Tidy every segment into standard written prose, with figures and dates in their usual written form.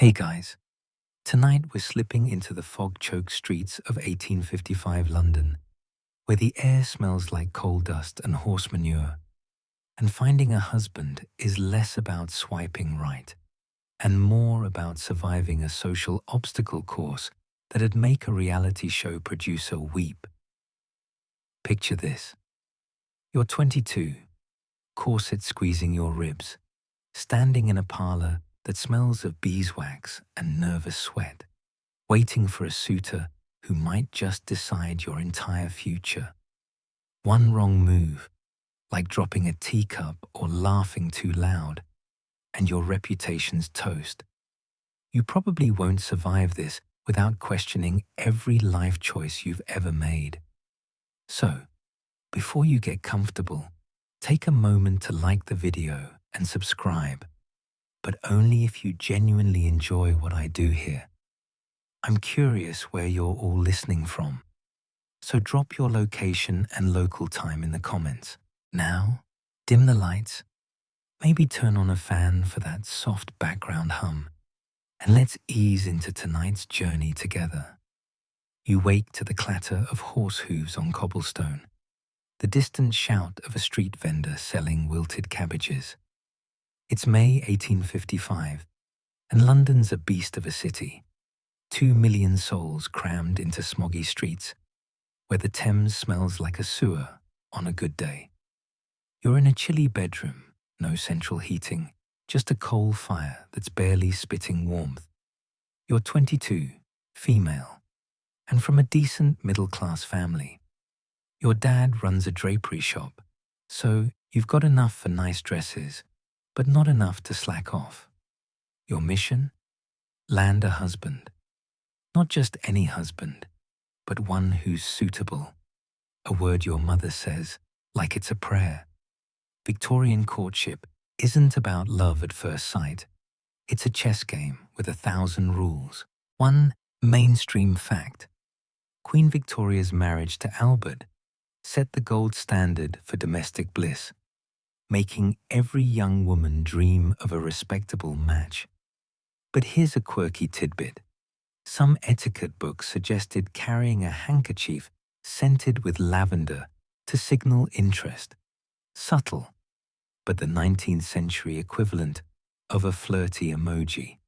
Hey guys, tonight we're slipping into the fog-choked streets of 1855 London, where the air smells like coal dust and horse manure, and finding a husband is less about swiping right and more about surviving a social obstacle course that'd make a reality show producer weep. Picture this. You're 22, corset squeezing your ribs, standing in a parlor that smells of beeswax and nervous sweat, waiting for a suitor who might just decide your entire future. One wrong move, like dropping a teacup or laughing too loud, and your reputation's toast. You probably won't survive this without questioning every life choice you've ever made. So, before you get comfortable, take a moment to like the video and subscribe, but only if you genuinely enjoy what I do here. I'm curious where you're all listening from, so drop your location and local time in the comments. Now, dim the lights, maybe turn on a fan for that soft background hum, and let's ease into tonight's journey together. You wake to the clatter of horse hooves on cobblestone, the distant shout of a street vendor selling wilted cabbages. It's May 1855, and London's a beast of a city. 2 million souls crammed into smoggy streets, where the Thames smells like a sewer on a good day. You're in a chilly bedroom, no central heating, just a coal fire that's barely spitting warmth. You're 22, female, and from a decent middle-class family. Your dad runs a drapery shop, so you've got enough for nice dresses, but not enough to slack off. Your mission? Land a husband. Not just any husband, but one who's suitable. A word your mother says, like it's a prayer. Victorian courtship isn't about love at first sight. It's a chess game with 1,000 rules. One mainstream fact. Queen Victoria's marriage to Albert set the gold standard for domestic bliss, making every young woman dream of a respectable match. But here's a quirky tidbit. Some etiquette books suggested carrying a handkerchief scented with lavender to signal interest. Subtle, but the 19th century equivalent of a flirty emoji.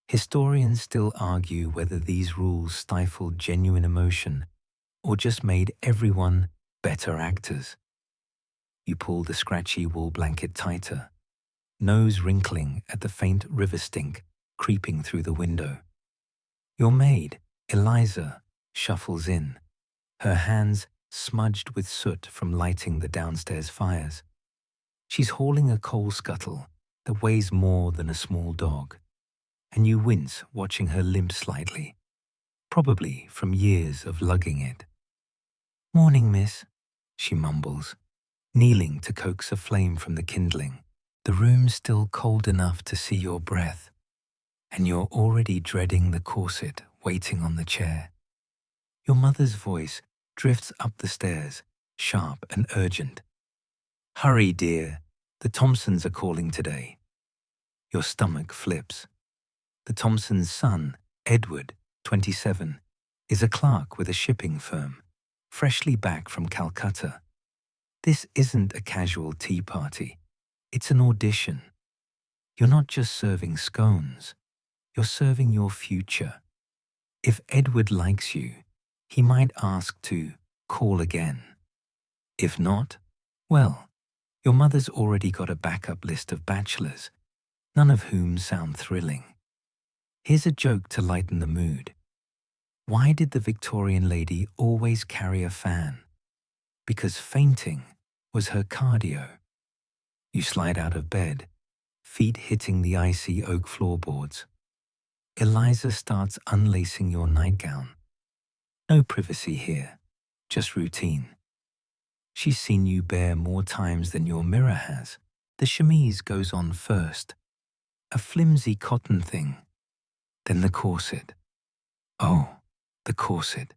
Historians still argue whether these rules stifled genuine emotion or just made everyone better actors. You pull the scratchy wool blanket tighter, nose wrinkling at the faint river stink creeping through the window. Your maid, Eliza, shuffles in, her hands smudged with soot from lighting the downstairs fires. She's hauling a coal scuttle that weighs more than a small dog, and you wince watching her limp slightly, probably from years of lugging it. "Morning, miss," she mumbles, kneeling to coax a flame from the kindling. The room's still cold enough to see your breath, and you're already dreading the corset waiting on the chair. Your mother's voice drifts up the stairs, sharp and urgent. "Hurry, dear, the Thompsons are calling today." Your stomach flips. The Thompsons' son, Edward, 27, is a clerk with a shipping firm, freshly back from Calcutta. This isn't a casual tea party. It's an audition. You're not just serving scones. You're serving your future. If Edward likes you, he might ask to call again. If not, well, your mother's already got a backup list of bachelors, none of whom sound thrilling. Here's a joke to lighten the mood. Why did the Victorian lady always carry a fan? Because fainting was her cardio. You slide out of bed, feet hitting the icy oak floorboards. Eliza starts unlacing your nightgown. No privacy here, just routine. She's seen you bare more times than your mirror has. The chemise goes on first, a flimsy cotton thing, then the corset. Oh, the corset.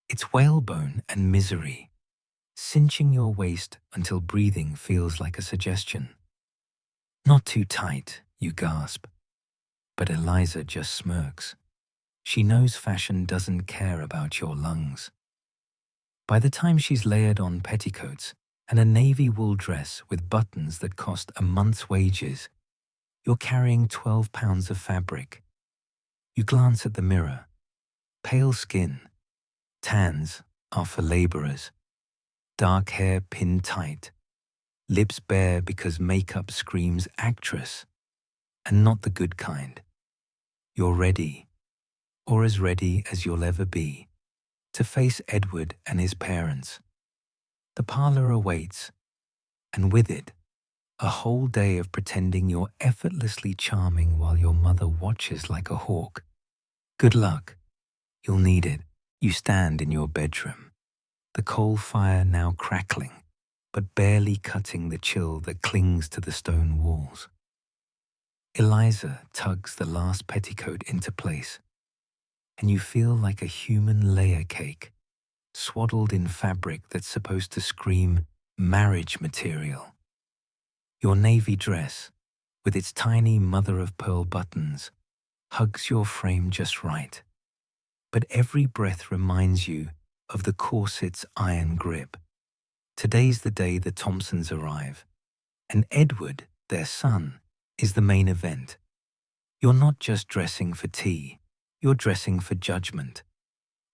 It's whalebone and misery, cinching your waist until breathing feels like a suggestion. "Not too tight," you gasp. But Eliza just smirks. She knows fashion doesn't care about your lungs. By the time she's layered on petticoats and a navy wool dress with buttons that cost a month's wages, you're carrying 12 pounds of fabric. You glance at the mirror. Pale skin. Tans are for laborers. Dark hair pinned tight. Lips bare because makeup screams actress, and not the good kind. You're ready, or as ready as you'll ever be, to face Edward and his parents. The parlor awaits, and with it, a whole day of pretending you're effortlessly charming while your mother watches like a hawk. Good luck. You'll need it. You stand in your bedroom, the coal fire now crackling, but barely cutting the chill that clings to the stone walls. Eliza tugs the last petticoat into place, and you feel like a human layer cake, swaddled in fabric that's supposed to scream marriage material. Your navy dress, with its tiny mother-of-pearl buttons, hugs your frame just right. But every breath reminds you of the corset's iron grip. Today's the day the Thompsons arrive, and Edward, their son, is the main event. You're not just dressing for tea, you're dressing for judgment.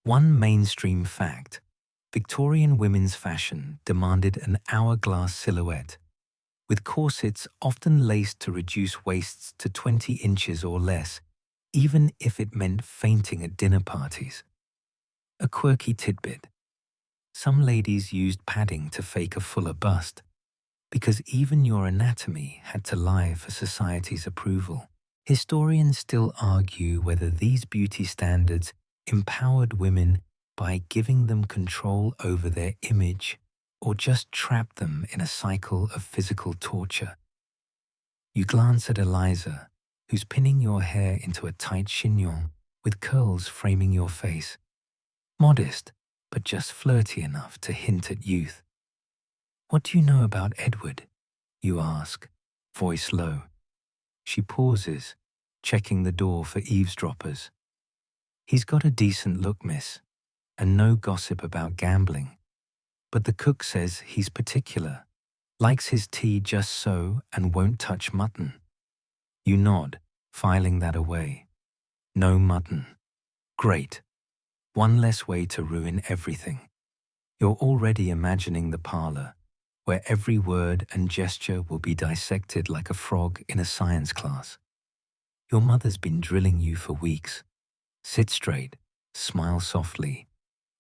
One mainstream fact: Victorian women's fashion demanded an hourglass silhouette, with corsets often laced to reduce waists to 20 inches or less, even if it meant fainting at dinner parties. A quirky tidbit: some ladies used padding to fake a fuller bust, because even your anatomy had to lie for society's approval. Historians still argue whether these beauty standards empowered women by giving them control over their image or just trapped them in a cycle of physical torture. You glance at Eliza, who's pinning your hair into a tight chignon with curls framing your face. Modest, but just flirty enough to hint at youth. "What do you know about Edward?" you ask, voice low. She pauses, checking the door for eavesdroppers. "He's got a decent look, miss, and no gossip about gambling. But the cook says he's particular, likes his tea just so and won't touch mutton." You nod, filing that away. No mutton. Great. One less way to ruin everything. You're already imagining the parlor, where every word and gesture will be dissected like a frog in a science class. Your mother's been drilling you for weeks. Sit straight, smile softly,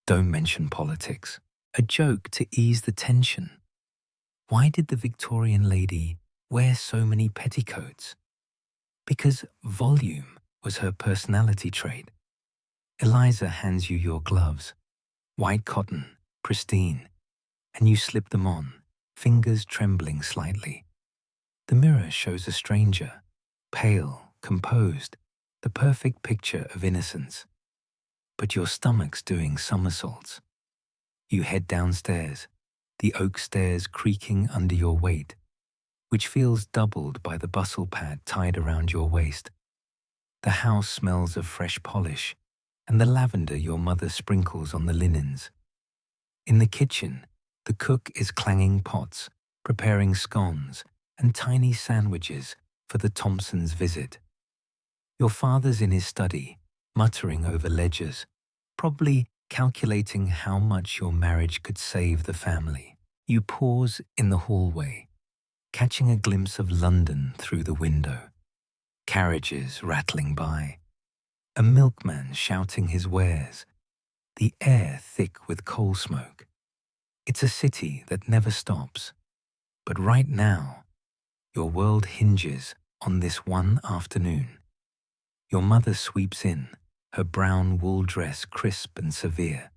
don't mention politics. A joke to ease the tension. Why did the Victorian lady wear so many petticoats? Because volume was her personality trait. Eliza hands you your gloves, white cotton, pristine, and you slip them on, fingers trembling slightly. The mirror shows a stranger, pale, composed, the perfect picture of innocence. But your stomach's doing somersaults. You head downstairs, the oak stairs creaking under your weight, which feels doubled by the bustle pad tied around your waist. The house smells of fresh polish and the lavender your mother sprinkles on the linens. In the kitchen, the cook is clanging pots, preparing scones and tiny sandwiches for the Thompsons' visit. Your father's in his study, muttering over ledgers, probably calculating how much your marriage could save the family. You pause in the hallway, catching a glimpse of London through the window. Carriages rattling by, a milkman shouting his wares, the air thick with coal smoke. It's a city that never stops. But right now, your world hinges on this one afternoon. Your mother sweeps in, her brown wool dress crisp and severe.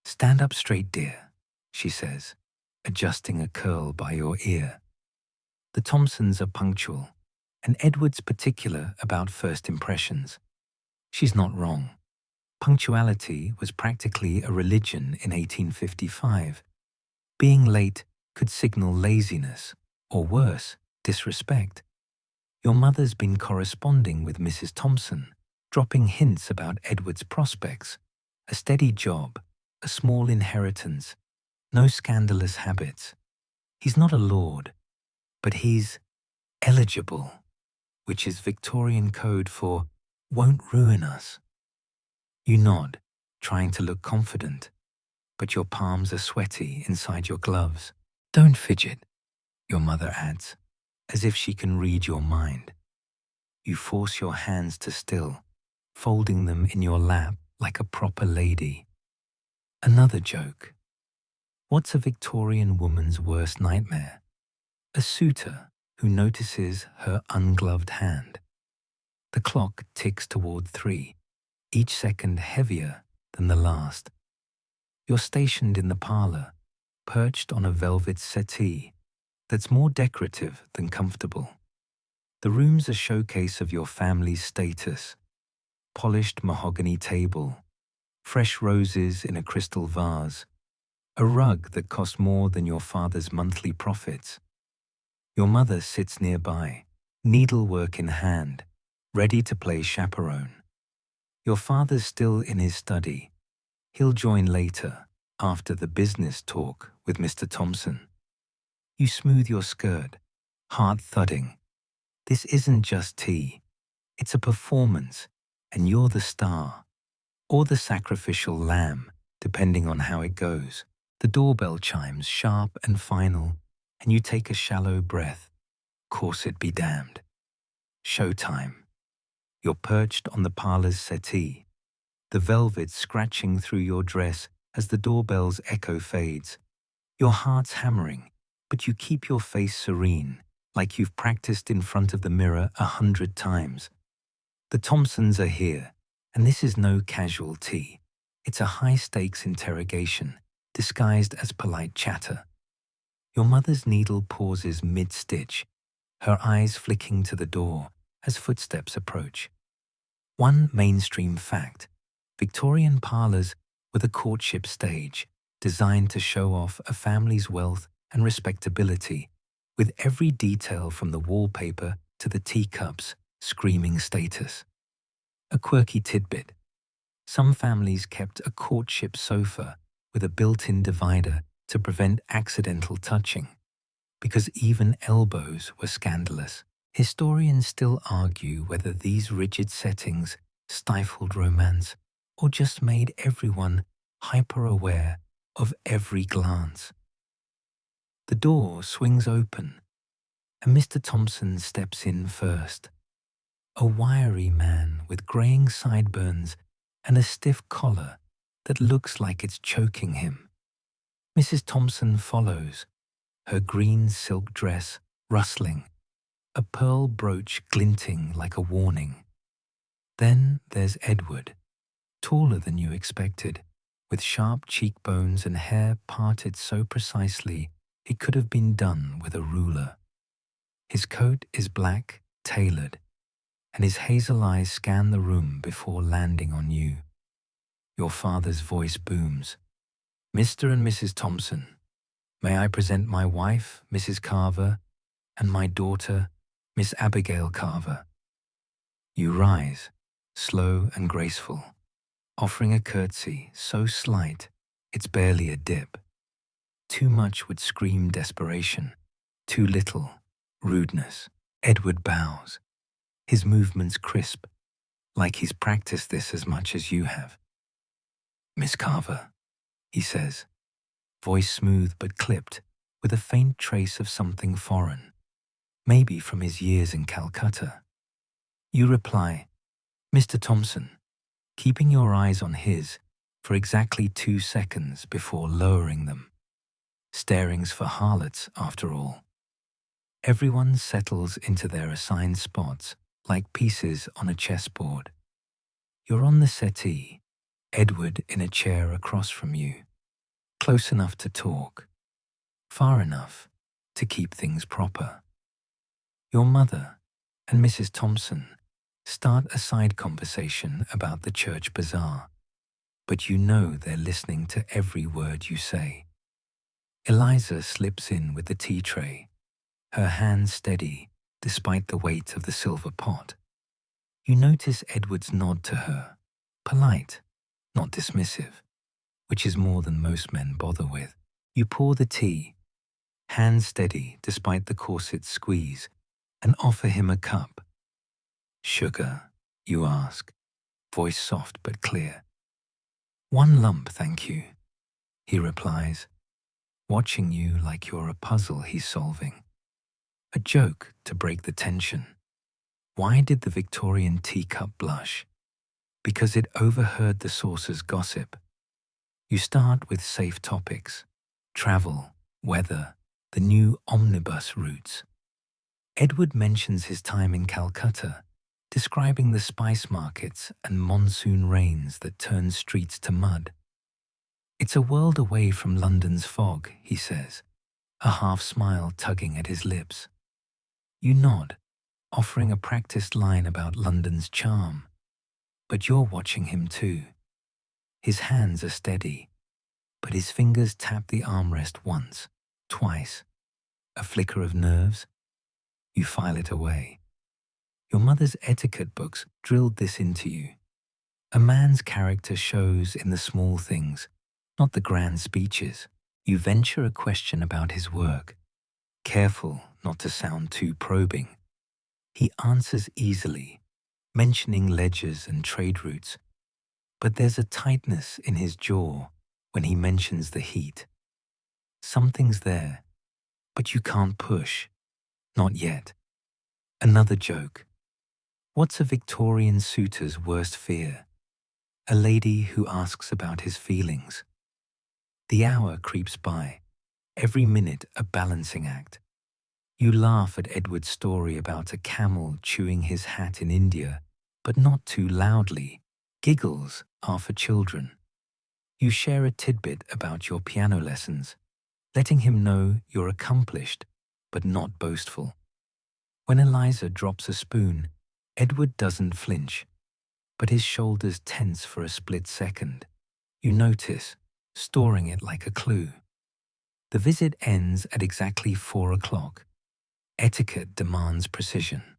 "Stand up straight, dear," she says, adjusting a curl by your ear. The Thompsons are punctual, and Edward's particular about first impressions. She's not wrong. Punctuality was practically a religion in 1855. Being late could signal laziness, or worse, disrespect. Your mother's been corresponding with Mrs. Thompson, dropping hints about Edward's prospects, a steady job, a small inheritance, no scandalous habits. He's not a lord, but he's eligible, which is Victorian code for won't ruin us. You nod, trying to look confident, but your palms are sweaty inside your gloves. Don't fidget, your mother adds, as if she can read your mind. You force your hands to still, folding them in your lap like a proper lady. Another joke. What's a Victorian woman's worst nightmare? A suitor who notices her ungloved hand. The clock ticks toward 3, each second heavier than the last. You're stationed in the parlor, perched on a velvet settee that's more decorative than comfortable. The room's a showcase of your family's status. Polished mahogany table, fresh roses in a crystal vase, a rug that cost more than your father's monthly profits. Your mother sits nearby, needlework in hand, ready to play chaperone. Your father's still in his study. He'll join later, after the business talk with Mr. Thompson. You smooth your skirt, heart thudding. This isn't just tea. It's a performance, and you're the star. Or the sacrificial lamb, depending on how it goes. The doorbell chimes sharp and final, and you take a shallow breath. Corset be damned. Showtime. You're perched on the parlor's settee, the velvet scratching through your dress as the doorbell's echo fades. Your heart's hammering, but you keep your face serene, like you've practiced in front of the mirror 100 times. The Thompsons are here, and this is no casual tea. It's a high-stakes interrogation, disguised as polite chatter. Your mother's needle pauses mid-stitch, her eyes flicking to the door as footsteps approach. One mainstream fact: Victorian parlors were the courtship stage, designed to show off a family's wealth and respectability, with every detail from the wallpaper to the teacups screaming status. A quirky tidbit: some families kept a courtship sofa with a built-in divider to prevent accidental touching, because even elbows were scandalous. Historians still argue whether these rigid settings stifled romance or just made everyone hyper-aware of every glance. The door swings open, and Mr. Thompson steps in first. A wiry man with graying sideburns and a stiff collar that looks like it's choking him. Mrs. Thompson follows, her green silk dress rustling, a pearl brooch glinting like a warning. Then there's Edward, taller than you expected, with sharp cheekbones and hair parted so precisely it could have been done with a ruler. His coat is black, tailored, and his hazel eyes scan the room before landing on you. Your father's voice booms. "Mr. and Mrs. Thompson, may I present my wife, Mrs. Carver, and my daughter, Miss Abigail Carver." You rise, slow and graceful, offering a curtsy so slight it's barely a dip. Too much would scream desperation, too little, rudeness. Edward bows, his movements crisp, like he's practiced this as much as you have. "Miss Carver," he says, voice smooth but clipped, with a faint trace of something foreign, maybe from his years in Calcutta. You reply, "Mr. Thompson," keeping your eyes on his for exactly 2 seconds before lowering them. Staring's for harlots, after all. Everyone settles into their assigned spots like pieces on a chessboard. You're on the settee, Edward in a chair across from you, close enough to talk, far enough to keep things proper. Your mother and Mrs. Thompson start a side conversation about the church bazaar, but you know they're listening to every word you say. Eliza slips in with the tea tray, her hand steady despite the weight of the silver pot. You notice Edward's nod to her, polite, not dismissive, which is more than most men bother with. You pour the tea, hand steady despite the corset's squeeze, and offer him a cup. "Sugar?" you ask, voice soft but clear. "One lump, thank you," he replies, watching you like you're a puzzle he's solving. A joke to break the tension. Why did the Victorian teacup blush? Because it overheard the saucer's gossip. You start with safe topics: travel, weather, the new omnibus routes. Edward mentions his time in Calcutta, describing the spice markets and monsoon rains that turn streets to mud. "It's a world away from London's fog," he says, a half-smile tugging at his lips. You nod, offering a practiced line about London's charm. But you're watching him too. His hands are steady, but his fingers tap the armrest once, twice. A flicker of nerves. You file it away. Your mother's etiquette books drilled this into you. A man's character shows in the small things, not the grand speeches. You venture a question about his work, careful not to sound too probing. He answers easily, mentioning ledgers and trade routes, but there's a tightness in his jaw when he mentions the heat. Something's there, but you can't push. Not yet. Another joke. What's a Victorian suitor's worst fear? A lady who asks about his feelings. The hour creeps by, every minute a balancing act. You laugh at Edward's story about a camel chewing his hat in India, but not too loudly. Giggles are for children. You share a tidbit about your piano lessons, letting him know you're accomplished, but not boastful. When Eliza drops a spoon, Edward doesn't flinch, but his shoulders tense for a split second. You notice, storing it like a clue. The visit ends at exactly 4 o'clock. Etiquette demands precision.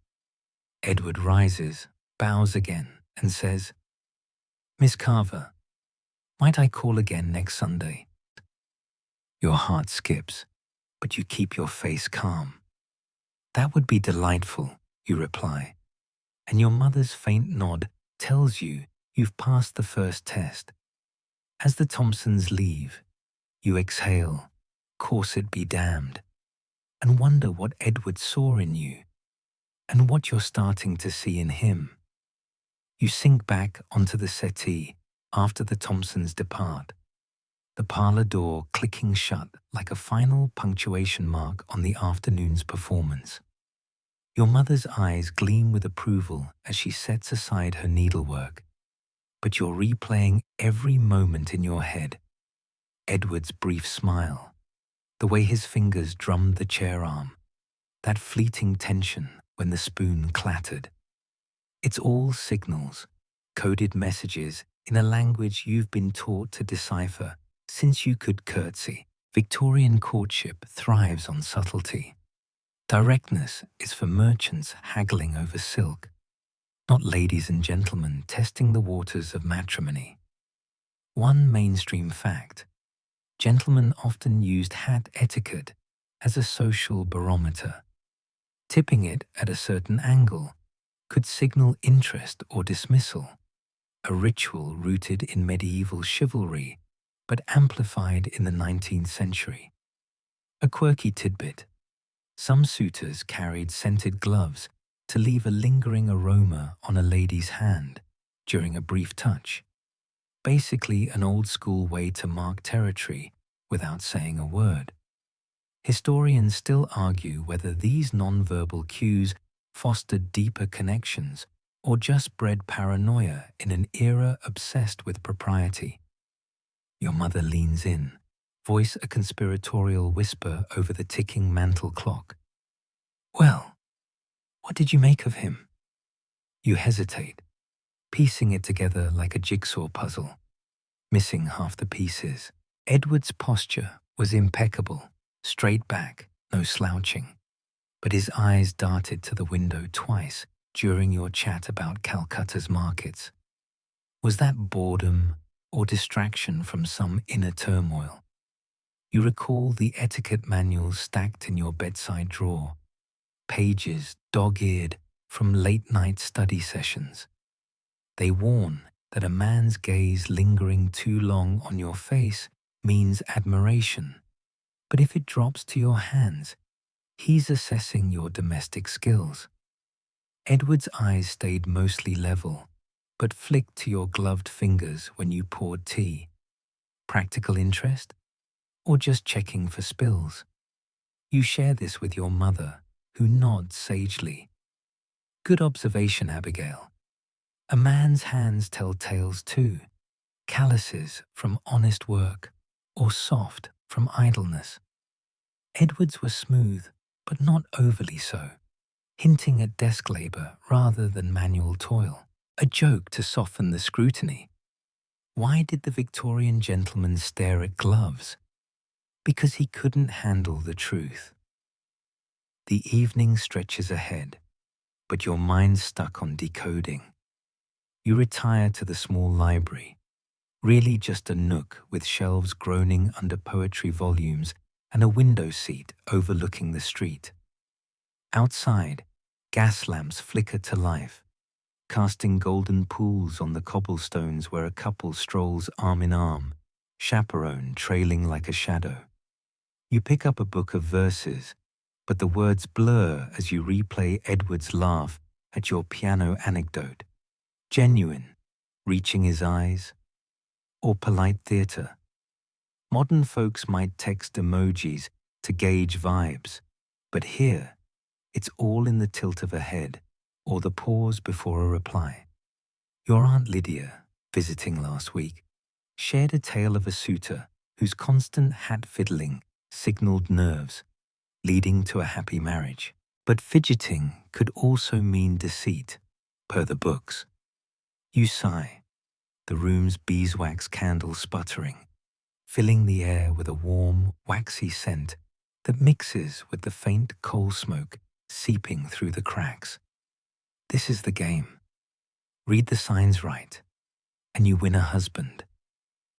Edward rises, bows again, and says, "Miss Carver, might I call again next Sunday?" Your heart skips, but you keep your face calm. "That would be delightful," you reply, and your mother's faint nod tells you you've passed the first test. As the Thompsons leave, you exhale, corset be damned, and wonder what Edward saw in you, and what you're starting to see in him. You sink back onto the settee after the Thompsons depart, the parlor door clicking shut like a final punctuation mark on the afternoon's performance. Your mother's eyes gleam with approval as she sets aside her needlework, but you're replaying every moment in your head. Edward's brief smile, the way his fingers drummed the chair arm, that fleeting tension when the spoon clattered. It's all signals, coded messages in a language you've been taught to decipher since you could curtsy. Victorian courtship thrives on subtlety. Directness is for merchants haggling over silk, not ladies and gentlemen testing the waters of matrimony. One mainstream fact: gentlemen often used hat etiquette as a social barometer. Tipping it at a certain angle could signal interest or dismissal, a ritual rooted in medieval chivalry but amplified in the 19th century. A quirky tidbit: some suitors carried scented gloves to leave a lingering aroma on a lady's hand during a brief touch. Basically an old-school way to mark territory without saying a word. Historians still argue whether these non-verbal cues fostered deeper connections or just bred paranoia in an era obsessed with propriety. Your mother leans in, voice a conspiratorial whisper over the ticking mantel clock. "Well, what did you make of him?" You hesitate, piecing it together like a jigsaw puzzle, missing half the pieces. Edward's posture was impeccable, straight back, no slouching. but his eyes darted to the window twice during your chat about Calcutta's markets. Was that boredom or distraction from some inner turmoil? You recall the etiquette manuals stacked in your bedside drawer, pages dog-eared from late-night study sessions. They warn that a man's gaze lingering too long on your face means admiration, but if it drops to your hands, he's assessing your domestic skills. Edward's eyes stayed mostly level, but flicked to your gloved fingers when you poured tea. Practical interest? Or just checking for spills? You share this with your mother, who nods sagely. Good observation, Abigail. A man's hands tell tales too, calluses from honest work, or soft from idleness. Edward's were smooth, but not overly so, hinting at desk labor rather than manual toil, a joke to soften the scrutiny. Why did the Victorian gentleman stare at gloves? Because he couldn't handle the truth. The evening stretches ahead, but your mind's stuck on decoding. You retire to the small library, really just a nook with shelves groaning under poetry volumes and a window seat overlooking the street. Outside, gas lamps flicker to life, casting golden pools on the cobblestones where a couple strolls arm in arm, chaperone trailing like a shadow. You pick up a book of verses, but the words blur as you replay Edward's laugh at your piano anecdote. Genuine, reaching his eyes, or polite theatre. Modern folks might text emojis to gauge vibes, but here, it's all in the tilt of a head or the pause before a reply. Your Aunt Lydia, visiting last week, shared a tale of a suitor whose constant hat fiddling signaled nerves, leading to a happy marriage. But fidgeting could also mean deceit, per the books. You sigh, the room's beeswax candle sputtering, filling the air with a warm, waxy scent that mixes with the faint coal smoke seeping through the cracks. This is the game. Read the signs right, and you win a husband.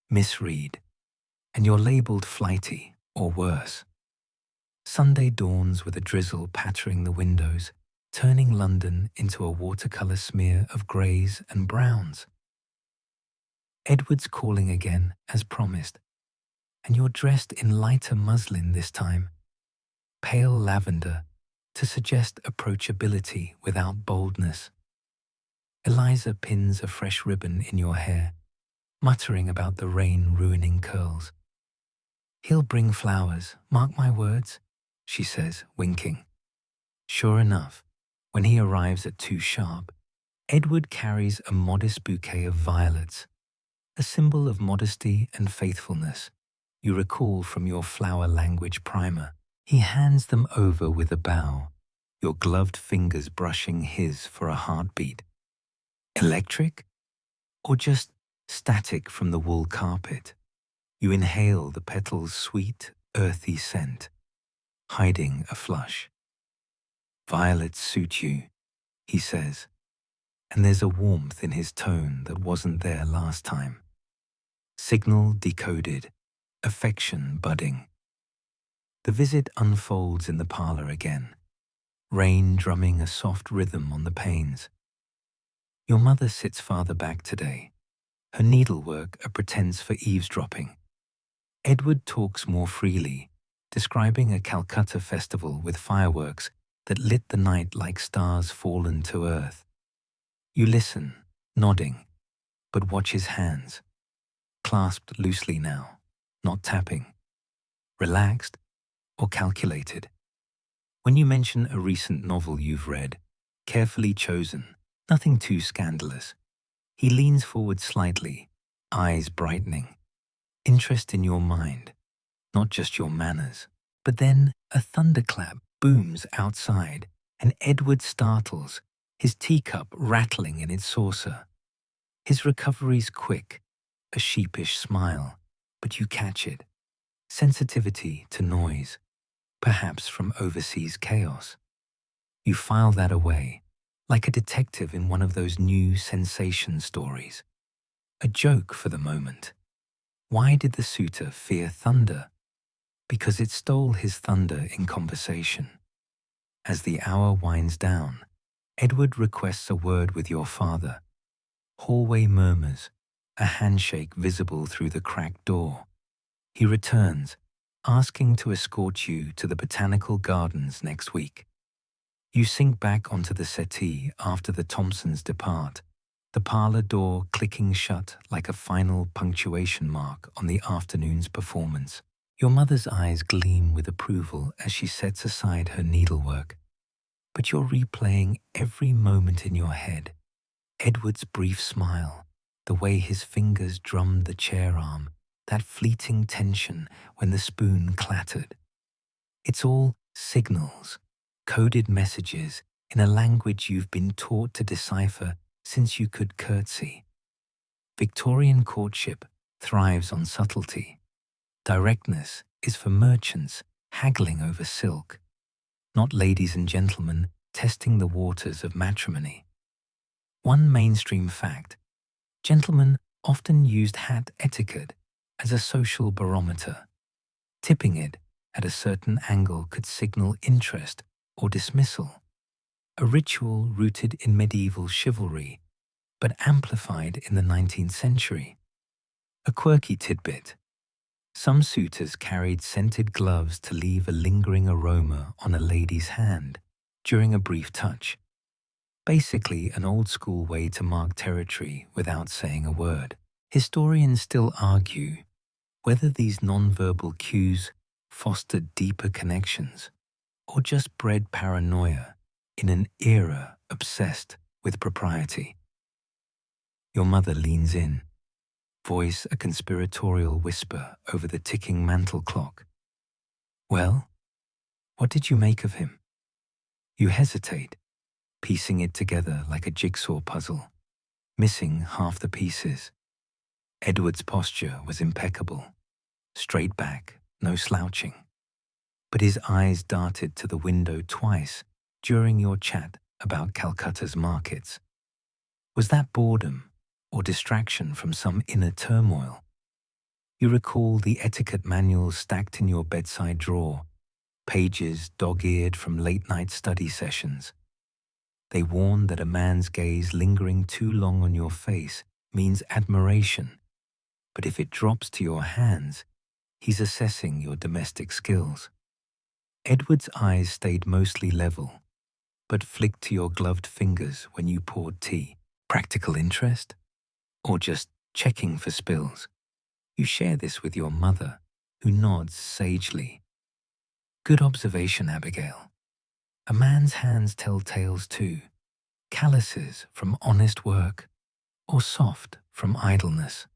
Misread, and you're labeled flighty or worse. Sunday dawns with a drizzle pattering the windows, turning London into a watercolor smear of greys and browns. Edward's calling again, as promised, and you're dressed in lighter muslin this time, pale lavender to suggest approachability without boldness. Eliza pins a fresh ribbon in your hair, muttering about the rain ruining curls. He'll bring flowers, mark my words, she says, winking. Sure enough, when he arrives at 2 sharp, Edward carries a modest bouquet of violets, a symbol of modesty and faithfulness you recall from your flower language primer. He hands them over with a bow, your gloved fingers brushing his for a heartbeat. Electric? Or just static from the wool carpet? You inhale the petal's sweet, earthy scent, hiding a flush. Violets suit you, he says, and there's a warmth in his tone that wasn't there last time. Signal decoded, affection budding. The visit unfolds in the parlor again, rain drumming a soft rhythm on the panes. Your mother sits farther back today, her needlework a pretense for eavesdropping. Edward talks more freely, describing a Calcutta festival with fireworks that lit the night like stars fallen to earth. You listen, nodding, but watch his hands, clasped loosely now, not tapping, relaxed or calculated. When you mention a recent novel you've read, carefully chosen, nothing too scandalous, he leans forward slightly, eyes brightening, interest in your mind, not just your manners. But then a thunderclap booms outside, and Edward startles, his teacup rattling in its saucer. His recovery's quick, a sheepish smile, but you catch it. Sensitivity to noise, perhaps from overseas chaos. You file that away, like a detective in one of those new sensation stories. A joke for the moment. Why did the suitor fear thunder? Because it stole his thunder in conversation. As the hour winds down, Edward requests a word with your father. Hallway murmurs, a handshake visible through the cracked door. He returns, asking to escort you to the botanical gardens next week. You sink back onto the settee after the Thompsons depart, the parlor door clicking shut like a final punctuation mark on the afternoon's performance. Your mother's eyes gleam with approval as she sets aside her needlework. But you're replaying every moment in your head. Edward's brief smile, the way his fingers drummed the chair arm, that fleeting tension when the spoon clattered. It's all signals, coded messages in a language you've been taught to decipher since you could curtsy. Victorian courtship thrives on subtlety. Directness is for merchants haggling over silk, not ladies and gentlemen testing the waters of matrimony. One mainstream fact: gentlemen often used hat etiquette as a social barometer. Tipping it at a certain angle could signal interest or dismissal, a ritual rooted in medieval chivalry, but amplified in the 19th century. A quirky tidbit: some suitors carried scented gloves to leave a lingering aroma on a lady's hand during a brief touch. Basically an old-school way to mark territory without saying a word. Historians still argue whether these non-verbal cues fostered deeper connections or just bred paranoia in an era obsessed with propriety. Your mother leans in, voice a conspiratorial whisper over the ticking mantel clock. Well, what did you make of him? You hesitate, piecing it together like a jigsaw puzzle, missing half the pieces. Edward's posture was impeccable, straight back, no slouching. But his eyes darted to the window twice during your chat about Calcutta's markets. Was that boredom or distraction from some inner turmoil? You recall the etiquette manuals stacked in your bedside drawer, pages dog-eared from late-night study sessions. They warn that a man's gaze lingering too long on your face means admiration, but if it drops to your hands, he's assessing your domestic skills. Edward's eyes stayed mostly level, but flicked to your gloved fingers when you poured tea. Practical interest? Or just checking for spills? You share this with your mother, who nods sagely. Good observation, Abigail. A man's hands tell tales too. Calluses from honest work, or soft from idleness.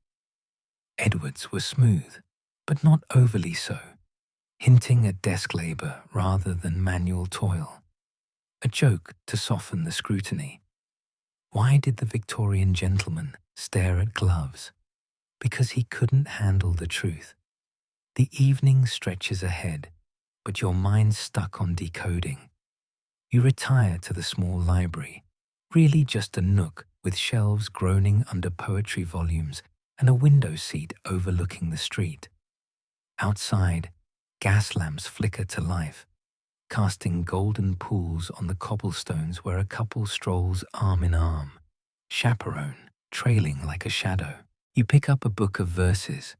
Edward's were smooth, but not overly so, hinting at desk labor rather than manual toil. A joke to soften the scrutiny. Why did the Victorian gentleman stare at gloves? Because he couldn't handle the truth. The evening stretches ahead, but your mind's stuck on decoding. You retire to the small library, really just a nook with shelves groaning under poetry volumes and a window seat overlooking the street. Outside, gas lamps flicker to life, casting golden pools on the cobblestones where a couple strolls arm in arm, chaperone trailing like a shadow. You pick up a book of verses,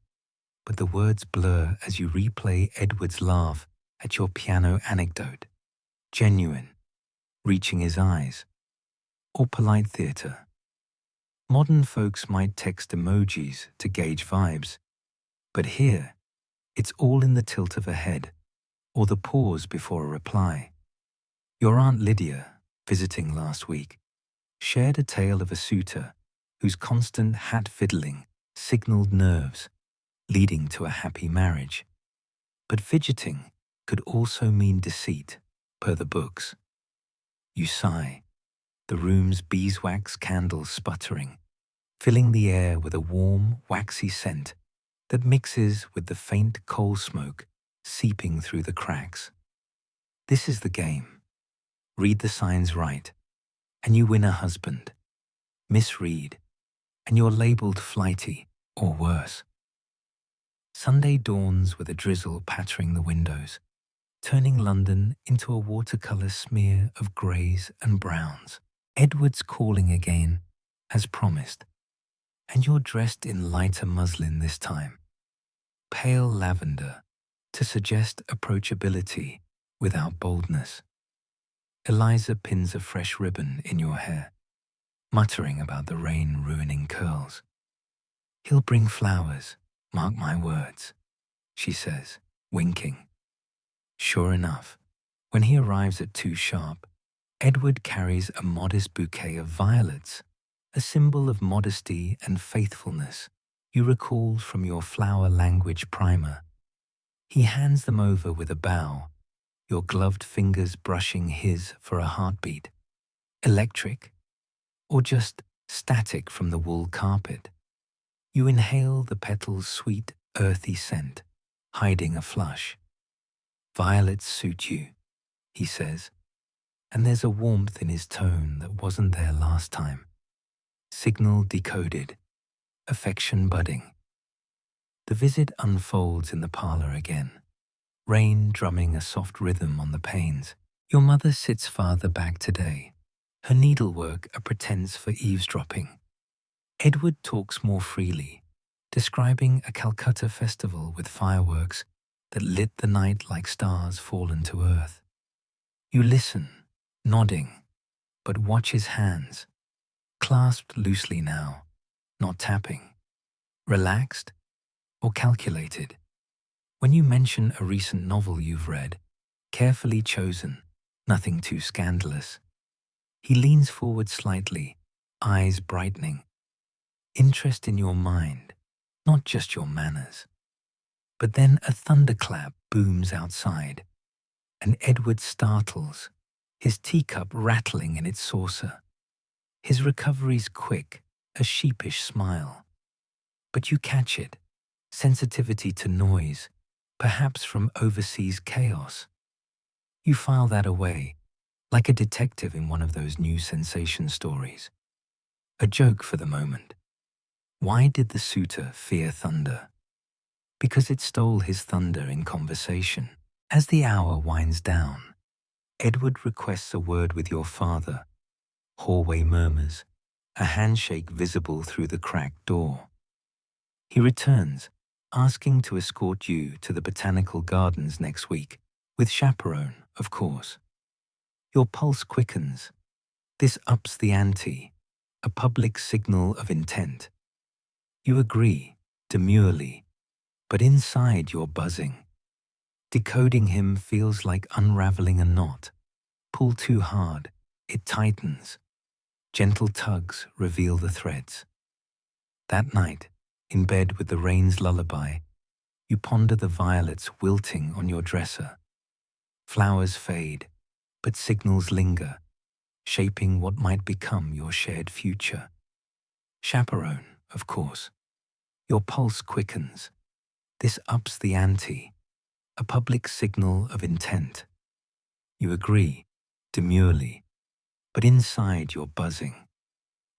but the words blur as you replay Edward's laugh at your piano anecdote. Genuine, reaching his eyes, or polite theatre. Modern folks might text emojis to gauge vibes, but here, it's all in the tilt of a head or the pause before a reply. Your Aunt Lydia, visiting last week, shared a tale of a suitor whose constant hat fiddling signaled nerves, leading to a happy marriage. But fidgeting could also mean deceit, per the books. You sigh, the room's beeswax candles sputtering, filling the air with a warm, waxy scent that mixes with the faint coal smoke seeping through the cracks. This is the game. Read the signs right, and you win a husband. Misread, and you're labeled flighty or worse. Sunday dawns with a drizzle pattering the windows, turning London into a watercolor smear of greys and browns. Edward's calling again, as promised, and you're dressed in lighter muslin this time, pale lavender, to suggest approachability without boldness. Eliza pins a fresh ribbon in your hair, muttering about the rain ruining curls. He'll bring flowers, mark my words, she says, winking. Sure enough, when he arrives at 2 sharp, Edward carries a modest bouquet of violets, a symbol of modesty and faithfulness you recall from your flower language primer. He hands them over with a bow, your gloved fingers brushing his for a heartbeat. Electric, or just static from the wool carpet. You inhale the petal's sweet, earthy scent, hiding a flush. Violets suit you, he says, and there's a warmth in his tone that wasn't there last time. Signal decoded, affection budding. The visit unfolds in the parlor again, rain drumming a soft rhythm on the panes. Your mother sits farther back today, her needlework a pretense for eavesdropping. Edward talks more freely, describing a Calcutta festival with fireworks that lit the night like stars fallen to earth. You listen, nodding, but watch his hands, clasped loosely now, not tapping, relaxed or calculated. When you mention a recent novel you've read, carefully chosen, nothing too scandalous, he leans forward slightly, eyes brightening. Interest in your mind, not just your manners. But then a thunderclap booms outside, and Edward startles, his teacup rattling in its saucer. His recovery's quick, a sheepish smile. But you catch it, sensitivity to noise, perhaps from overseas chaos. You file that away, like a detective in one of those new sensation stories. A joke for the moment. Why did the suitor fear thunder? Because it stole his thunder in conversation. As the hour winds down, Edward requests a word with your father. Hallway murmurs, a handshake visible through the cracked door. He returns, asking to escort you to the botanical gardens next week, with chaperone, of course. Your pulse quickens. This ups the ante, a public signal of intent. You agree, demurely, but inside you're buzzing. Decoding him feels like unraveling a knot. Pull too hard, it tightens. Gentle tugs reveal the threads. That night, in bed with the rain's lullaby, you ponder the violets wilting on your dresser. Flowers fade, but signals linger, shaping what might become your shared future. Chaperone, of course. Your pulse quickens. This ups the ante, a public signal of intent. You agree, demurely, but inside you're buzzing.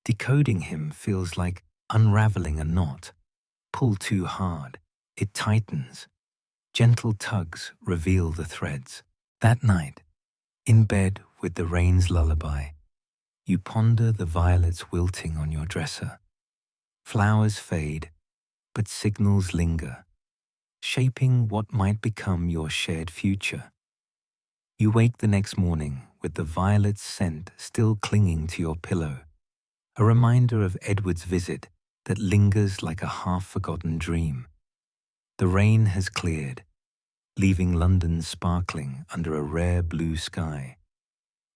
Decoding him feels like unraveling a knot. Pull too hard, it tightens. Gentle tugs reveal the threads. That night, in bed with the rain's lullaby, you ponder the violets wilting on your dresser. Flowers fade, but signals linger, shaping what might become your shared future. You wake the next morning with the violet's scent still clinging to your pillow, a reminder of Edward's visit that lingers like a half-forgotten dream. The rain has cleared, leaving London sparkling under a rare blue sky,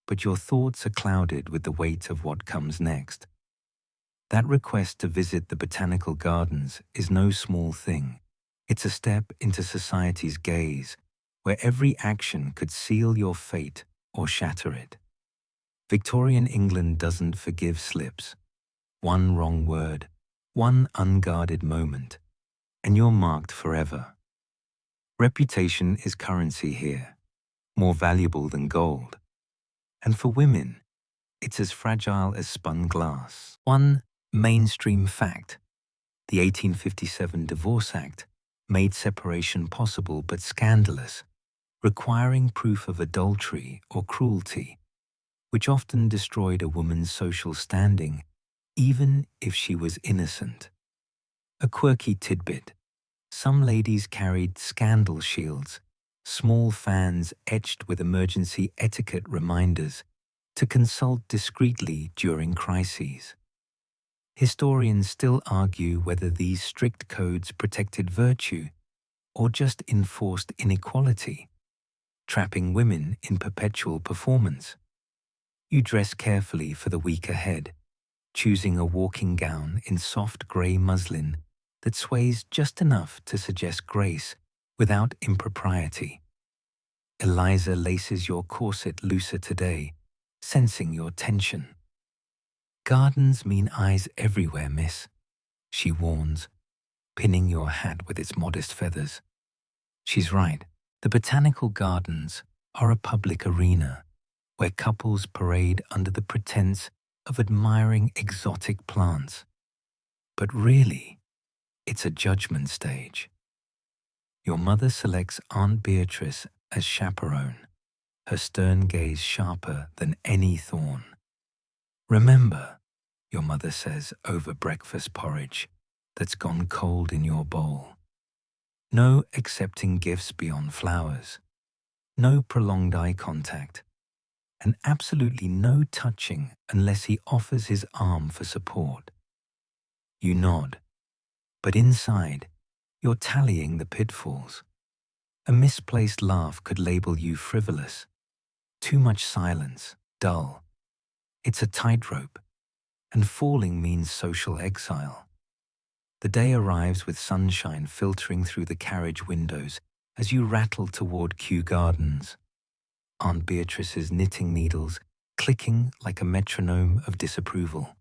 but your thoughts are clouded with the weight of what comes next. That request to visit the botanical gardens is no small thing. It's a step into society's gaze, where every action could seal your fate or shatter it. Victorian England doesn't forgive slips. One wrong word, one unguarded moment, and you're marked forever. Reputation is currency here, more valuable than gold. And for women, it's as fragile as spun glass. One mainstream fact: the 1857 Divorce Act made separation possible but scandalous, requiring proof of adultery or cruelty, which often destroyed a woman's social standing, even if she was innocent. A quirky tidbit: some ladies carried scandal shields, small fans etched with emergency etiquette reminders, to consult discreetly during crises. Historians still argue whether these strict codes protected virtue or just enforced inequality, trapping women in perpetual performance. You dress carefully for the week ahead, choosing a walking gown in soft grey muslin that sways just enough to suggest grace without impropriety. Eliza laces your corset looser today, sensing your tension. Gardens mean eyes everywhere, miss, she warns, pinning your hat with its modest feathers. She's right. The botanical gardens are a public arena where couples parade under the pretense of admiring exotic plants. But really, it's a judgment stage. Your mother selects Aunt Beatrice as chaperone, her stern gaze sharper than any thorn. Remember, your mother says over breakfast porridge that's gone cold in your bowl. No accepting gifts beyond flowers, no prolonged eye contact, and absolutely no touching unless he offers his arm for support. You nod, but inside, you're tallying the pitfalls. A misplaced laugh could label you frivolous. Too much silence, dull. It's a tightrope, and falling means social exile. The day arrives with sunshine filtering through the carriage windows as you rattle toward Kew Gardens. Aunt Beatrice's knitting needles clicking like a metronome of disapproval.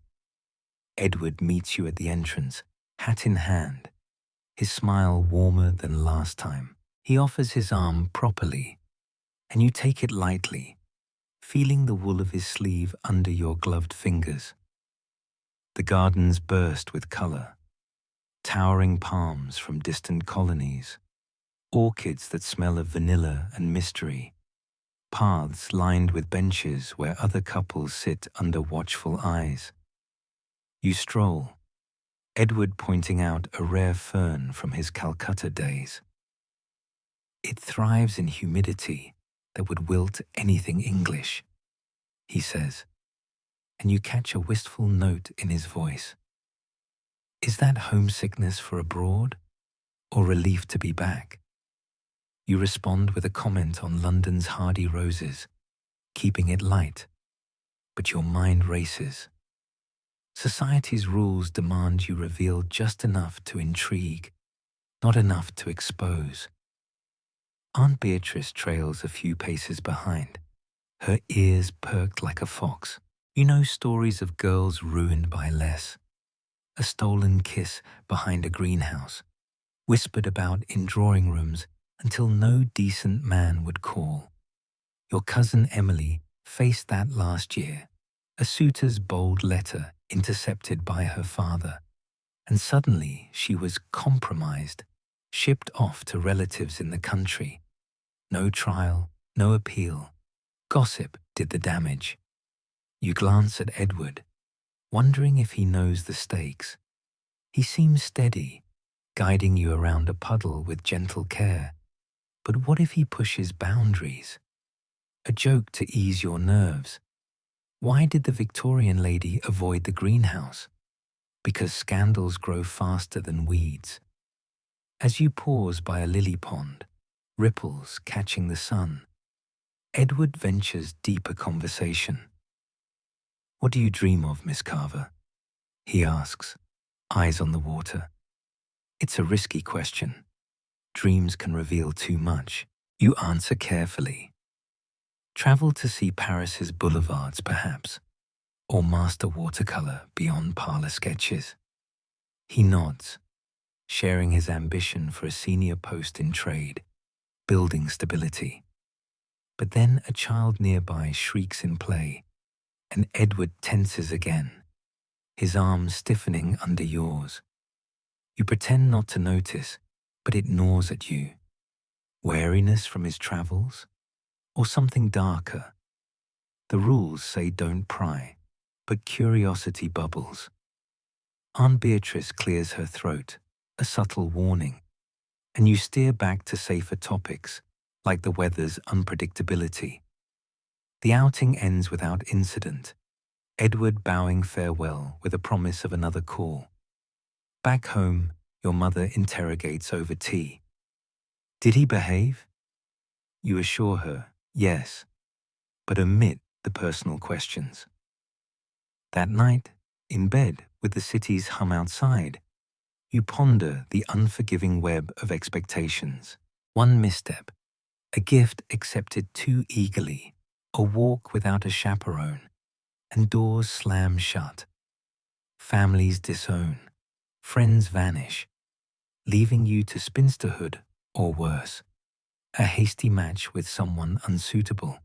Edward meets you at the entrance, hat in hand, his smile warmer than last time. He offers his arm properly, and you take it lightly, feeling the wool of his sleeve under your gloved fingers. The gardens burst with color. Towering palms from distant colonies, orchids that smell of vanilla and mystery, paths lined with benches where other couples sit under watchful eyes. You stroll, Edward pointing out a rare fern from his Calcutta days. It thrives in humidity that would wilt anything English, he says, and you catch a wistful note in his voice. Is that homesickness for abroad, or relief to be back? You respond with a comment on London's hardy roses, keeping it light, but your mind races. Society's rules demand you reveal just enough to intrigue, not enough to expose. Aunt Beatrice trails a few paces behind, her ears perked like a fox. You know stories of girls ruined by less. A stolen kiss behind a greenhouse, whispered about in drawing rooms until no decent man would call. Your cousin Emily faced that last year, a suitor's bold letter intercepted by her father, and suddenly she was compromised, shipped off to relatives in the country. No trial, no appeal. Gossip did the damage. You glance at Edward, wondering if he knows the stakes. He seems steady, guiding you around a puddle with gentle care. But what if he pushes boundaries? A joke to ease your nerves. Why did the Victorian lady avoid the greenhouse? Because scandals grow faster than weeds. As you pause by a lily pond, ripples catching the sun, Edward ventures deeper conversation. What do you dream of, Miss Carver? He asks, eyes on the water. It's a risky question. Dreams can reveal too much. You answer carefully. Travel to see Paris's boulevards, perhaps, or master watercolor beyond parlor sketches. He nods, sharing his ambition for a senior post in trade, building stability. But then a child nearby shrieks in play, and Edward tenses again, his arms stiffening under yours. You pretend not to notice, but it gnaws at you. Wariness from his travels? Or something darker? The rules say don't pry, but curiosity bubbles. Aunt Beatrice clears her throat, a subtle warning, and you steer back to safer topics, like the weather's unpredictability. The outing ends without incident, Edward bowing farewell with a promise of another call. Back home, your mother interrogates over tea. Did he behave? You assure her, yes, but omit the personal questions. That night, in bed with the city's hum outside, you ponder the unforgiving web of expectations. One misstep, a gift accepted too eagerly, a walk without a chaperone, and doors slam shut. Families disown, friends vanish, leaving you to spinsterhood or worse, a hasty match with someone unsuitable.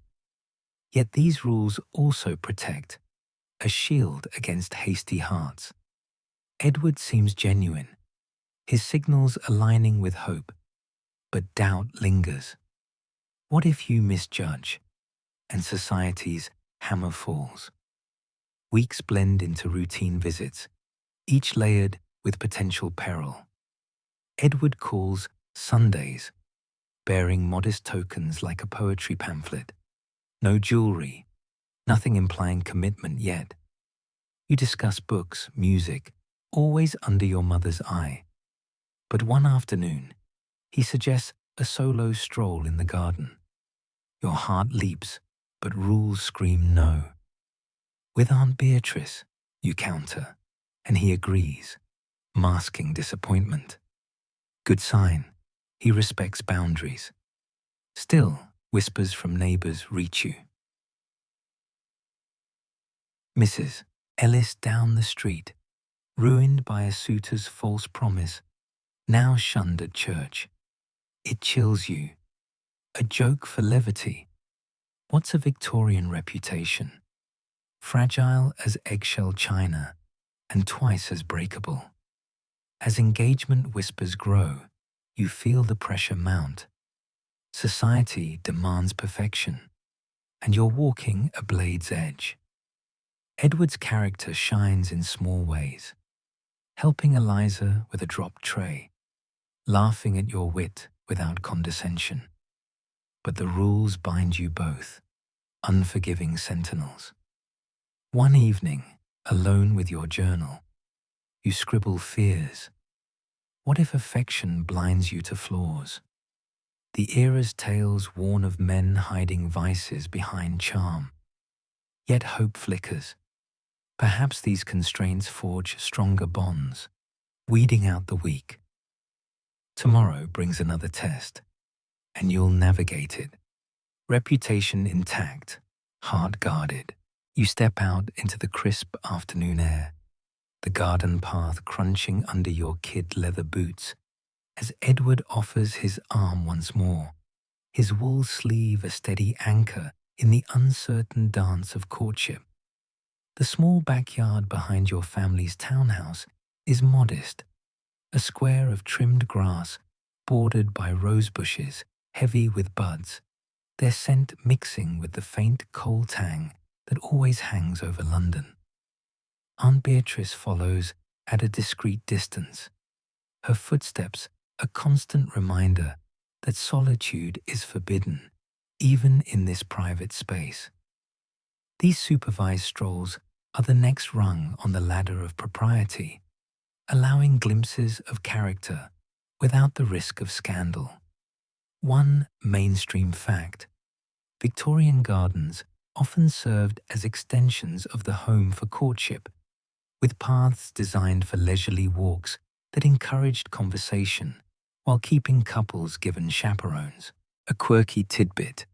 Yet these rules also protect, a shield against hasty hearts. Edward seems genuine, his signals aligning with hope, but doubt lingers. What if you misjudge, and society's hammer falls? Weeks blend into routine visits, each layered with potential peril. Edward calls Sundays, bearing modest tokens like a poetry pamphlet. No jewelry, nothing implying commitment yet. You discuss books, music, always under your mother's eye. But one afternoon, he suggests a solo stroll in the garden. Your heart leaps, but rules scream no. With Aunt Beatrice, you counter, and he agrees, masking disappointment. Good sign, he respects boundaries. Still, whispers from neighbors reach you. Mrs. Ellis down the street, ruined by a suitor's false promise, now shunned at church. It chills you. A joke for levity. What's a Victorian reputation? Fragile as eggshell china, and twice as breakable. As engagement whispers grow, you feel the pressure mount. Society demands perfection, and you're walking a blade's edge. Edward's character shines in small ways, helping Eliza with a dropped tray, laughing at your wit without condescension. But the rules bind you both, unforgiving sentinels. One evening, alone with your journal, you scribble fears. What if affection blinds you to flaws? The era's tales warn of men hiding vices behind charm. Yet hope flickers. Perhaps these constraints forge stronger bonds, weeding out the weak. Tomorrow brings another test, and you'll navigate it. Reputation intact, heart guarded. You step out into the crisp afternoon air, the garden path crunching under your kid leather boots, as Edward offers his arm once more, his wool sleeve a steady anchor in the uncertain dance of courtship. The small backyard behind your family's townhouse is modest, a square of trimmed grass bordered by rose bushes heavy with buds, their scent mixing with the faint coal tang that always hangs over London. Aunt Beatrice follows at a discreet distance, her footsteps a constant reminder that solitude is forbidden, even in this private space. These supervised strolls are the next rung on the ladder of propriety, allowing glimpses of character without the risk of scandal. One mainstream fact: Victorian gardens often served as extensions of the home for courtship, with paths designed for leisurely walks that encouraged conversation while keeping couples given chaperones. A quirky tidbit: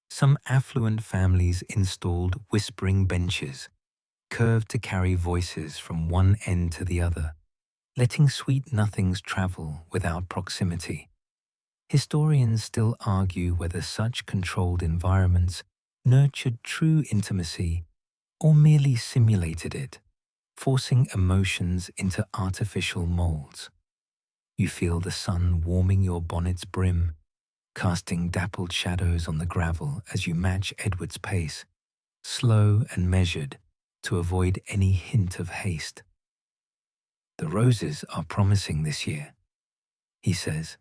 some affluent families installed whispering benches, curved to carry voices from one end to the other, letting sweet nothings travel without proximity. Historians still argue whether such controlled environments nurtured true intimacy or merely simulated it, forcing emotions into artificial molds. You feel the sun warming your bonnet's brim, casting dappled shadows on the gravel as you match Edward's pace, slow and measured to avoid any hint of haste. "The roses are promising this year," he says,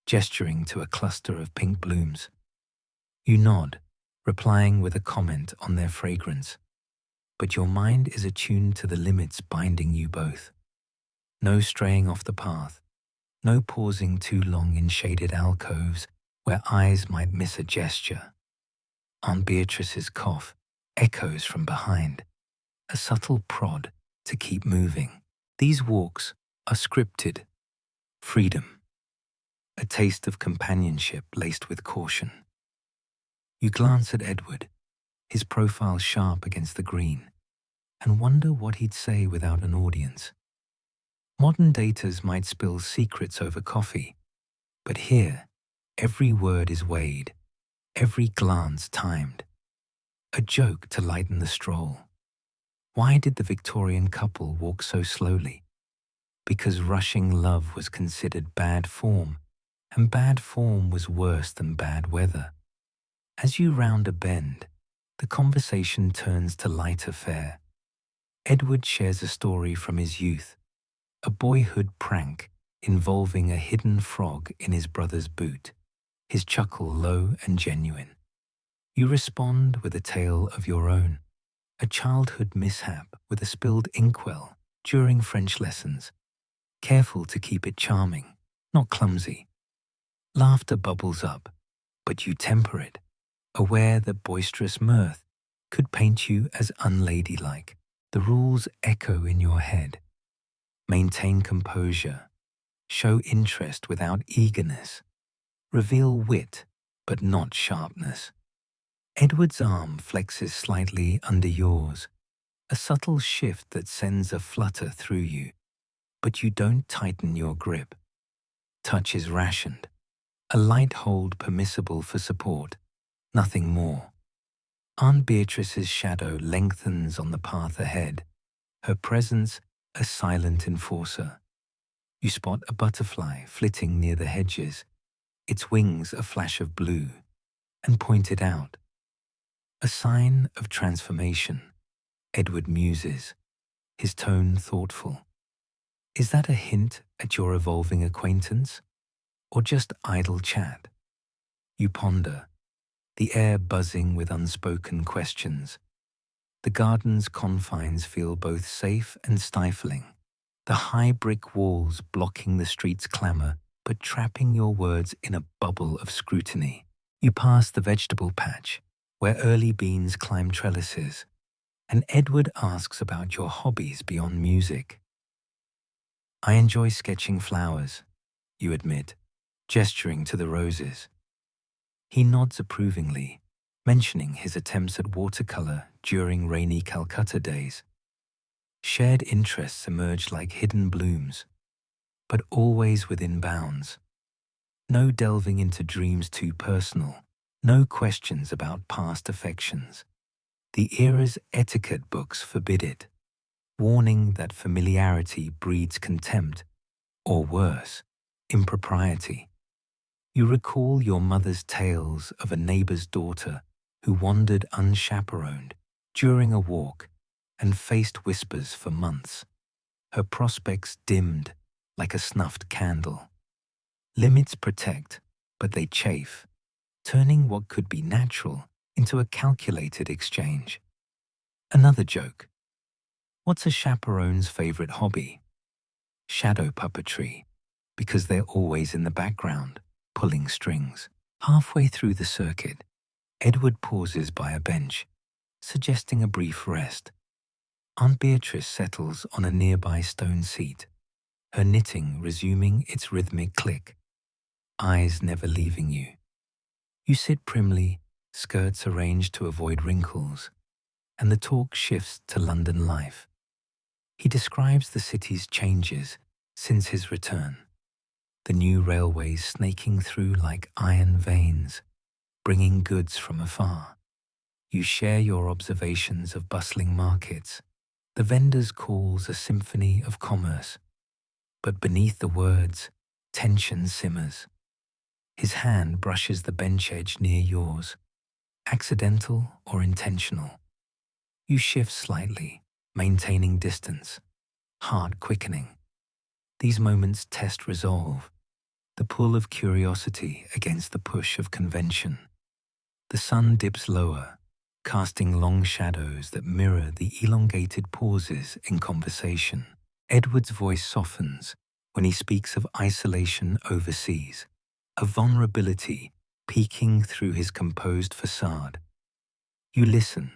gesturing to a cluster of pink blooms. You nod, replying with a comment on their fragrance, but your mind is attuned to the limits binding you both. No straying off the path, no pausing too long in shaded alcoves where eyes might miss a gesture. Aunt Beatrice's cough echoes from behind, a subtle prod to keep moving. These walks are scripted. Freedom. A taste of companionship laced with caution. You glance at Edward, his profile sharp against the green, and wonder what he'd say without an audience. Modern daters might spill secrets over coffee, but here, every word is weighed, every glance timed. A joke to lighten the stroll. Why did the Victorian couple walk so slowly? Because rushing love was considered bad form, and bad form was worse than bad weather. As you round a bend, the conversation turns to lighter fare. Edward shares a story from his youth, a boyhood prank involving a hidden frog in his brother's boot, his chuckle low and genuine. You respond with a tale of your own, a childhood mishap with a spilled inkwell during French lessons, careful to keep it charming, not clumsy. Laughter bubbles up, but you temper it, aware that boisterous mirth could paint you as unladylike. The rules echo in your head. Maintain composure, show interest without eagerness, reveal wit but not sharpness. Edward's arm flexes slightly under yours, a subtle shift that sends a flutter through you, but you don't tighten your grip. Touch is rationed, a light hold permissible for support, nothing more. Aunt Beatrice's shadow lengthens on the path ahead, her presence a silent enforcer. You spot a butterfly flitting near the hedges, its wings a flash of blue, and point it out. A sign of transformation, Edward muses, his tone thoughtful. Is that a hint at your evolving acquaintance, or just idle chat? You ponder, the air buzzing with unspoken questions. The garden's confines feel both safe and stifling, the high brick walls blocking the street's clamour but trapping your words in a bubble of scrutiny. You pass the vegetable patch, where early beans climb trellises, and Edward asks about your hobbies beyond music. "I enjoy sketching flowers," you admit, gesturing to the roses. He nods approvingly, mentioning his attempts at watercolor during rainy Calcutta days. Shared interests emerge like hidden blooms, but always within bounds. No delving into dreams too personal, no questions about past affections. The era's etiquette books forbid it, warning that familiarity breeds contempt, or worse, impropriety. You recall your mother's tales of a neighbor's daughter who wandered unchaperoned during a walk and faced whispers for months. Her prospects dimmed like a snuffed candle. Limits protect, but they chafe, turning what could be natural into a calculated exchange. Another joke. What's a chaperone's favorite hobby? Shadow puppetry, because they're always in the background, pulling strings. Halfway through the circuit, Edward pauses by a bench, suggesting a brief rest. Aunt Beatrice settles on a nearby stone seat, her knitting resuming its rhythmic click, eyes never leaving you. You sit primly, skirts arranged to avoid wrinkles, and the talk shifts to London life. He describes the city's changes since his return. the new railways snaking through like iron veins, bringing goods from afar. You share your observations of bustling markets, the vendor's calls a symphony of commerce. But beneath the words, tension simmers. His hand brushes the bench edge near yours, accidental or intentional. You shift slightly, maintaining distance, heart quickening. These moments test resolve, the pull of curiosity against the push of convention. The sun dips lower, casting long shadows that mirror the elongated pauses in conversation. Edward's voice softens when he speaks of isolation overseas, a vulnerability peeking through his composed facade. You listen,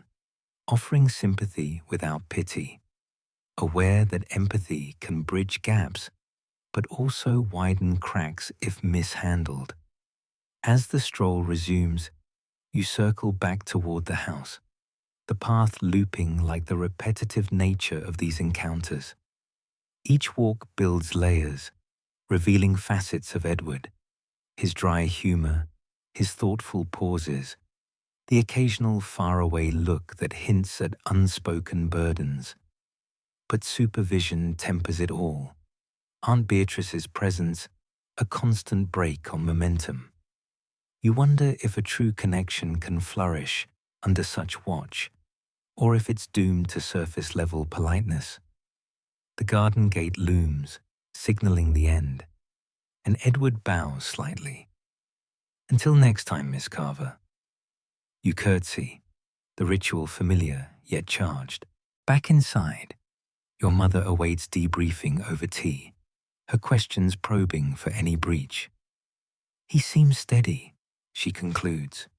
offering sympathy without pity, aware that empathy can bridge gaps but also widen cracks if mishandled. As the stroll resumes, you circle back toward the house, the path looping like the repetitive nature of these encounters. Each walk builds layers, revealing facets of Edward, his dry humor, his thoughtful pauses, the occasional faraway look that hints at unspoken burdens. But supervision tempers it all. Aunt Beatrice's presence, a constant brake on momentum. You wonder if a true connection can flourish under such watch, or if it's doomed to surface-level politeness. The garden gate looms, signaling the end, and Edward bows slightly. Until next time, Miss Carver. You curtsy, the ritual familiar yet charged. Back inside, your mother awaits debriefing over tea, her questions probing for any breach. He seems steady, she concludes,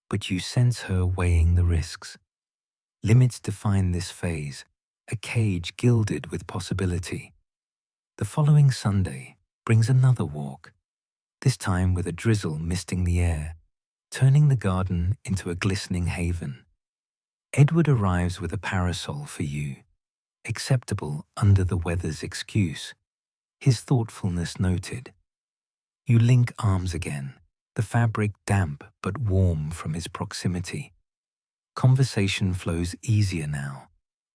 but you sense her weighing the risks. Limits define this phase, a cage gilded with possibility. The following Sunday brings another walk, this time with a drizzle misting the air, turning the garden into a glistening haven. Edward arrives with a parasol for you, acceptable under the weather's excuse, his thoughtfulness noted. You link arms again, the fabric damp but warm from his proximity. Conversation flows easier now,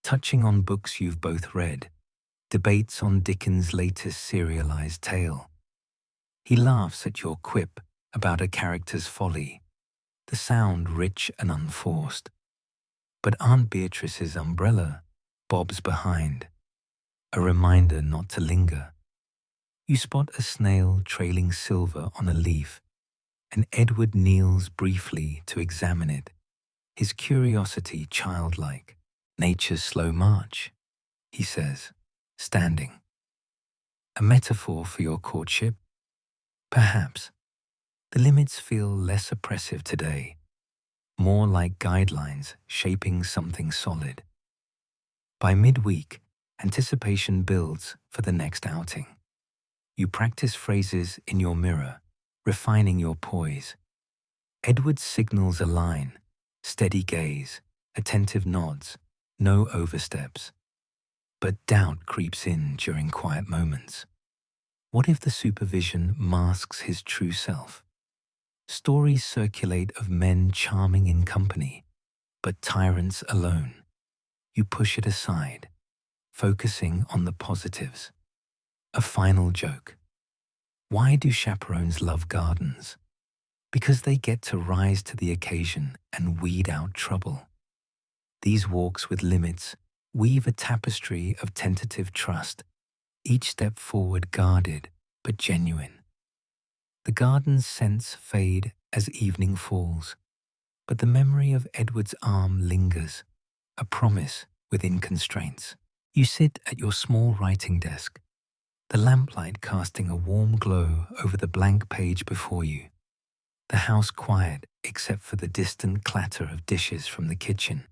touching on books you've both read, debates on Dickens' latest serialized tale. He laughs at your quip about a character's folly, the sound rich and unforced. But Aunt Beatrice's umbrella bobs behind, a reminder not to linger. You spot a snail trailing silver on a leaf, and Edward kneels briefly to examine it, his curiosity childlike. Nature's slow march, he says, standing. A metaphor for your courtship? Perhaps. The limits feel less oppressive today, more like guidelines shaping something solid. By midweek, anticipation builds for the next outing. You practice phrases in your mirror, refining your poise. Edward signals align, steady gaze, attentive nods, no oversteps. But doubt creeps in during quiet moments. What if the supervision masks his true self? Stories circulate of men charming in company, but tyrants alone. You push it aside, focusing on the positives. A final joke. Why do chaperones love gardens? Because they get to rise to the occasion and weed out trouble. These walks with limits weave a tapestry of tentative trust, each step forward guarded but genuine. The garden's scents fade as evening falls, but the memory of Edward's arm lingers, a promise within constraints. You sit at your small writing desk, the lamplight casting a warm glow over the blank page before you. The house quiet except for the distant clatter of dishes from the kitchen.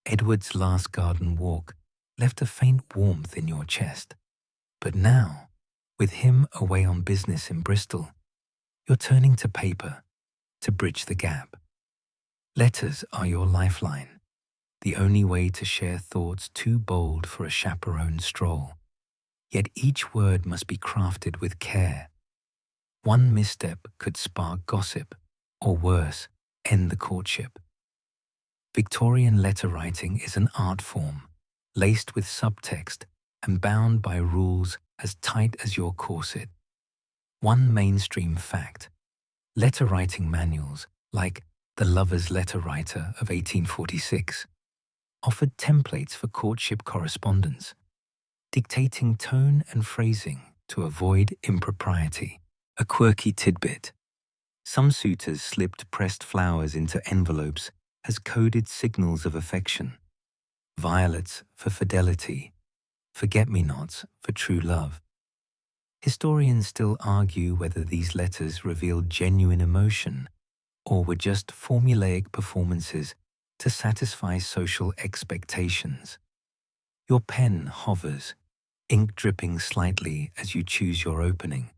Edward's last garden walk left a faint warmth in your chest. But now, with him away on business in Bristol, you're turning to paper to bridge the gap. Letters are your lifeline, the only way to share thoughts too bold for a chaperone stroll. Yet each word must be crafted with care. One misstep could spark gossip, or worse, end the courtship. Victorian letter writing is an art form, laced with subtext and bound by rules as tight as your corset. One mainstream fact: letter writing manuals, like The Lover's Letter Writer of 1846, offered templates for courtship correspondence, dictating tone and phrasing to avoid impropriety. A quirky tidbit: some suitors slipped pressed flowers into envelopes as coded signals of affection. Violets for fidelity, forget-me-nots for true love. Historians still argue whether these letters revealed genuine emotion or were just formulaic performances to satisfy social expectations. Your pen hovers, ink dripping slightly as you choose your opening.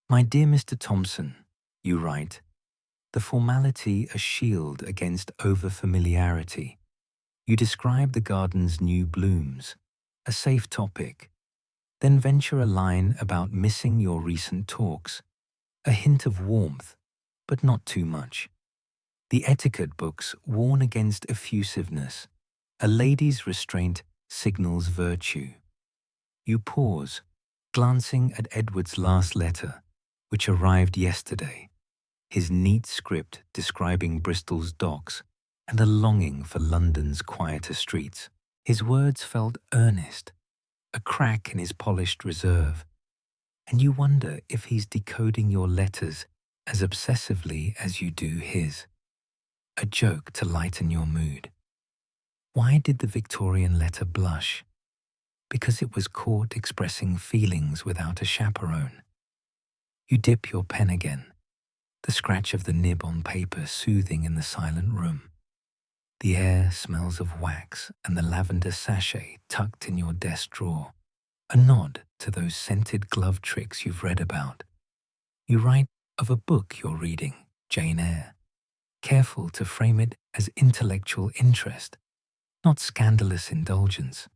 "My dear Mr. Thompson," you write, the formality a shield against over-familiarity. You describe the garden's new blooms, a safe topic, then venture a line about missing your recent talks, a hint of warmth, but not too much. The etiquette books warn against effusiveness. A lady's restraint signals virtue. You pause, glancing at Edward's last letter, which arrived yesterday, his neat script describing Bristol's docks and a longing for London's quieter streets. His words felt earnest, a crack in his polished reserve, and you wonder if he's decoding your letters as obsessively as you do his. A joke to lighten your mood. Why did the Victorian letter blush? Because it was caught expressing feelings without a chaperone. You dip your pen again, the scratch of the nib on paper soothing in the silent room. The air smells of wax and the lavender sachet tucked in your desk drawer, a nod to those scented glove tricks you've read about. You write of a book you're reading, Jane Eyre, careful to frame it as intellectual interest, not scandalous indulgence.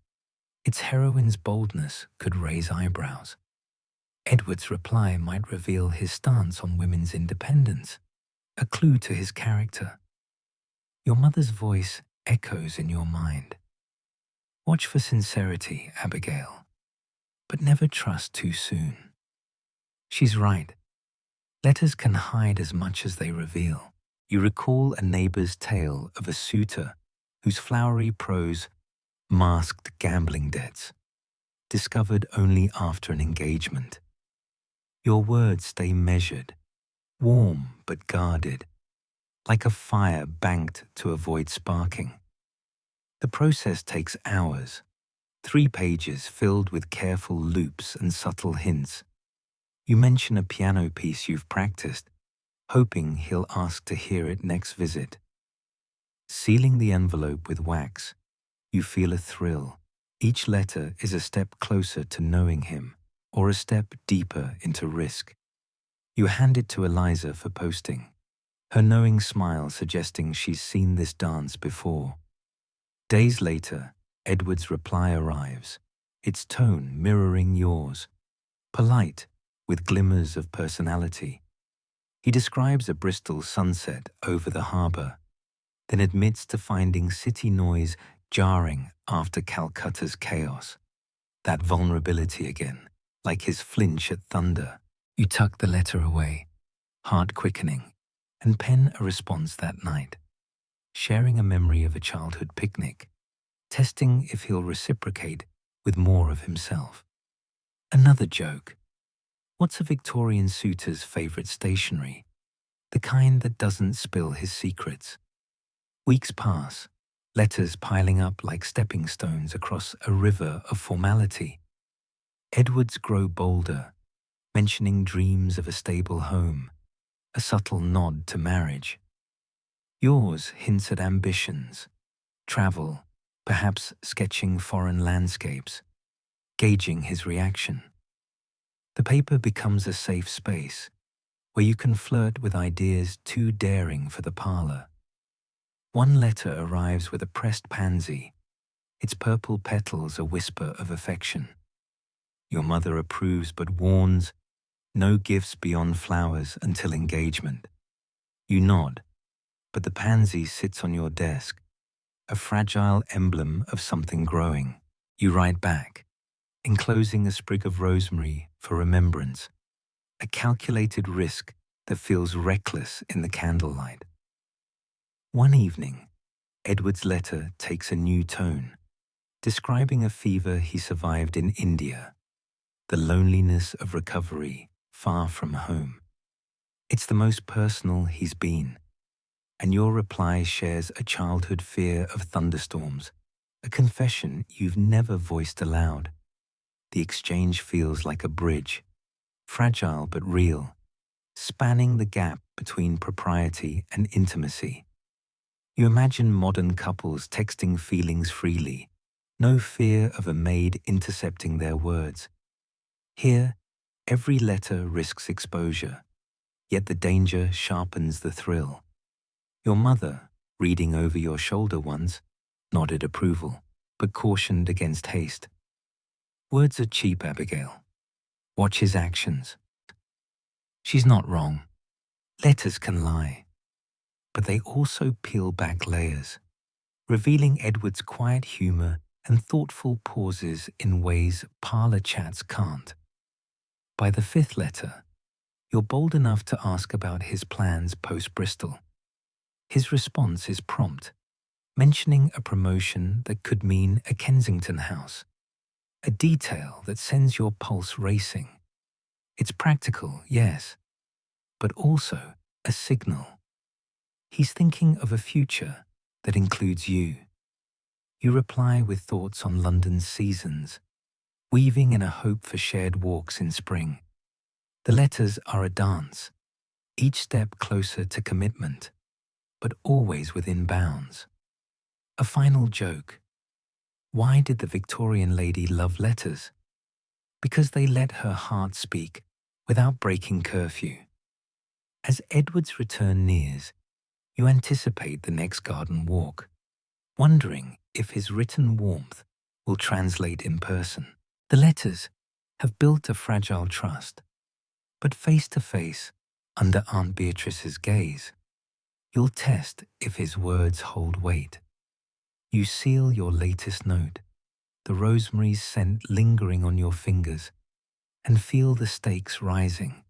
Its heroine's boldness could raise eyebrows. Edward's reply might reveal his stance on women's independence, a clue to his character. Your mother's voice echoes in your mind. Watch for sincerity, Abigail, but never trust too soon. She's right. Letters can hide as much as they reveal. You recall a neighbor's tale of a suitor whose flowery prose masked gambling debts, discovered only after an engagement. Your words stay measured, warm but guarded, like a fire banked to avoid sparking. The process takes hours, 3 pages filled with careful loops and subtle hints. You mention a piano piece you've practiced, hoping he'll ask to hear it next visit. Sealing the envelope with wax, you feel a thrill. Each letter is a step closer to knowing him, or a step deeper into risk. You hand it to Eliza for posting, her knowing smile suggesting she's seen this dance before. Days later, Edward's reply arrives, its tone mirroring yours, polite, with glimmers of personality. He describes a Bristol sunset over the harbour, then admits to finding city noise jarring after Calcutta's chaos. That vulnerability again, like his flinch at thunder. You tuck the letter away, heart quickening, and pen a response that night, sharing a memory of a childhood picnic, testing if he'll reciprocate with more of himself. Another joke. What's a Victorian suitor's favourite stationery? The kind that doesn't spill his secrets. Weeks pass, letters piling up like stepping stones across a river of formality. Edwards grow bolder, mentioning dreams of a stable home, a subtle nod to marriage. Yours hints at ambitions, travel, perhaps sketching foreign landscapes, gauging his reaction. The paper becomes a safe space where you can flirt with ideas too daring for the parlour. One letter arrives with a pressed pansy, its purple petals a whisper of affection. Your mother approves but warns, no gifts beyond flowers until engagement. You nod, but the pansy sits on your desk, a fragile emblem of something growing. You write back, enclosing a sprig of rosemary for remembrance, a calculated risk that feels reckless in the candlelight. One evening, Edward's letter takes a new tone, describing a fever he survived in India, the loneliness of recovery far from home. It's the most personal he's been, and your reply shares a childhood fear of thunderstorms, a confession you've never voiced aloud. The exchange feels like a bridge, fragile but real, spanning the gap between propriety and intimacy. You imagine modern couples texting feelings freely, no fear of a maid intercepting their words. Here, every letter risks exposure, yet the danger sharpens the thrill. Your mother, reading over your shoulder once, nodded approval, but cautioned against haste. Words are cheap, Abigail. Watch his actions. She's not wrong. Letters can lie, but they also peel back layers, revealing Edward's quiet humor and thoughtful pauses in ways parlor chats can't. By the fifth letter, you're bold enough to ask about his plans post-Bristol. His response is prompt, mentioning a promotion that could mean a Kensington house, a detail that sends your pulse racing. It's practical, yes, but also a signal. He's thinking of a future that includes you. You reply with thoughts on London's seasons, weaving in a hope for shared walks in spring. The letters are a dance, each step closer to commitment, but always within bounds. A final joke. Why did the Victorian lady love letters? Because they let her heart speak without breaking curfew. As Edward's return nears, you anticipate the next garden walk, wondering if his written warmth will translate in person. The letters have built a fragile trust, but face to face, under Aunt Beatrice's gaze, you'll test if his words hold weight. You seal your latest note, the rosemary's scent lingering on your fingers, and feel the stakes rising.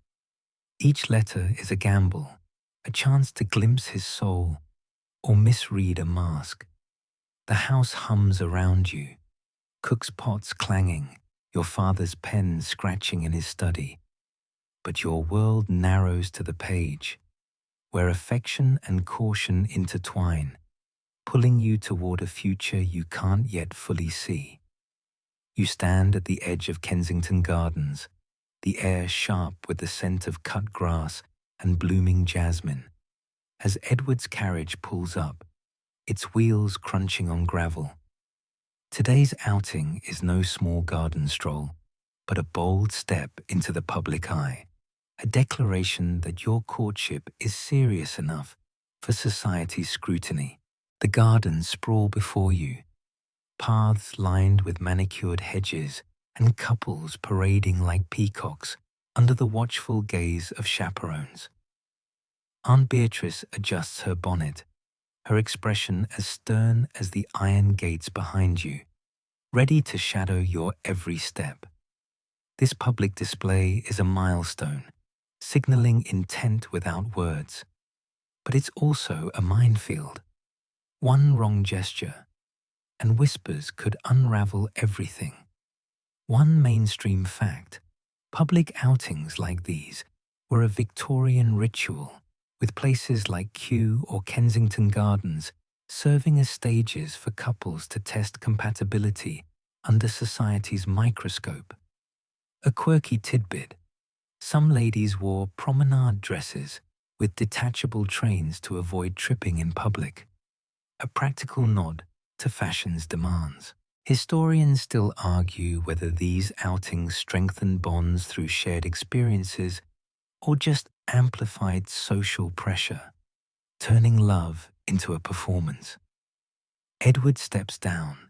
Each letter is a gamble, a chance to glimpse his soul or misread a mask. The house hums around you, cook's pots clanging, your father's pen scratching in his study. But your world narrows to the page, where affection and caution intertwine, pulling you toward a future you can't yet fully see. You stand at the edge of Kensington Gardens, the air sharp with the scent of cut grass and blooming jasmine. As Edward's carriage pulls up, its wheels crunching on gravel. Today's outing is no small garden stroll, but a bold step into the public eye, a declaration that your courtship is serious enough for society's scrutiny. The gardens sprawl before you, paths lined with manicured hedges and couples parading like peacocks under the watchful gaze of chaperones. Aunt Beatrice adjusts her bonnet, her expression as stern as the iron gates behind you, ready to shadow your every step. This public display is a milestone, signaling intent without words. But it's also a minefield. One wrong gesture, and whispers could unravel everything. One mainstream fact: public outings like these were a Victorian ritual, with places like Kew or Kensington Gardens serving as stages for couples to test compatibility under society's microscope. A quirky tidbit: some ladies wore promenade dresses with detachable trains to avoid tripping in public, a practical nod to fashion's demands. Historians still argue whether these outings strengthened bonds through shared experiences or just amplified social pressure, turning love into a performance. Edward steps down,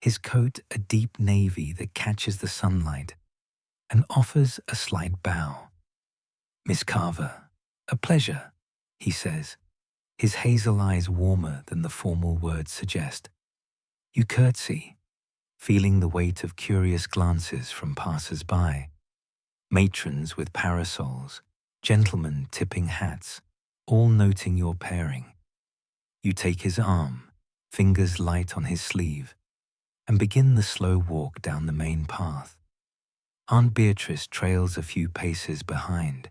his coat a deep navy that catches the sunlight, and offers a slight bow. "Miss Carver, a pleasure," he says, his hazel eyes warmer than the formal words suggest. You curtsy, feeling the weight of curious glances from passers-by. Matrons with parasols, gentlemen tipping hats, all noting your pairing. You take his arm, fingers light on his sleeve, and begin the slow walk down the main path. Aunt Beatrice trails a few paces behind,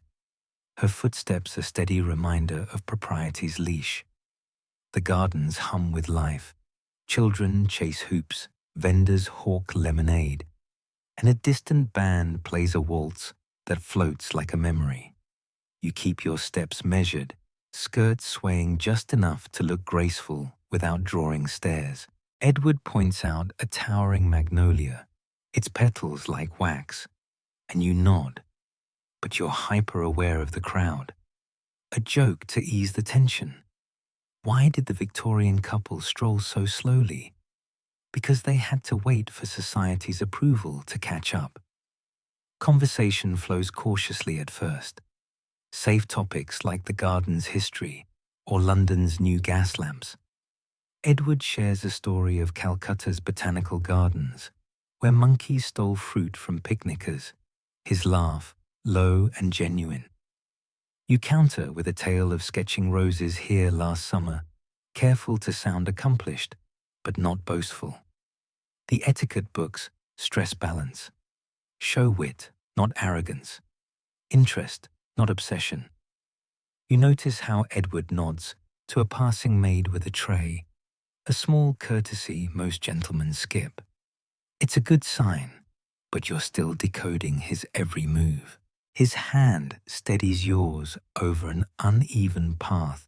her footsteps a steady reminder of propriety's leash. The gardens hum with life, children chase hoops, vendors hawk lemonade, and a distant band plays a waltz that floats like a memory. You keep your steps measured, skirts swaying just enough to look graceful without drawing stares. Edward points out a towering magnolia, its petals like wax, and you nod, but you're hyper-aware of the crowd. A joke to ease the tension. Why did the Victorian couple stroll so slowly? Because they had to wait for society's approval to catch up. Conversation flows cautiously at first. Safe topics like the garden's history or London's new gas lamps. Edward shares a story of Calcutta's botanical gardens, where monkeys stole fruit from picnickers, his laugh low and genuine. You counter with a tale of sketching roses here last summer, careful to sound accomplished, but not boastful. The etiquette books stress balance. Show wit, not arrogance. Interest, not obsession. You notice how Edward nods to a passing maid with a tray, a small courtesy most gentlemen skip. It's a good sign, but you're still decoding his every move. His hand steadies yours over an uneven path,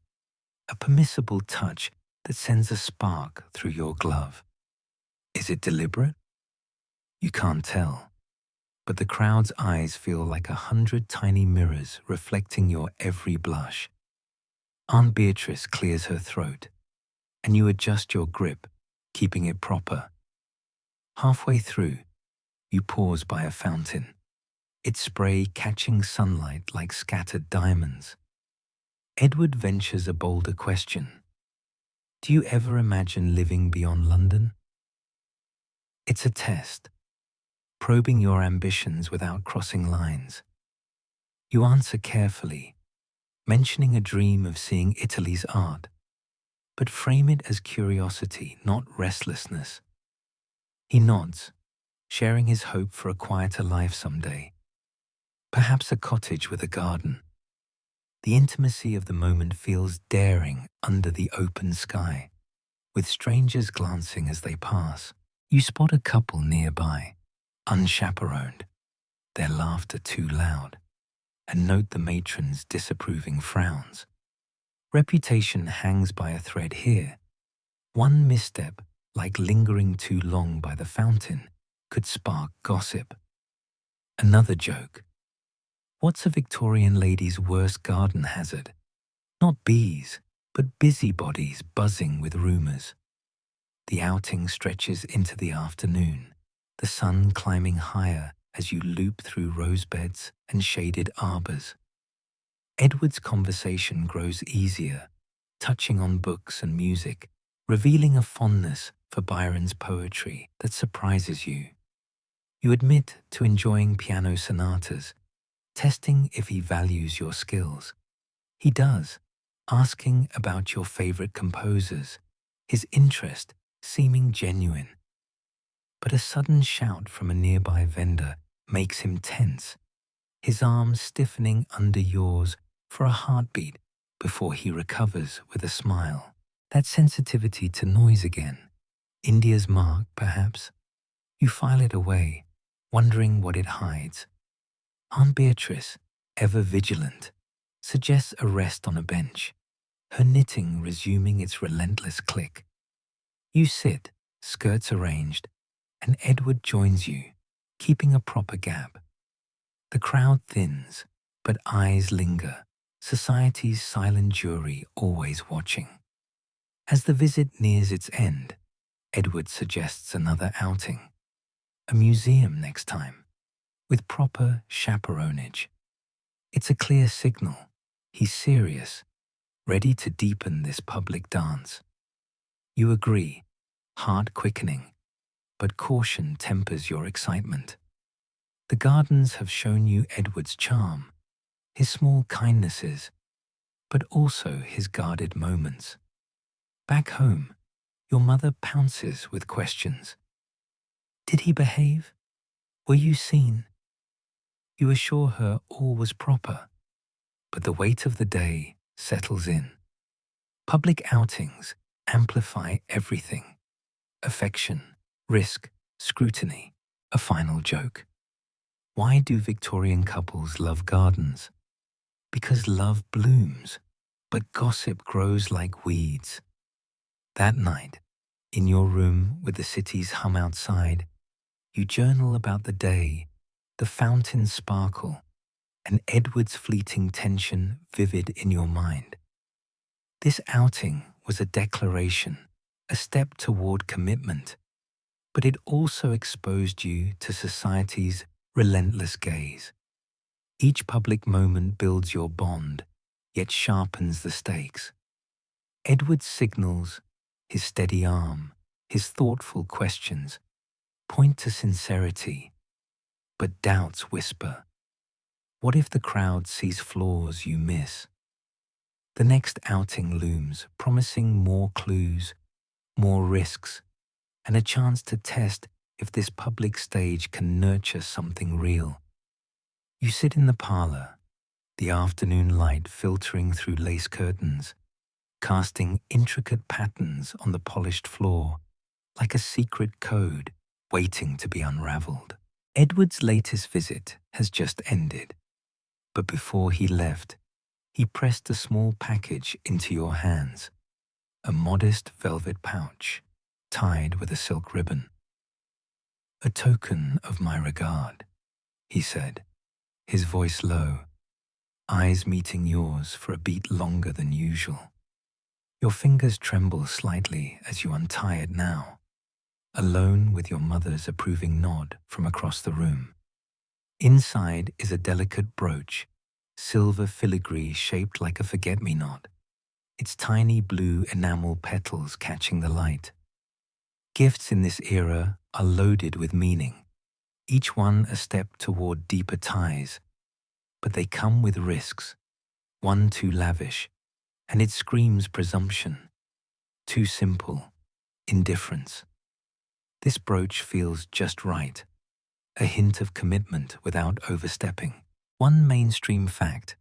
a permissible touch that sends a spark through your glove. Is it deliberate? You can't tell, but the crowd's eyes feel like 100 tiny mirrors reflecting your every blush. Aunt Beatrice clears her throat, and you adjust your grip, keeping it proper. Halfway through, you pause by a fountain, its spray catching sunlight like scattered diamonds. Edward ventures a bolder question. Do you ever imagine living beyond London? It's a test, probing your ambitions without crossing lines. You answer carefully, mentioning a dream of seeing Italy's art, but frame it as curiosity, not restlessness. He nods, sharing his hope for a quieter life someday. Perhaps a cottage with a garden. The intimacy of the moment feels daring under the open sky, with strangers glancing as they pass. You spot a couple nearby, unchaperoned, their laughter too loud, and note the matron's disapproving frowns. Reputation hangs by a thread here. One misstep, like lingering too long by the fountain, could spark gossip. Another joke. What's a Victorian lady's worst garden hazard? Not bees, but busybodies buzzing with rumours. The outing stretches into the afternoon, the sun climbing higher as you loop through rose beds and shaded arbours. Edward's conversation grows easier, touching on books and music, revealing a fondness for Byron's poetry that surprises you. You admit to enjoying piano sonatas, testing if he values your skills. He does, asking about your favorite composers, his interest seeming genuine. But a sudden shout from a nearby vendor makes him tense, his arms stiffening under yours for a heartbeat before he recovers with a smile. That sensitivity to noise again. India's mark, perhaps. You file it away, wondering what it hides. Aunt Beatrice, ever vigilant, suggests a rest on a bench, her knitting resuming its relentless click. You sit, skirts arranged, and Edward joins you, keeping a proper gap. The crowd thins, but eyes linger, society's silent jury always watching. As the visit nears its end, Edward suggests another outing. A museum next time. with proper chaperonage. It's a clear signal. He's serious, ready to deepen this public dance. You agree, heart quickening, but caution tempers your excitement. The gardens have shown you Edward's charm, his small kindnesses, but also his guarded moments. Back home, your mother pounces with questions. Did he behave? Were you seen? You assure her all was proper, but the weight of the day settles in. Public outings amplify everything: affection, risk, scrutiny, a final joke. Why do Victorian couples love gardens? Because love blooms, but gossip grows like weeds. That night, in your room with the city's hum outside, you journal about the day, the fountain's sparkle, and Edward's fleeting tension vivid in your mind. This outing was a declaration, a step toward commitment, but it also exposed you to society's relentless gaze. Each public moment builds your bond, yet sharpens the stakes. Edward's signals, his steady arm, his thoughtful questions, point to sincerity, but doubts whisper. What if the crowd sees flaws you miss? The next outing looms, promising more clues, more risks, and a chance to test if this public stage can nurture something real. You sit in the parlor, the afternoon light filtering through lace curtains, casting intricate patterns on the polished floor, like a secret code waiting to be unraveled. Edward's latest visit has just ended, but before he left, he pressed a small package into your hands, a modest velvet pouch tied with a silk ribbon. A token of my regard, he said, his voice low, eyes meeting yours for a beat longer than usual. Your fingers tremble slightly as you untie it now, alone with your mother's approving nod from across the room. Inside is a delicate brooch, silver filigree shaped like a forget-me-not, its tiny blue enamel petals catching the light. Gifts in this era are loaded with meaning, each one a step toward deeper ties, but they come with risks, one too lavish, and it screams presumption, too simple, indifference. This brooch feels just right, a hint of commitment without overstepping. One mainstream fact: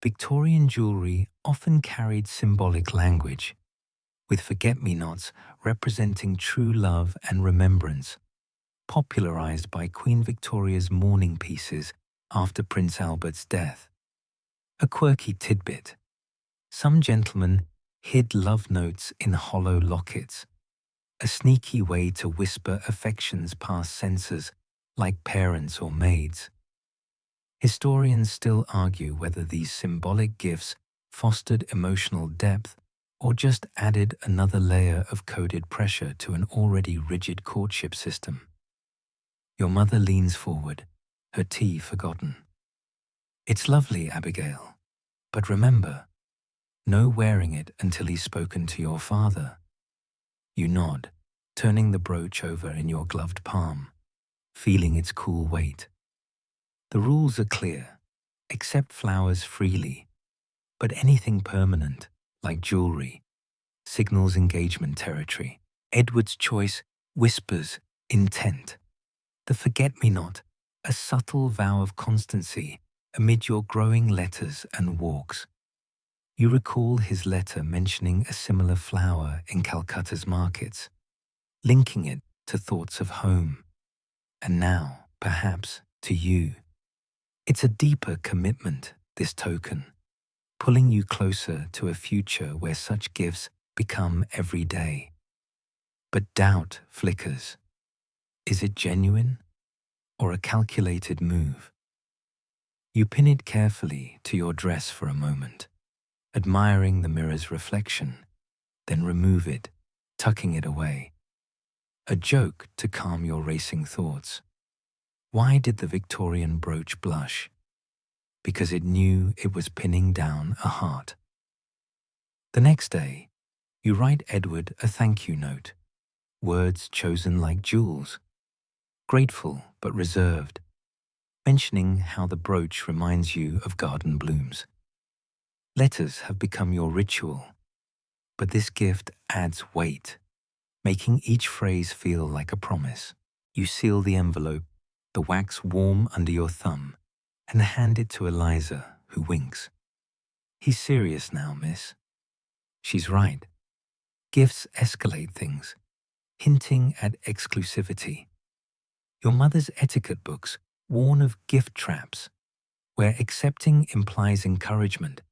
Victorian jewelry often carried symbolic language, with forget-me-nots representing true love and remembrance, popularized by Queen Victoria's mourning pieces after Prince Albert's death. A quirky tidbit: some gentlemen hid love notes in hollow lockets, a sneaky way to whisper affections past censors like parents or maids. Historians still argue whether these symbolic gifts fostered emotional depth or just added another layer of coded pressure to an already rigid courtship system. Your mother leans forward, her tea forgotten. It's lovely, Abigail, but remember, no wearing it until he's spoken to your father. You nod, turning the brooch over in your gloved palm, feeling its cool weight. The rules are clear: accept flowers freely, but anything permanent, like jewelry, signals engagement territory. Edward's choice whispers intent. The forget-me-not, a subtle vow of constancy amid your growing letters and walks. You recall his letter mentioning a similar flower in Calcutta's markets, linking it to thoughts of home, and now, perhaps, to you. It's a deeper commitment, this token, pulling you closer to a future where such gifts become everyday. But doubt flickers. Is it genuine or a calculated move? You pin it carefully to your dress for a moment, admiring the mirror's reflection, then remove it, tucking it away. A joke to calm your racing thoughts. Why did the Victorian brooch blush? Because it knew it was pinning down a heart. The next day, you write Edward a thank you note, words chosen like jewels, grateful but reserved, mentioning how the brooch reminds you of garden blooms. Letters have become your ritual, but this gift adds weight, making each phrase feel like a promise. You seal the envelope, the wax warm under your thumb, and hand it to Eliza, who winks. He's serious now, miss. She's right. Gifts escalate things, hinting at exclusivity. Your mother's etiquette books warn of gift traps, where accepting implies encouragement,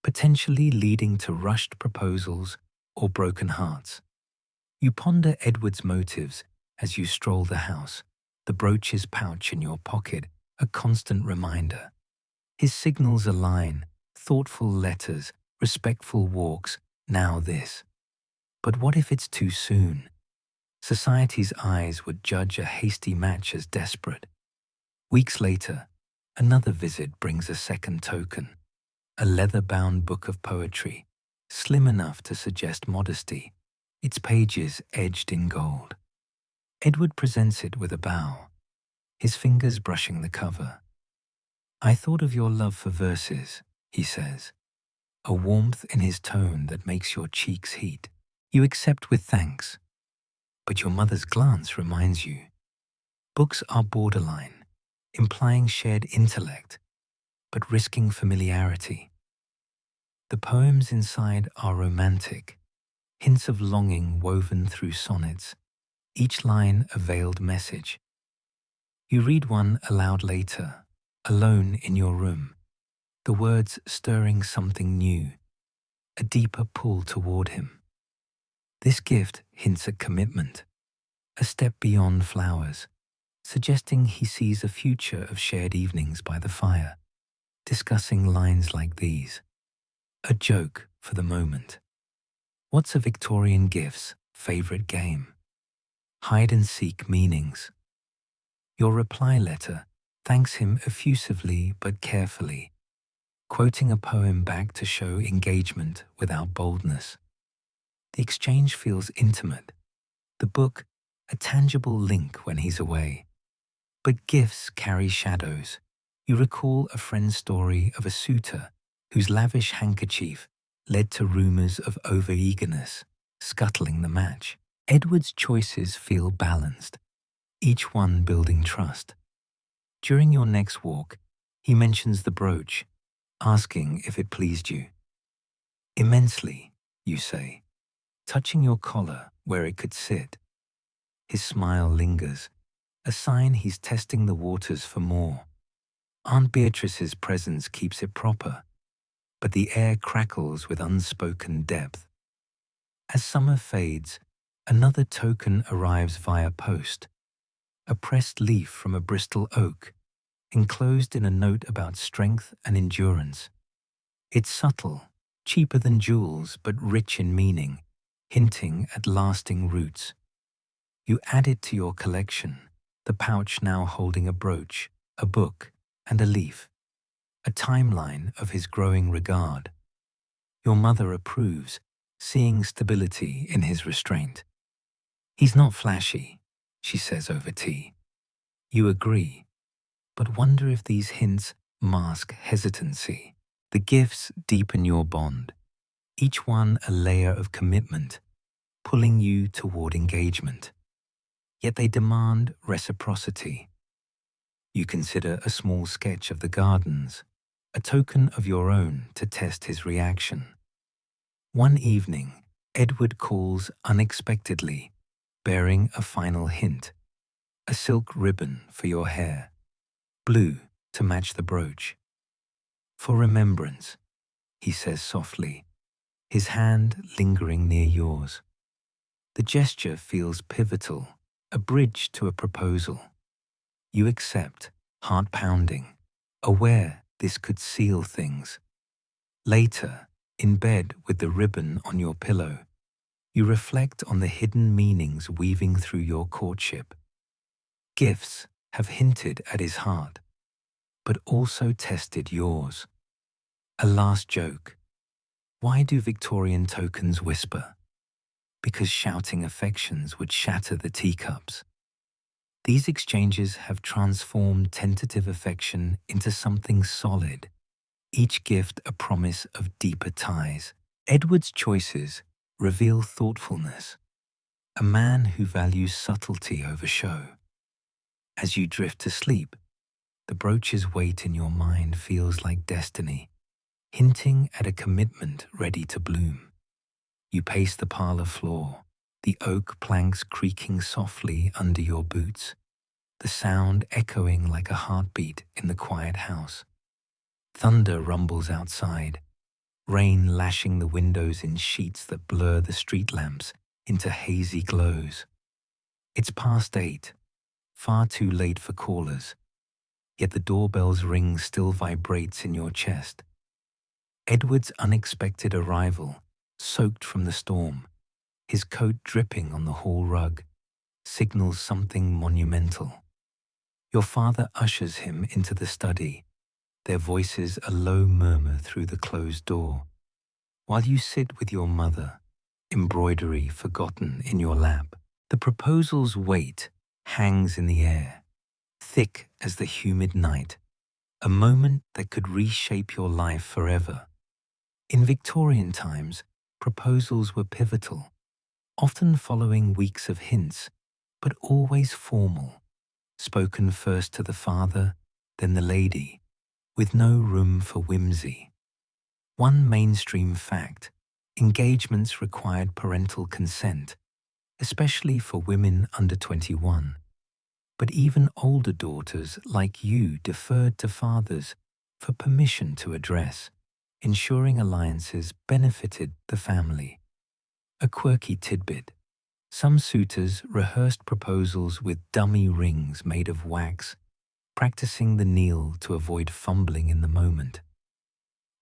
potentially leading to rushed proposals or broken hearts. You ponder Edward's motives as you stroll the house, the brooch's pouch in your pocket, a constant reminder. His signals align, thoughtful letters, respectful walks, now this. But what if it's too soon? Society's eyes would judge a hasty match as desperate. Weeks later, another visit brings a second token, a leather-bound book of poetry, slim enough to suggest modesty, its pages edged in gold. Edward presents it with a bow, his fingers brushing the cover. I thought of your love for verses, he says, a warmth in his tone that makes your cheeks heat. You accept with thanks, but your mother's glance reminds you. Books are borderline, implying shared intellect, but risking familiarity. The poems inside are romantic, hints of longing woven through sonnets, each line a veiled message. You read one aloud later, alone in your room, the words stirring something new, a deeper pull toward him. This gift hints at commitment, a step beyond flowers, suggesting he sees a future of shared evenings by the fire, discussing lines like these. A joke for the moment. What's a Victorian gift's favorite game? Hide and seek meanings. Your reply letter thanks him effusively but carefully, quoting a poem back to show engagement without boldness. The exchange feels intimate, the book a tangible link when he's away. But gifts carry shadows. You recall a friend's story of a suitor whose lavish handkerchief led to rumors of over-eagerness, scuttling the match. Edward's choices feel balanced, each one building trust. During your next walk, he mentions the brooch, asking if it pleased you. Immensely, you say, touching your collar where it could sit. His smile lingers, a sign he's testing the waters for more. Aunt Beatrice's presence keeps it proper, but the air crackles with unspoken depth. As summer fades, another token arrives via post, a pressed leaf from a Bristol oak, enclosed in a note about strength and endurance. It's subtle, cheaper than jewels, but rich in meaning, hinting at lasting roots. You add it to your collection, the pouch now holding a brooch, a book, and a leaf, a timeline of his growing regard. Your mother approves, seeing stability in his restraint. He's not flashy, she says over tea. You agree, but wonder if these hints mask hesitancy. The gifts deepen your bond, each one a layer of commitment, pulling you toward engagement. Yet they demand reciprocity. You consider a small sketch of the gardens, a token of your own to test his reaction. One evening, Edward calls unexpectedly, bearing a final hint, a silk ribbon for your hair, blue to match the brooch. For remembrance, he says softly, his hand lingering near yours. The gesture feels pivotal, a bridge to a proposal. You accept, heart pounding, aware this could seal things. Later, in bed with the ribbon on your pillow, you reflect on the hidden meanings weaving through your courtship. Gifts have hinted at his heart, but also tested yours. A last joke. Why do Victorian tokens whisper? Because shouting affections would shatter the teacups. These exchanges have transformed tentative affection into something solid, each gift a promise of deeper ties. Edward's choices reveal thoughtfulness, a man who values subtlety over show. As you drift to sleep, the brooch's weight in your mind feels like destiny, hinting at a commitment ready to bloom. You pace the parlor floor, the oak planks creaking softly under your boots, the sound echoing like a heartbeat in the quiet house. Thunder rumbles outside, rain lashing the windows in sheets that blur the street lamps into hazy glows. It's past 8, far too late for callers, yet the doorbell's ring still vibrates in your chest. Edward's unexpected arrival, soaked from the storm, his coat dripping on the hall rug, signals something monumental. Your father ushers him into the study, their voices a low murmur through the closed door, while you sit with your mother, embroidery forgotten in your lap. The proposal's weight hangs in the air, thick as the humid night, a moment that could reshape your life forever. In Victorian times, proposals were pivotal, often following weeks of hints, but always formal, spoken first to the father, then the lady, with no room for whimsy. One mainstream fact: engagements required parental consent, especially for women under 21. But even older daughters like you deferred to fathers for permission to address, ensuring alliances benefited the family. A quirky tidbit: some suitors rehearsed proposals with dummy rings made of wax, practicing the kneel to avoid fumbling in the moment.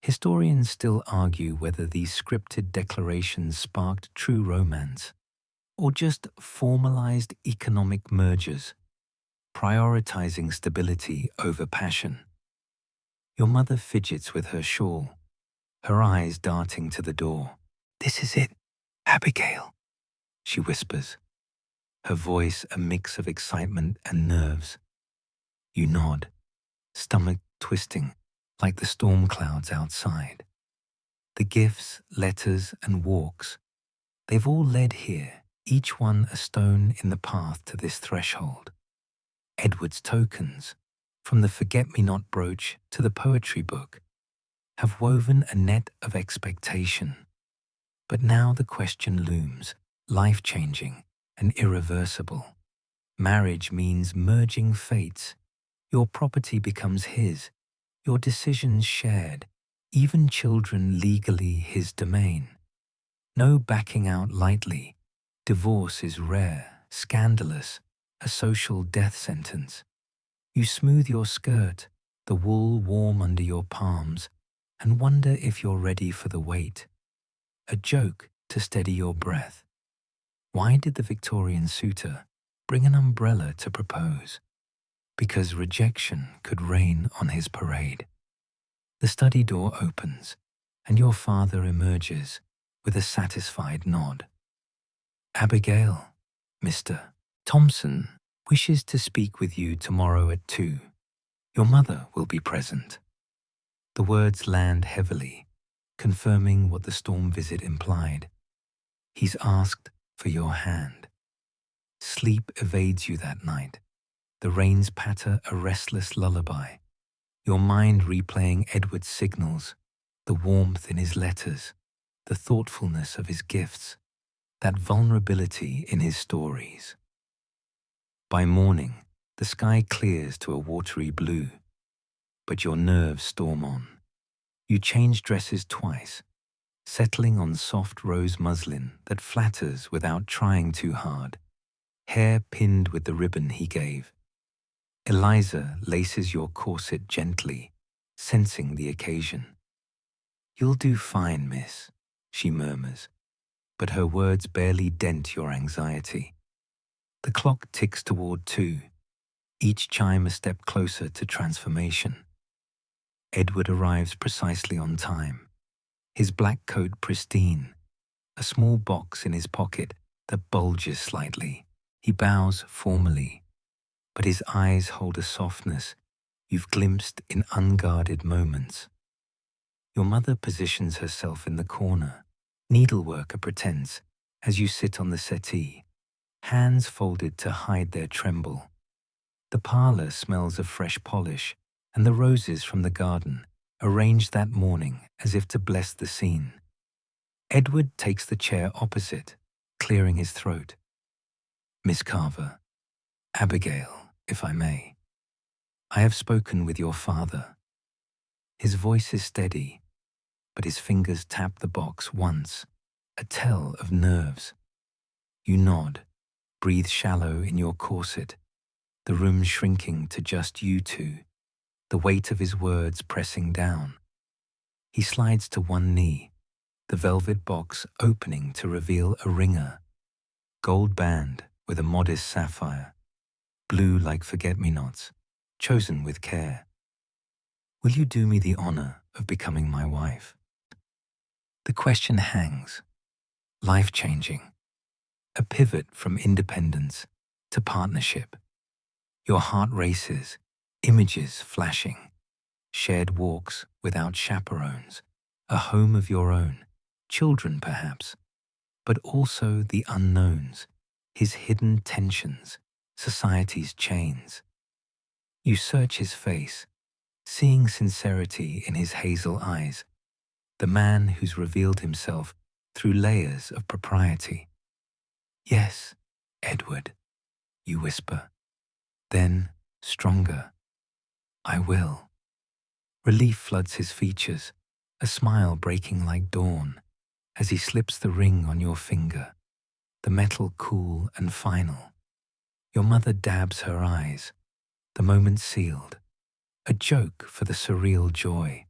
Historians still argue whether these scripted declarations sparked true romance, or just formalized economic mergers, prioritizing stability over passion. Your mother fidgets with her shawl, her eyes darting to the door. "This is it, Abigail," she whispers, her voice a mix of excitement and nerves. You nod, stomach twisting like the storm clouds outside. The gifts, letters, and walks, they've all led here, each one a stone in the path to this threshold. Edward's tokens, from the forget-me-not brooch to the poetry book, have woven a net of expectation. But now the question looms, life-changing and irreversible. Marriage means merging fates. Your property becomes his, your decisions shared, even children legally his domain. No backing out lightly. Divorce is rare, scandalous, a social death sentence. You smooth your skirt, the wool warm under your palms, and wonder if you're ready for the weight. A joke to steady your breath. Why did the Victorian suitor bring an umbrella to propose? Because rejection could rain on his parade. The study door opens, and your father emerges with a satisfied nod. "Abigail, Mr. Thompson wishes to speak with you tomorrow at 2. Your mother will be present." The words land heavily, confirming what the storm visit implied. He's asked for your hand. Sleep evades you that night. The rains patter a restless lullaby, your mind replaying Edward's signals, the warmth in his letters, the thoughtfulness of his gifts, that vulnerability in his stories. By morning, the sky clears to a watery blue, but your nerves storm on. You change dresses twice, settling on soft rose muslin that flatters without trying too hard, hair pinned with the ribbon he gave. Eliza laces your corset gently, sensing the occasion. "You'll do fine, miss," she murmurs, but her words barely dent your anxiety. The clock ticks toward 2. each chime a step closer to transformation. Edward arrives precisely on time, his black coat pristine, a small box in his pocket that bulges slightly. He bows formally, but his eyes hold a softness you've glimpsed in unguarded moments. Your mother positions herself in the corner, needlework a pretense, as you sit on the settee, hands folded to hide their tremble. The parlor smells of fresh polish, and the roses from the garden, arranged that morning as if to bless the scene. Edward takes the chair opposite, clearing his throat. Miss Carver, Abigail, if I may, I have spoken with your father. His voice is steady, but his fingers tap the box once, a tell of nerves. You nod, breathe shallow in your corset, the room shrinking to just you two, the weight of his words pressing down. He slides to one knee, the velvet box opening to reveal a ringer, gold band with a modest sapphire, blue like forget-me-nots, chosen with care. Will you do me the honor of becoming my wife? The question hangs, life-changing, a pivot from independence to partnership. Your heart races, images flashing, shared walks without chaperones, a home of your own, children perhaps, but also the unknowns, his hidden tensions, society's chains. You search his face, seeing sincerity in his hazel eyes, the man who's revealed himself through layers of propriety. Yes, Edward, you whisper. Then, stronger, I will. Relief floods his features, a smile breaking like dawn, as he slips the ring on your finger, the metal cool and final. Your mother dabs her eyes, the moment sealed, a joke for the surreal joy.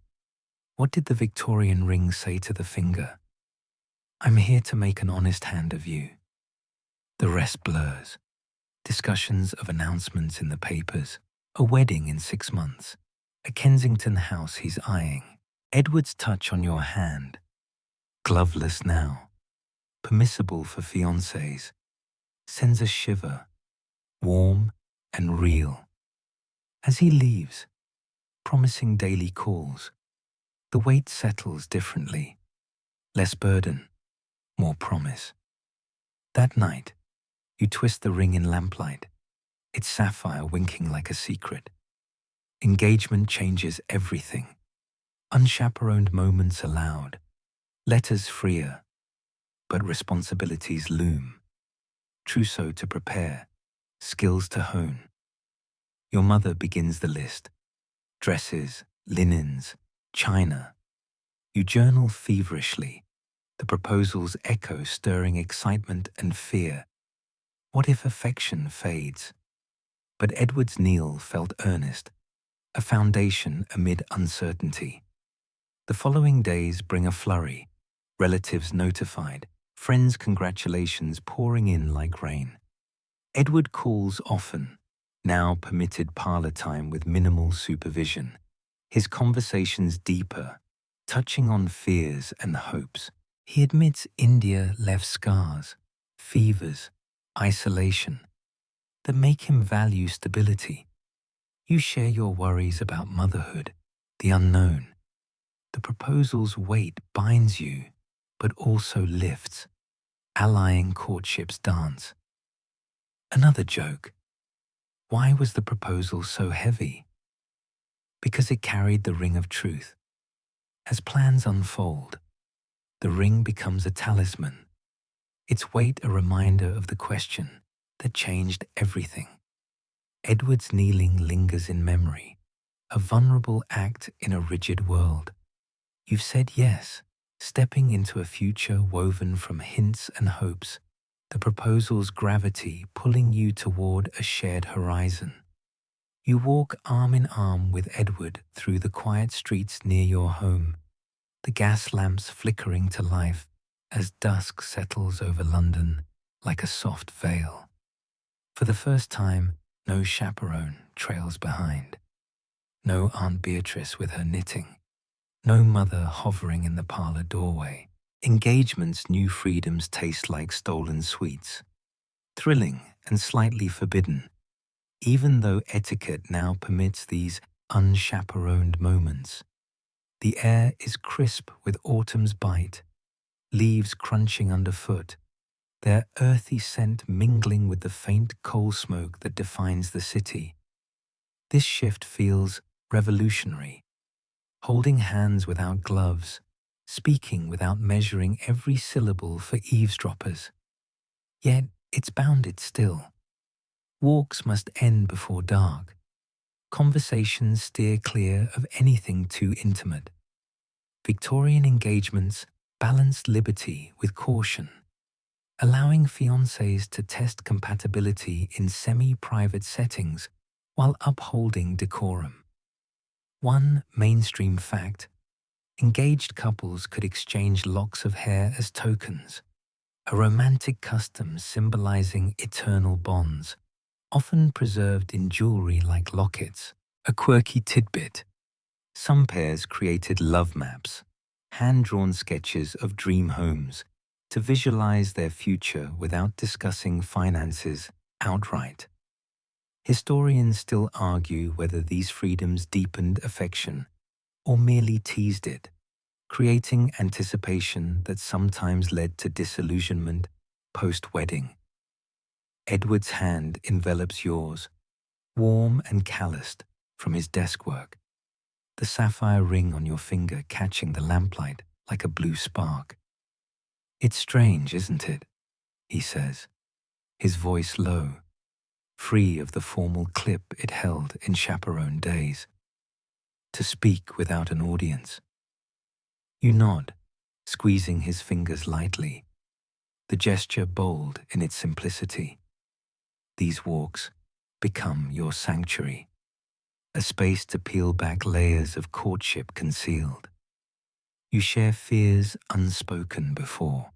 What did the Victorian ring say to the finger? I'm here to make an honest hand of you. The rest blurs. Discussions of announcements in the papers, a wedding in 6 months, a Kensington house he's eyeing. Edward's touch on your hand, gloveless now, permissible for fiancés, sends a shiver, warm and real. As he leaves, promising daily calls, the weight settles differently, less burden, more promise. That night, you twist the ring in lamplight, its sapphire winking like a secret. Engagement changes everything. Unchaperoned moments allowed, letters freer, but responsibilities loom. Trousseau to prepare, skills to hone. Your mother begins the list. Dresses, linens, china. You journal feverishly, the proposals echo stirring excitement and fear. What if affection fades? But Edward's kneel felt earnest, a foundation amid uncertainty. The following days bring a flurry, relatives notified, friends' congratulations pouring in like rain. Edward calls often, now permitted parlor time with minimal supervision. His conversations deeper, touching on fears and hopes. He admits India left scars, fevers, isolation, that make him value stability. You share your worries about motherhood, the unknown. The proposal's weight binds you, but also lifts, allying courtship's dance. Another joke. Why was the proposal so heavy? Because it carried the ring of truth. As plans unfold, the ring becomes a talisman, its weight a reminder of the question that changed everything. Edward's kneeling lingers in memory, a vulnerable act in a rigid world. You've said yes, stepping into a future woven from hints and hopes, the proposal's gravity pulling you toward a shared horizon. You walk arm in arm with Edward through the quiet streets near your home, the gas lamps flickering to life as dusk settles over London like a soft veil. For the first time, No chaperone trails behind. No Aunt Beatrice with her knitting. No mother hovering in the parlor doorway. Engagement's new freedoms taste like stolen sweets, thrilling and slightly forbidden, even though etiquette now permits these unchaperoned moments. The air is crisp with autumn's bite, leaves crunching underfoot, their earthy scent mingling with the faint coal smoke that defines the city. This shift feels revolutionary, holding hands without gloves, speaking without measuring every syllable for eavesdroppers. Yet it's bounded still. Walks must end before dark. Conversations steer clear of anything too intimate. Victorian engagements balanced liberty with caution, allowing fiancés to test compatibility in semi-private settings while upholding decorum. One mainstream fact: engaged couples could exchange locks of hair as tokens, a romantic custom symbolizing eternal bonds, often preserved in jewelry like lockets. A quirky tidbit: some pairs created love maps, hand-drawn sketches of dream homes, to visualize their future without discussing finances outright. Historians still argue whether these freedoms deepened affection or merely teased it, creating anticipation that sometimes led to disillusionment post-wedding. Edward's hand envelops yours, warm and calloused from his desk work, the sapphire ring on your finger catching the lamplight like a blue spark. "It's strange, isn't it?" he says, his voice low, free of the formal clip it held in chaperone days. To speak without an audience. You nod, squeezing his fingers lightly, the gesture bold in its simplicity. These walks become your sanctuary, a space to peel back layers of courtship concealed. You share fears unspoken before,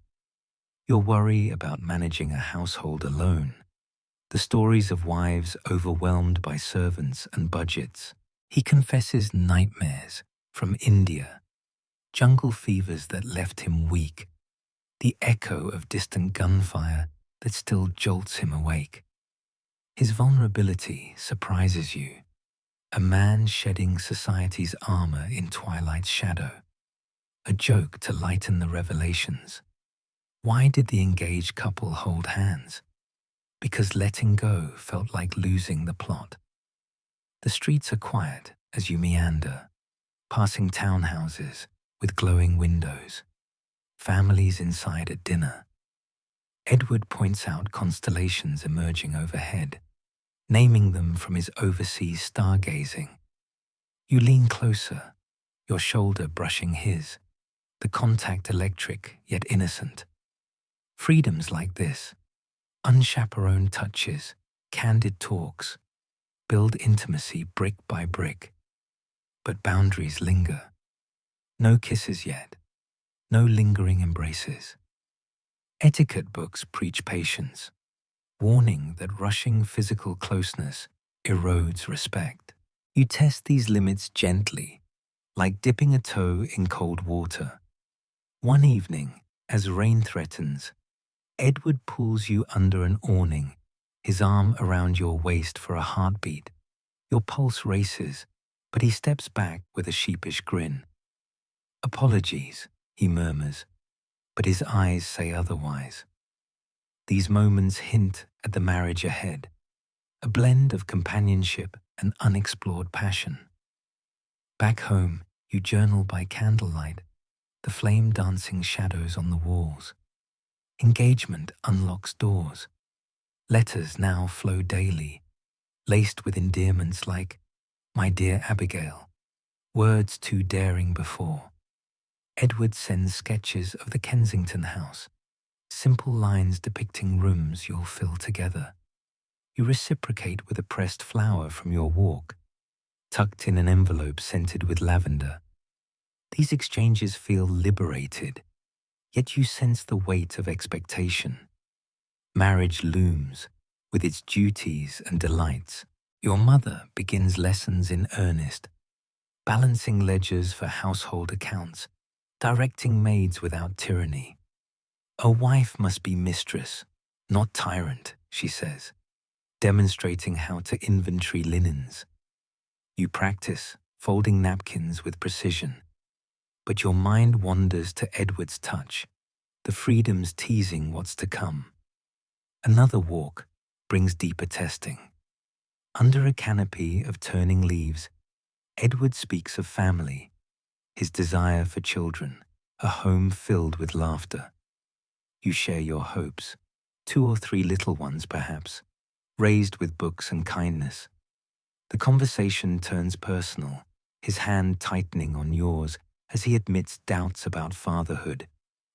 your worry about managing a household alone, the stories of wives overwhelmed by servants and budgets. He confesses nightmares from India, jungle fevers that left him weak, the echo of distant gunfire that still jolts him awake. His vulnerability surprises you, a man shedding society's armor in twilight's shadow, a joke to lighten the revelations. Why did the engaged couple hold hands? Because letting go felt like losing the plot. The streets are quiet as you meander, passing townhouses with glowing windows, families inside at dinner. Edward points out constellations emerging overhead, naming them from his overseas stargazing. You lean closer, your shoulder brushing his, the contact electric yet innocent. Freedoms like this, unchaperoned touches, candid talks, build intimacy brick by brick. But boundaries linger. No kisses yet, no lingering embraces. Etiquette books preach patience, warning that rushing physical closeness erodes respect. You test these limits gently, like dipping a toe in cold water. One evening, as rain threatens, Edward pulls you under an awning, his arm around your waist for a heartbeat. Your pulse races, but he steps back with a sheepish grin. "Apologies," he murmurs, but his eyes say otherwise. These moments hint at the marriage ahead, a blend of companionship and unexplored passion. Back home, you journal by candlelight, the flame-dancing shadows on the walls. Engagement unlocks doors. Letters now flow daily, laced with endearments like, "My dear Abigail," words too daring before. Edward sends sketches of the Kensington house, simple lines depicting rooms you'll fill together. You reciprocate with a pressed flower from your walk, tucked in an envelope scented with lavender. These exchanges feel liberated, yet you sense the weight of expectation. Marriage looms, with its duties and delights. Your mother begins lessons in earnest, balancing ledgers for household accounts, directing maids without tyranny. A wife must be mistress, not tyrant, she says, demonstrating how to inventory linens. You practice folding napkins with precision, but your mind wanders to Edward's touch, the freedoms teasing what's to come. Another walk brings deeper testing. Under a canopy of turning leaves, Edward speaks of family, his desire for children, a home filled with laughter. You share your hopes, 2 or 3 little ones perhaps, raised with books and kindness. The conversation turns personal, his hand tightening on yours as he admits doubts about fatherhood,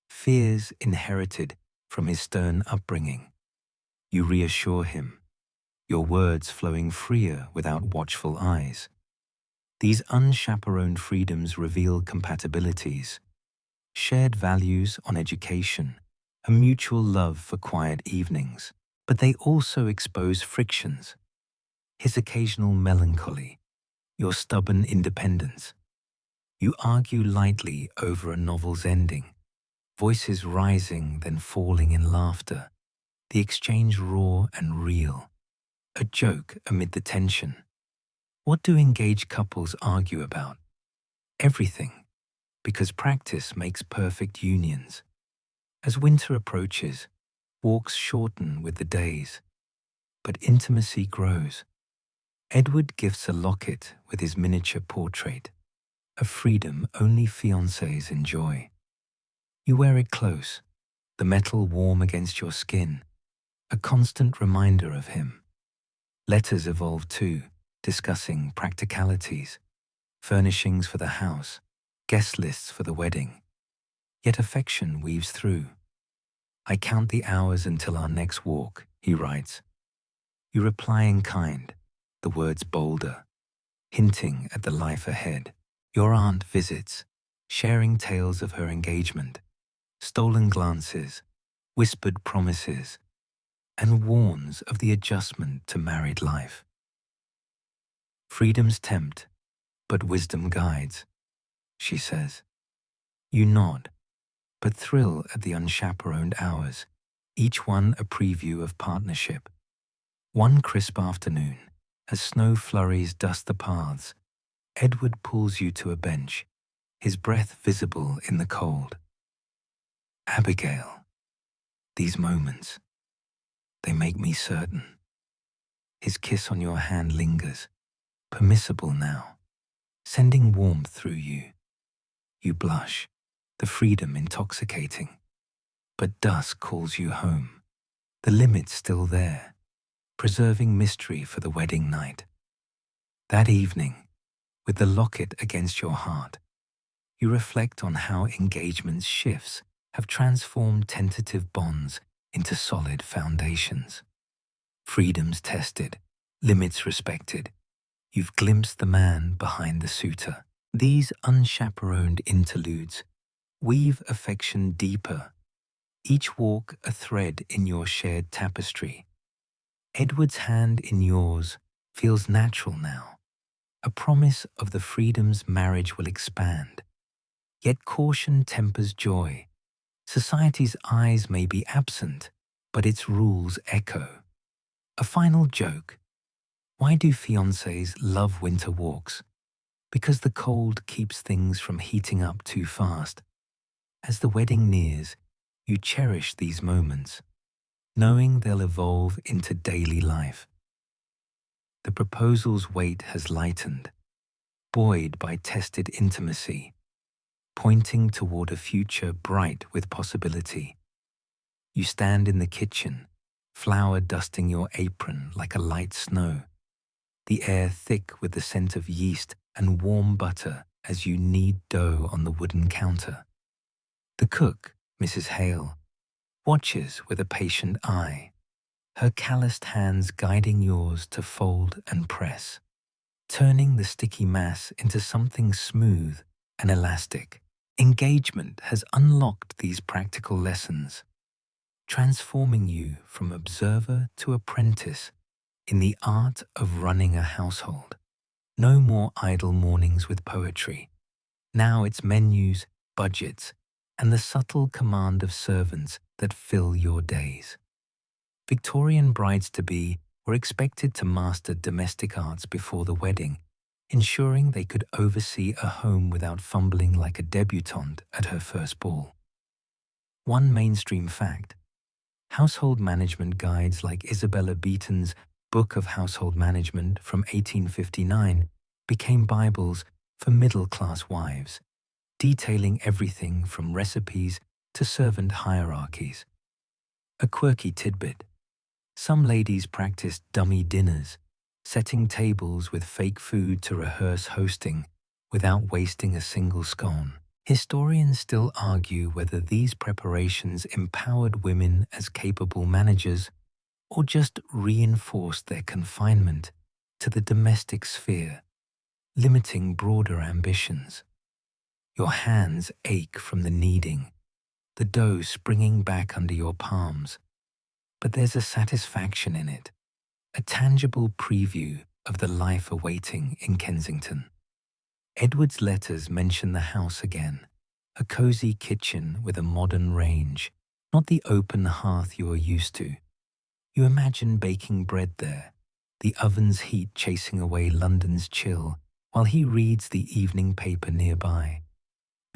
fears inherited from his stern upbringing. You reassure him, your words flowing freer without watchful eyes. These unchaperoned freedoms reveal compatibilities, shared values on education, a mutual love for quiet evenings, but they also expose frictions. His occasional melancholy, your stubborn independence. You argue lightly over a novel's ending, voices rising then falling in laughter, the exchange raw and real, a joke amid the tension. What do engaged couples argue about? Everything, because practice makes perfect unions. As winter approaches, walks shorten with the days, but intimacy grows. Edward gifts a locket with his miniature portrait, a freedom only fiancés enjoy. You wear it close, the metal warm against your skin, a constant reminder of him. Letters evolve too, discussing practicalities, furnishings for the house, guest lists for the wedding. Yet affection weaves through. I count the hours until our next walk, he writes. You reply in kind, the words bolder, hinting at the life ahead. Your aunt visits, sharing tales of her engagement, stolen glances, whispered promises, and warns of the adjustment to married life. Freedoms tempt, but wisdom guides, she says. You nod, but thrill at the unchaperoned hours, each one a preview of partnership. One crisp afternoon, as snow flurries dust the paths, Edward pulls you to a bench, his breath visible in the cold. Abigail, these moments, they make me certain. His kiss on your hand lingers, permissible now, sending warmth through you. You blush, the freedom intoxicating. But dusk calls you home, the limit's still there, preserving mystery for the wedding night. That evening, with the locket against your heart, you reflect on how engagement's shifts have transformed tentative bonds into solid foundations. Freedoms tested, limits respected. You've glimpsed the man behind the suitor. These unchaperoned interludes weave affection deeper, each walk a thread in your shared tapestry. Edward's hand in yours feels natural now, a promise of the freedoms marriage will expand. Yet caution tempers joy. Society's eyes may be absent, but its rules echo. A final joke. Why do fiancés love winter walks? Because the cold keeps things from heating up too fast. As the wedding nears, you cherish these moments, knowing they'll evolve into daily life. The proposal's weight has lightened, buoyed by tested intimacy, pointing toward a future bright with possibility. You stand in the kitchen, flour dusting your apron like a light snow, the air thick with the scent of yeast and warm butter as you knead dough on the wooden counter. The cook, Mrs. Hale, watches with a patient eye, her calloused hands guiding yours to fold and press, turning the sticky mass into something smooth and elastic. Engagement has unlocked these practical lessons. transforming you from observer to apprentice in the art of running a household. No more idle mornings with poetry. Now it's menus, budgets, and the subtle command of servants that fill your days. Victorian brides-to-be were expected to master domestic arts before the wedding, ensuring they could oversee a home without fumbling like a debutante at her first ball. One mainstream fact: household management guides like Isabella Beeton's Book of Household Management from 1859 became Bibles for middle-class wives, detailing everything from recipes to servant hierarchies. A quirky tidbit: some ladies practiced dummy dinners, setting tables with fake food to rehearse hosting without wasting a single scone. Historians still argue whether these preparations empowered women as capable managers or just reinforced their confinement to the domestic sphere, limiting broader ambitions. Your hands ache from the kneading, the dough springing back under your palms, but there's a satisfaction in it, a tangible preview of the life awaiting in Kensington. Edward's letters mention the house again, a cozy kitchen with a modern range, not the open hearth you are used to. You imagine baking bread there, the oven's heat chasing away London's chill, while he reads the evening paper nearby.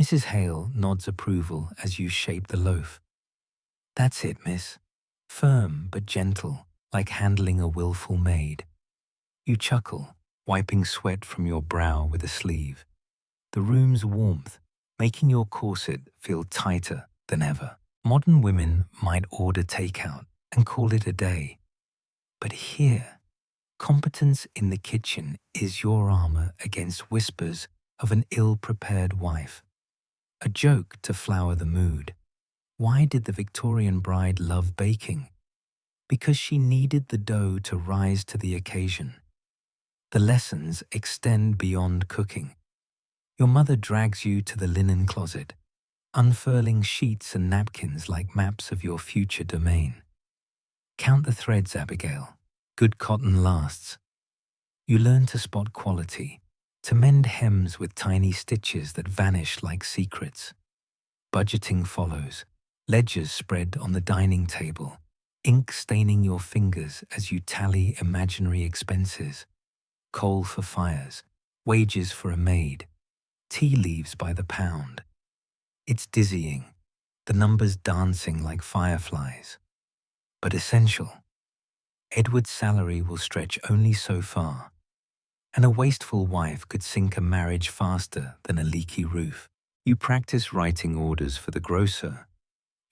Mrs. Hale nods approval as you shape the loaf. "That's it, miss. Firm but gentle, like handling a willful maid." You chuckle, wiping sweat from your brow with a sleeve. The room's warmth, making your corset feel tighter than ever. Modern women might order takeout and call it a day. But here, competence in the kitchen is your armor against whispers of an ill-prepared wife. A joke to flower the mood. Why did the Victorian bride love baking? Because she needed the dough to rise to the occasion. The lessons extend beyond cooking. Your mother drags you to the linen closet, unfurling sheets and napkins like maps of your future domain. "Count the threads, Abigail. Good cotton lasts." You learn to spot quality, to mend hems with tiny stitches that vanish like secrets. Budgeting follows, ledgers spread on the dining table, ink staining your fingers as you tally imaginary expenses. Coal for fires, wages for a maid, tea leaves by the pound. It's dizzying, the numbers dancing like fireflies. But essential. Edward's salary will stretch only so far, and a wasteful wife could sink a marriage faster than a leaky roof. You practice writing orders for the grocer,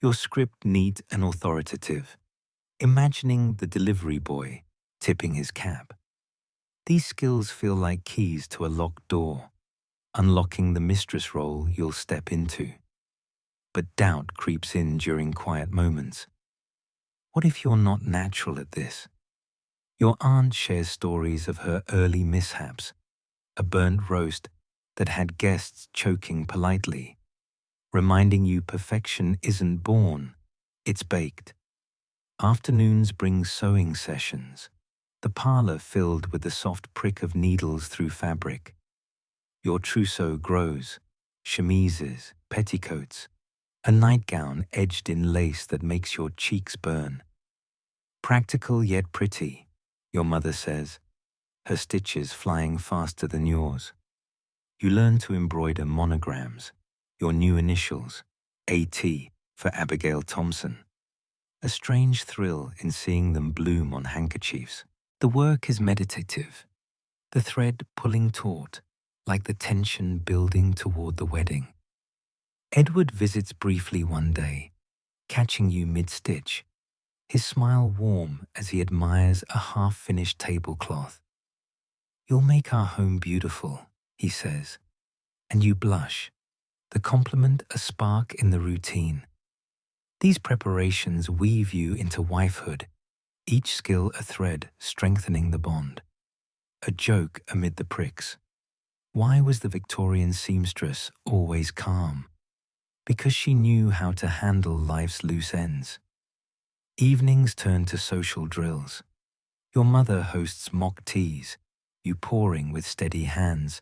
your script neat and authoritative, imagining the delivery boy tipping his cap. These skills feel like keys to a locked door, unlocking the mistress role you'll step into. But doubt creeps in during quiet moments. What if you're not natural at this? Your aunt shares stories of her early mishaps, a burnt roast that had guests choking politely, reminding you perfection isn't born, it's baked. Afternoons bring sewing sessions, the parlor filled with the soft prick of needles through fabric. Your trousseau grows, chemises, petticoats, a nightgown edged in lace that makes your cheeks burn. Practical yet pretty, your mother says, her stitches flying faster than yours. You learn to embroider monograms, your new initials, A.T. for Abigail Thompson. A strange thrill in seeing them bloom on handkerchiefs. The work is meditative, the thread pulling taut, like the tension building toward the wedding. Edward visits briefly one day, catching you mid-stitch, his smile warm as he admires a half-finished tablecloth. "You'll make our home beautiful," he says, and you blush, the compliment a spark in the routine. These preparations weave you into wifehood, each skill a thread strengthening the bond. A joke amid the pricks. Why was the Victorian seamstress always calm? Because she knew how to handle life's loose ends. Evenings turn to social drills. Your mother hosts mock teas, you pouring with steady hands,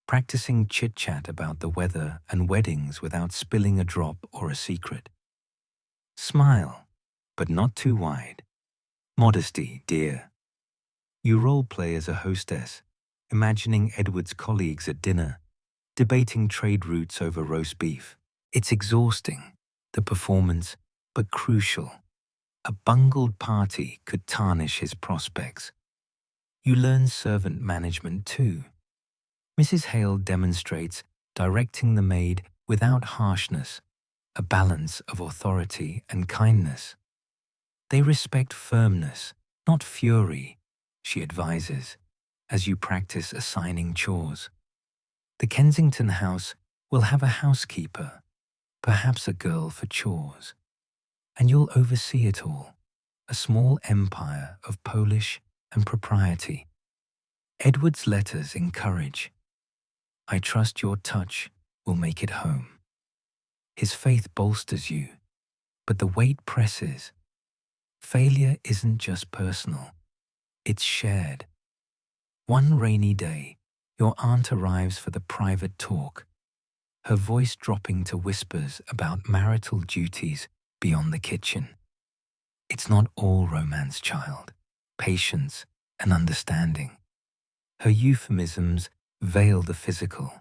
practicing chit-chat about the weather and weddings without spilling a drop or a secret. Smile, but not too wide. Modesty, dear. You role-play as a hostess, imagining Edward's colleagues at dinner, debating trade routes over roast beef. It's exhausting, the performance, but crucial. A bungled party could tarnish his prospects. You learn servant management too. Mrs. Hale demonstrates directing the maid without harshness, a balance of authority and kindness. They respect firmness, not fury, she advises, as you practice assigning chores. The Kensington house will have a housekeeper, perhaps a girl for chores, and you'll oversee it all, a small empire of polish and propriety. Edward's letters encourage. I trust your touch will make it home. His faith bolsters you, but the weight presses. Failure isn't just personal, it's shared. One rainy day, your aunt arrives for the private talk, her voice dropping to whispers about marital duties beyond the kitchen. It's not all romance, child. Patience and understanding. Her euphemisms veil the physical,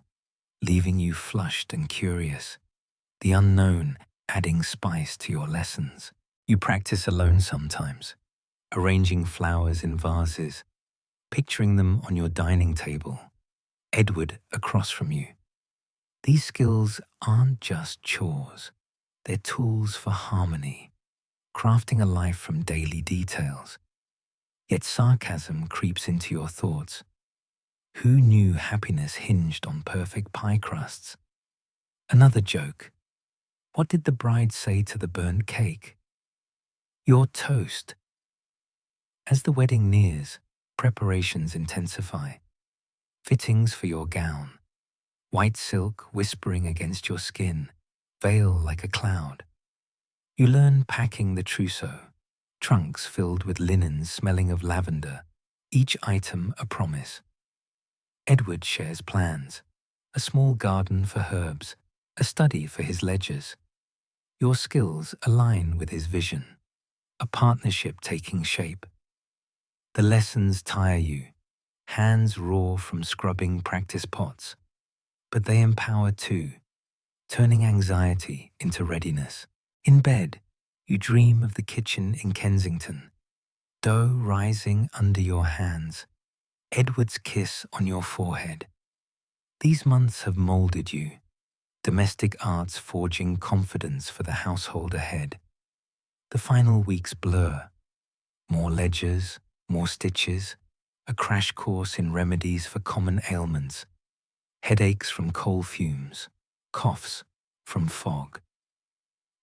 leaving you flushed and curious, the unknown adding spice to your lessons. You practice alone sometimes, arranging flowers in vases, picturing them on your dining table, Edward across from you. These skills aren't just chores, they're tools for harmony, crafting a life from daily details. Yet sarcasm creeps into your thoughts. Who knew happiness hinged on perfect pie crusts? Another joke. What did the bride say to the burnt cake? You're toast. As the wedding nears, preparations intensify. Fittings for your gown, white silk whispering against your skin, veil like a cloud. You learn packing the trousseau, trunks filled with linens smelling of lavender, each item a promise. Edward shares plans, a small garden for herbs, a study for his ledgers. Your skills align with his vision, a partnership taking shape. The lessons tire you, hands raw from scrubbing practice pots, but they empower too, turning anxiety into readiness. In bed, you dream of the kitchen in Kensington, dough rising under your hands, Edward's kiss on your forehead. These months have molded you, domestic arts forging confidence for the household ahead. The final weeks blur. More ledgers, more stitches, a crash course in remedies for common ailments, headaches from coal fumes, coughs from fog.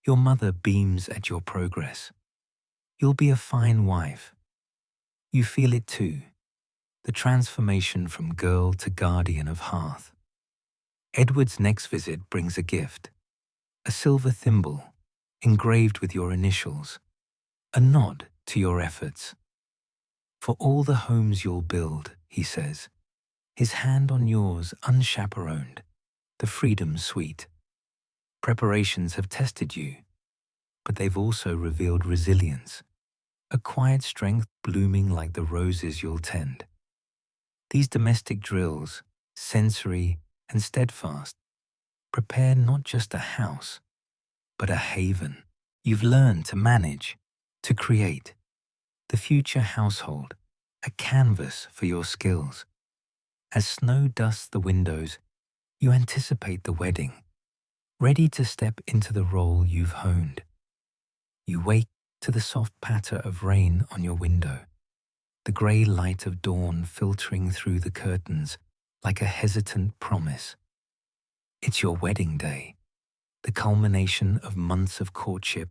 Your mother beams at your progress. You'll be a fine wife. You feel it too, the transformation from girl to guardian of hearth. Edward's next visit brings a gift, a silver thimble, engraved with your initials, a nod to your efforts. For all the homes you'll build, he says, his hand on yours unchaperoned, the freedom sweet. Preparations have tested you, but they've also revealed resilience, a quiet strength blooming like the roses you'll tend. These domestic drills, sensory and steadfast, prepare not just a house, but a haven. You've learned to manage, to create. The future household, a canvas for your skills. As snow dusts the windows, you anticipate the wedding, ready to step into the role you've honed. You wake to the soft patter of rain on your window, the grey light of dawn filtering through the curtains like a hesitant promise. It's your wedding day, the culmination of months of courtship,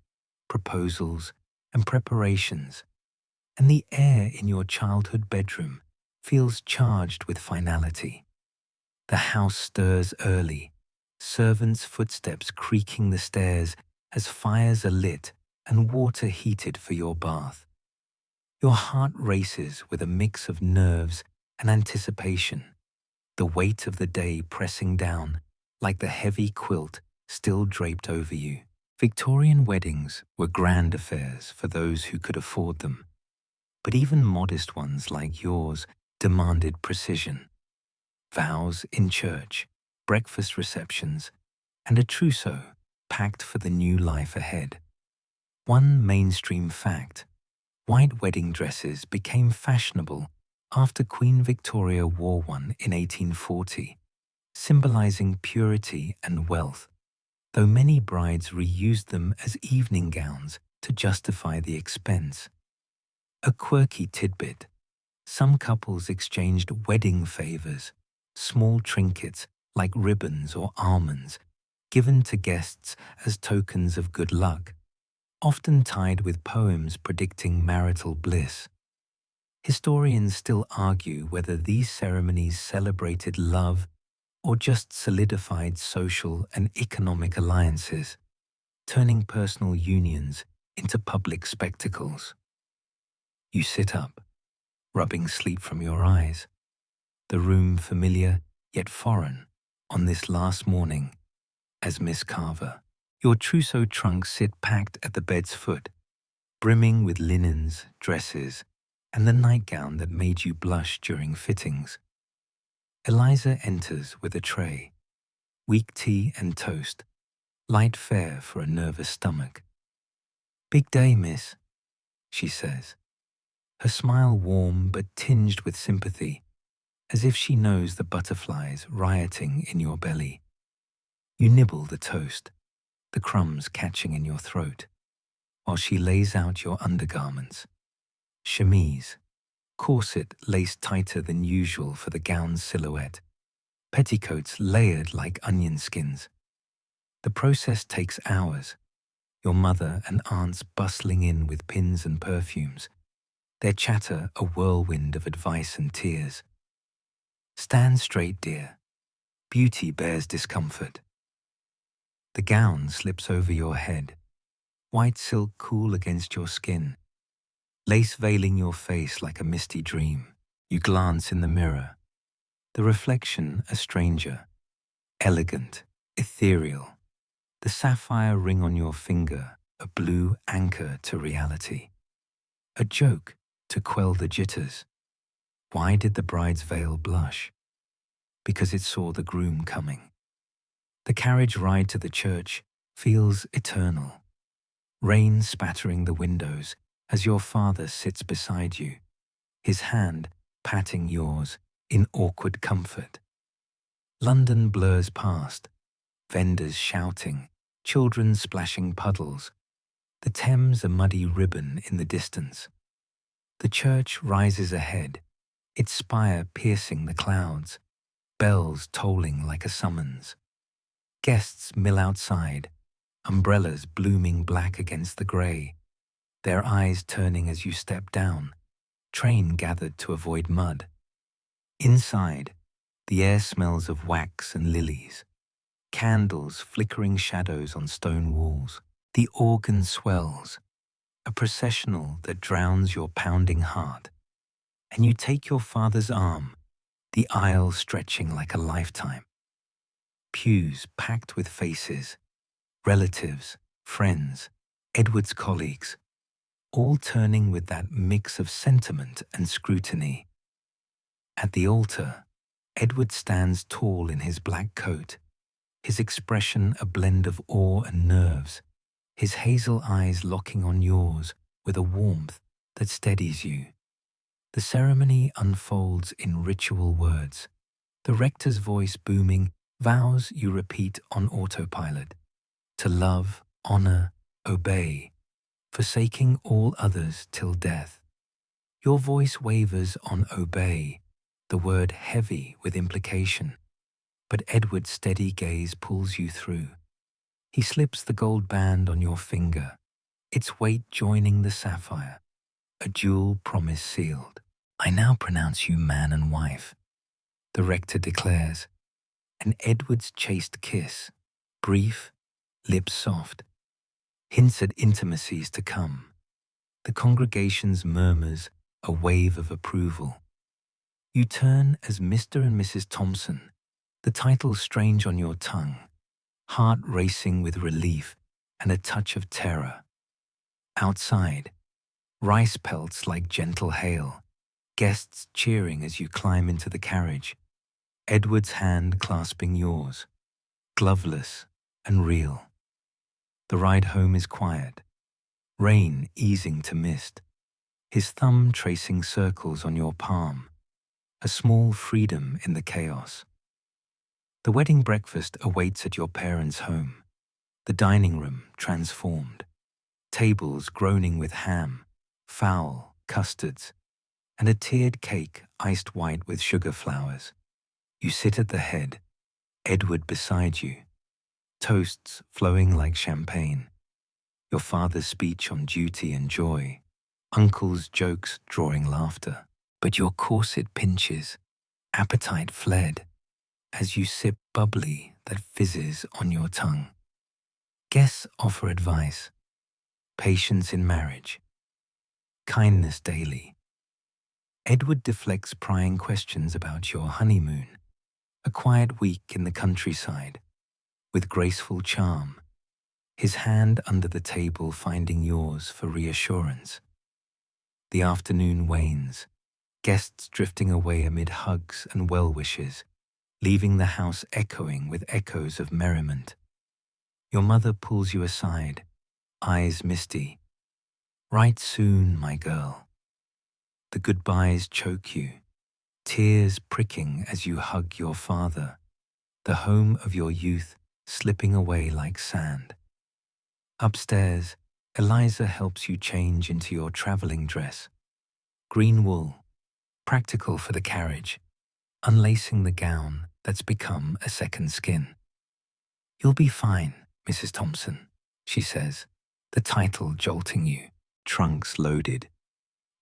proposals, and preparations, and the air in your childhood bedroom feels charged with finality. The house stirs early, servants' footsteps creaking the stairs as fires are lit and water heated for your bath. Your heart races with a mix of nerves and anticipation, the weight of the day pressing down like the heavy quilt still draped over you. Victorian weddings were grand affairs for those who could afford them, but even modest ones like yours demanded precision. Vows in church, breakfast receptions, and a trousseau packed for the new life ahead. One mainstream fact: white wedding dresses became fashionable after Queen Victoria wore one in 1840, symbolizing purity and wealth, though many brides reused them as evening gowns to justify the expense. A quirky tidbit: some couples exchanged wedding favors, small trinkets like ribbons or almonds, given to guests as tokens of good luck, often tied with poems predicting marital bliss. Historians still argue whether these ceremonies celebrated love or just solidified social and economic alliances, turning personal unions into public spectacles. You sit up, rubbing sleep from your eyes, the room familiar yet foreign on this last morning as Miss Carver. Your trousseau trunks sit packed at the bed's foot, brimming with linens, dresses, and the nightgown that made you blush during fittings. Eliza enters with a tray, weak tea and toast, light fare for a nervous stomach. "Big day, miss," she says, her smile warm but tinged with sympathy, as if she knows the butterflies rioting in your belly. You nibble the toast, the crumbs catching in your throat, while she lays out your undergarments. Chemise, corset laced tighter than usual for the gown's silhouette, petticoats layered like onion skins. The process takes hours, your mother and aunts bustling in with pins and perfumes, their chatter a whirlwind of advice and tears. "Stand straight, dear. Beauty bears discomfort." The gown slips over your head, white silk cool against your skin, lace veiling your face like a misty dream. You glance in the mirror, the reflection a stranger, elegant, ethereal, the sapphire ring on your finger a blue anchor to reality. A joke to quell the jitters. Why did the bride's veil blush? Because it saw the groom coming. The carriage ride to the church feels eternal, rain spattering the windows as your father sits beside you, his hand patting yours in awkward comfort. London blurs past, vendors shouting, children splashing puddles, the Thames a muddy ribbon in the distance. The church rises ahead, its spire piercing the clouds, bells tolling like a summons. Guests mill outside, umbrellas blooming black against the grey, their eyes turning as you step down, train gathered to avoid mud. Inside, the air smells of wax and lilies, candles flickering shadows on stone walls. The organ swells, a processional that drowns your pounding heart, and you take your father's arm, the aisle stretching like a lifetime. Pews packed with faces, relatives, friends, Edward's colleagues, all turning with that mix of sentiment and scrutiny. At the altar, Edward stands tall in his black coat, his expression a blend of awe and nerves, his hazel eyes locking on yours with a warmth that steadies you. The ceremony unfolds in ritual words, the rector's voice booming vows you repeat on autopilot: to love, honor, obey, forsaking all others till death. Your voice wavers on obey, the word heavy with implication, but Edward's steady gaze pulls you through. He slips the gold band on your finger, its weight joining the sapphire, a dual promise sealed. "I now pronounce you man and wife," the rector declares, and Edward's chaste kiss, brief, lips soft, hints at intimacies to come. The congregation's murmurs a wave of approval. You turn as Mr. and Mrs. Thompson, the title strange on your tongue, heart racing with relief and a touch of terror. Outside, rice pelts like gentle hail, guests cheering as you climb into the carriage, Edward's hand clasping yours, gloveless and real. The ride home is quiet, rain easing to mist, his thumb tracing circles on your palm, a small freedom in the chaos. The wedding breakfast awaits at your parents' home, the dining room transformed, tables groaning with ham, fowl, custards, and a tiered cake iced white with sugar flowers. You sit at the head, Edward beside you, toasts flowing like champagne, your father's speech on duty and joy, uncle's jokes drawing laughter. But your corset pinches, appetite fled, as you sip bubbly that fizzes on your tongue. Guests offer advice, patience in marriage, kindness daily. Edward deflects prying questions about your honeymoon, a quiet week in the countryside, with graceful charm, his hand under the table finding yours for reassurance. The afternoon wanes, guests drifting away amid hugs and well-wishes, leaving the house echoing with echoes of merriment. Your mother pulls you aside, eyes misty. Right soon, my girl. The goodbyes choke you, tears pricking as you hug your father, the home of your youth slipping away like sand. Upstairs, Eliza helps you change into your traveling dress. Green wool, practical for the carriage, unlacing the gown that's become a second skin. You'll be fine, Mrs. Thompson, she says, the title jolting you, trunks loaded.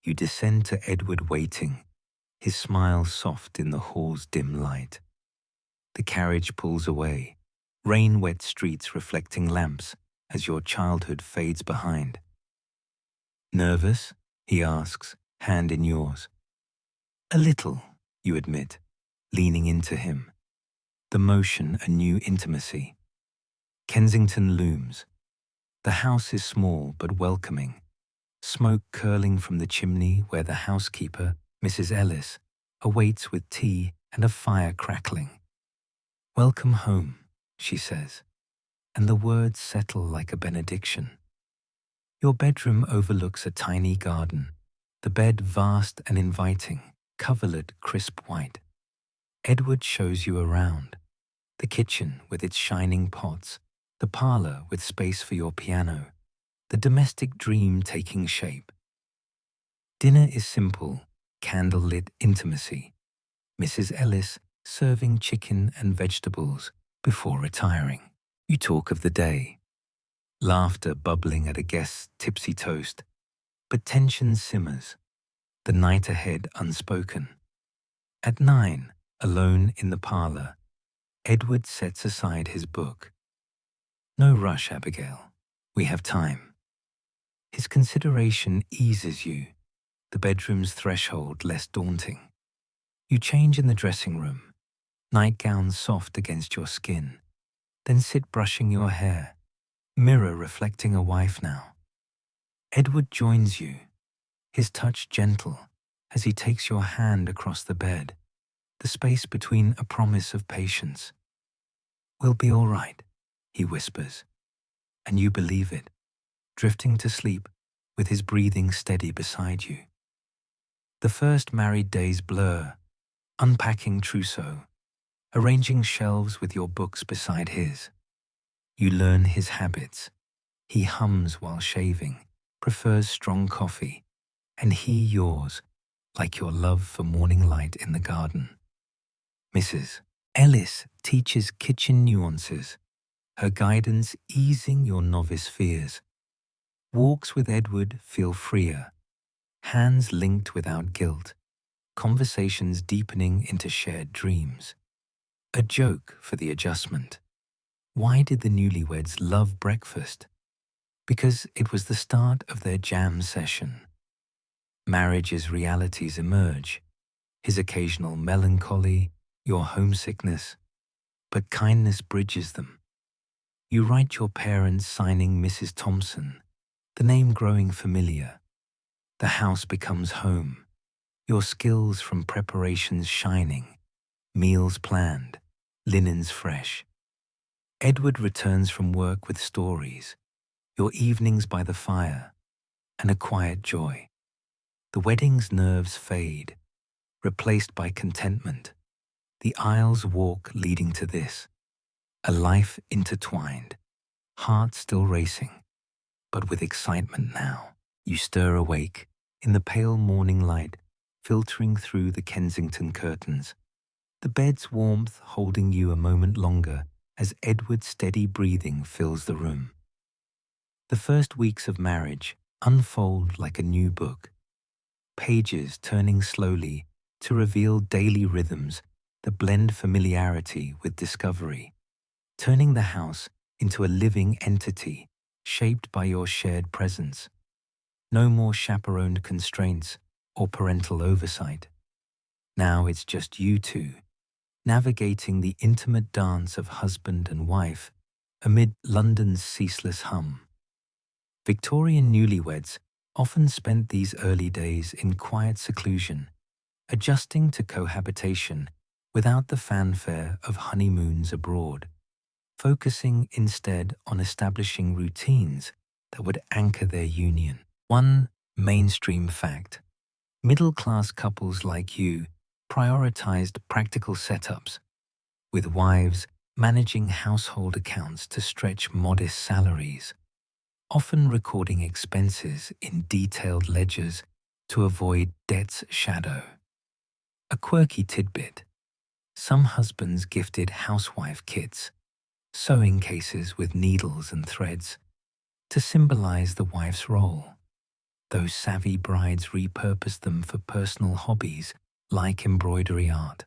You descend to Edward waiting, his smile soft in the hall's dim light. The carriage pulls away, rain-wet streets reflecting lamps as your childhood fades behind. Nervous? He asks, hand in yours. A little, you admit, leaning into him. The motion a new intimacy. Kensington looms. The house is small but welcoming, smoke curling from the chimney where the housekeeper, Mrs. Ellis, awaits with tea and a fire crackling. Welcome home, she says, and the words settle like a benediction. Your bedroom overlooks a tiny garden, the bed vast and inviting, coverlet crisp white. Edward shows you around, the kitchen with its shining pots, the parlor with space for your piano, the domestic dream taking shape. Dinner is simple, candle-lit intimacy. Mrs. Ellis serving chicken and vegetables before retiring. You talk of the day, laughter bubbling at a guest's tipsy toast, but tension simmers, the night ahead unspoken. At 9, alone in the parlor, Edward sets aside his book. No rush, Abigail. We have time. His consideration eases you, the bedroom's threshold less daunting. You change in the dressing room, nightgown soft against your skin, then sit brushing your hair, mirror reflecting a wife now. Edward joins you, his touch gentle as he takes your hand across the bed, the space between a promise of patience. We'll be all right, he whispers, and you believe it, drifting to sleep with his breathing steady beside you. The first married days blur, unpacking trousseau, arranging shelves with your books beside his. You learn his habits. He hums while shaving, prefers strong coffee, and he yours, like your love for morning light in the garden. Mrs. Ellis teaches kitchen nuances, her guidance easing your novice fears. Walks with Edward feel freer, hands linked without guilt, conversations deepening into shared dreams. A joke for the adjustment. Why did the newlyweds love breakfast? because it was the start of their jam session. Marriage's realities emerge, his occasional melancholy, your homesickness, but kindness bridges them. You write your parents signing Mrs. Thompson, the name growing familiar. The house becomes home, your skills from preparations shining, meals planned, linens fresh. Edward returns from work with stories, your evenings by the fire, and a quiet joy. The wedding's nerves fade, replaced by contentment. The aisles walk leading to this, a life intertwined, heart still racing, but with excitement now. You stir awake, in the pale morning light, filtering through the Kensington curtains. The bed's warmth holding you a moment longer as Edward's steady breathing fills the room. The first weeks of marriage unfold like a new book, pages turning slowly to reveal daily rhythms that blend familiarity with discovery, turning the house into a living entity shaped by your shared presence. No more chaperoned constraints or parental oversight. Now it's just you two, navigating the intimate dance of husband and wife amid London's ceaseless hum. Victorian newlyweds often spent these early days in quiet seclusion, adjusting to cohabitation without the fanfare of honeymoons abroad, focusing instead on establishing routines that would anchor their union. One mainstream fact: middle-class couples like you prioritized practical setups, with wives managing household accounts to stretch modest salaries, often recording expenses in detailed ledgers to avoid debt's shadow. A quirky tidbit: some husbands gifted housewife kits, sewing cases with needles and threads, to symbolize the wife's role. Those savvy brides repurposed them for personal hobbies like embroidery art.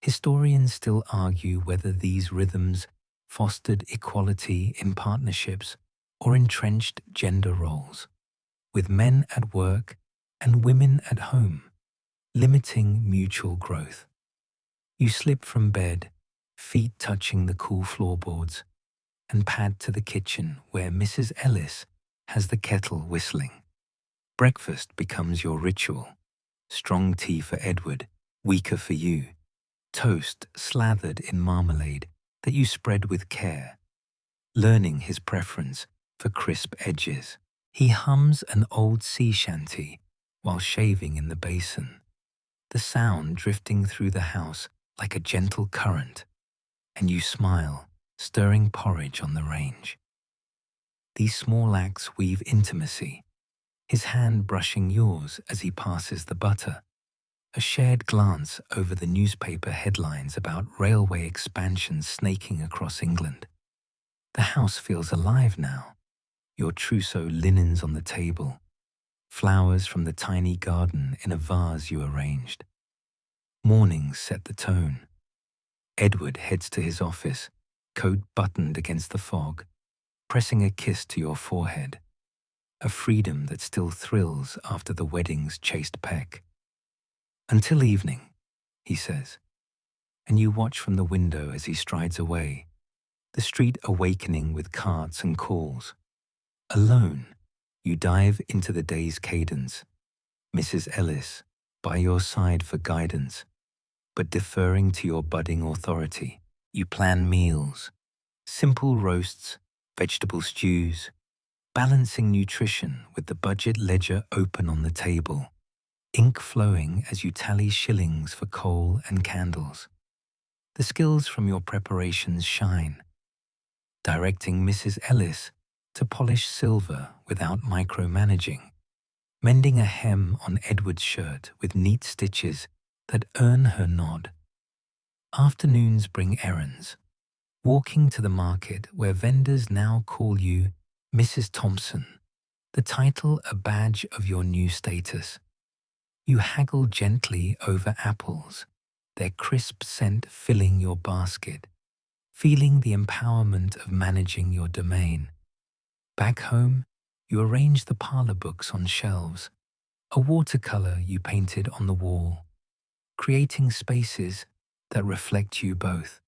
Historians still argue whether these rhythms fostered equality in partnerships or entrenched gender roles, with men at work and women at home, limiting mutual growth. You slip from bed, feet touching the cool floorboards, and pad to the kitchen where Mrs. Ellis has the kettle whistling. Breakfast becomes your ritual. Strong tea for Edward, weaker for you. Toast slathered in marmalade that you spread with care, learning his preference for crisp edges. He hums an old sea shanty while shaving in the basin, the sound drifting through the house like a gentle current, and you smile, stirring porridge on the range. These small acts weave intimacy, his hand brushing yours as he passes the butter, a shared glance over the newspaper headlines about railway expansion snaking across England. The house feels alive now, your trousseau linens on the table, flowers from the tiny garden in a vase you arranged. Mornings set the tone. Edward heads to his office, coat buttoned against the fog, pressing a kiss to your forehead, a freedom that still thrills after the wedding's chaste peck. Until evening, he says, and you watch from the window as he strides away, the street awakening with carts and calls. Alone, you dive into the day's cadence, Mrs. Ellis by your side for guidance, but deferring to your budding authority. You plan meals, simple roasts, vegetable stews, balancing nutrition with the budget ledger open on the table, ink flowing as you tally shillings for coal and candles. The skills from your preparations shine, directing Mrs. Ellis to polish silver without micromanaging, mending a hem on Edward's shirt with neat stitches that earn her nod. Afternoons bring errands, walking to the market where vendors now call you Mrs. Thompson, the title a badge of your new status. You haggle gently over apples, their crisp scent filling your basket, feeling the empowerment of managing your domain. Back home, you arrange the parlor books on shelves, a watercolor you painted on the wall, creating spaces that reflect you both.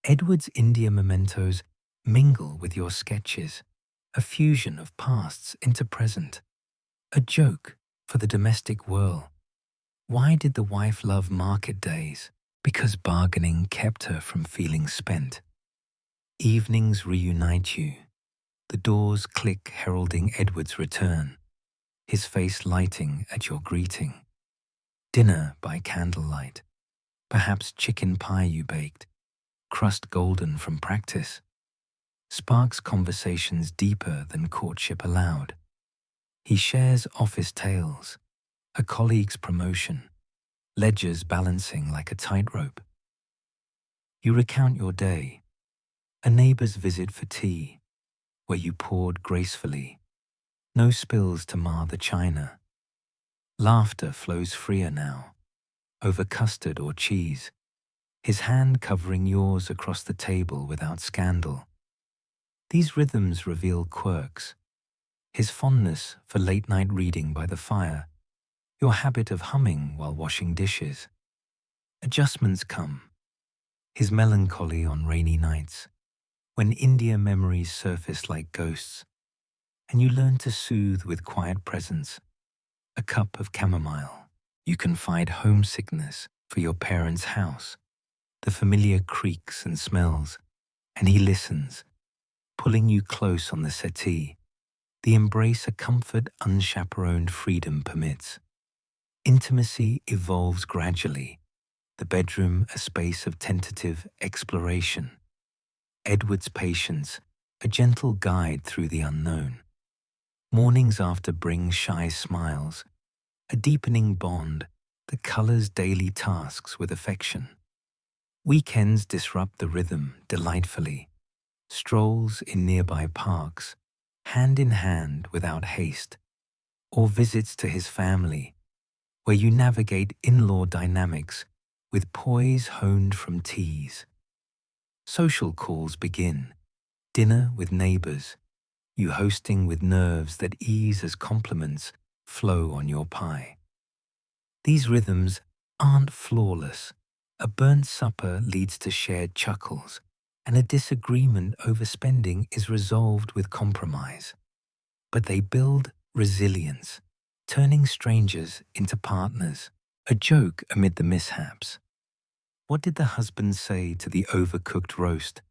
Edward's India mementos mingle with your sketches, a fusion of pasts into present, a joke for the domestic whirl. Why did the wife love market days? Because bargaining kept her from feeling spent. Evenings reunite you. The doors click heralding Edward's return, his face lighting at your greeting. Dinner by candlelight, perhaps chicken pie you baked, crust golden from practice, sparks conversations deeper than courtship allowed. He shares office tales, a colleague's promotion, ledgers balancing like a tightrope. You recount your day, a neighbor's visit for tea, where you poured gracefully, no spills to mar the china. Laughter flows freer now, over custard or cheese, his hand covering yours across the table without scandal. These rhythms reveal quirks, his fondness for late-night reading by the fire, your habit of humming while washing dishes. Adjustments come, his melancholy on rainy nights, when India memories surface like ghosts, and you learn to soothe with quiet presence, a cup of chamomile. You confide homesickness for your parents' house, the familiar creaks and smells, and he listens, pulling you close on the settee, the embrace a comfort unchaperoned freedom permits. Intimacy evolves gradually, the bedroom a space of tentative exploration. Edward's patience, a gentle guide through the unknown. Mornings after bring shy smiles, a deepening bond that colors daily tasks with affection. Weekends disrupt the rhythm delightfully, strolls in nearby parks, hand in hand without haste, or visits to his family, where you navigate in-law dynamics with poise honed from tease. Social calls begin, dinner with neighbors, you hosting with nerves that ease as compliments flow on your pie. These rhythms aren't flawless. A burnt supper leads to shared chuckles, and a disagreement over spending is resolved with compromise. But they build resilience, turning strangers into partners, a joke amid the mishaps. What did the husband say to the overcooked roast?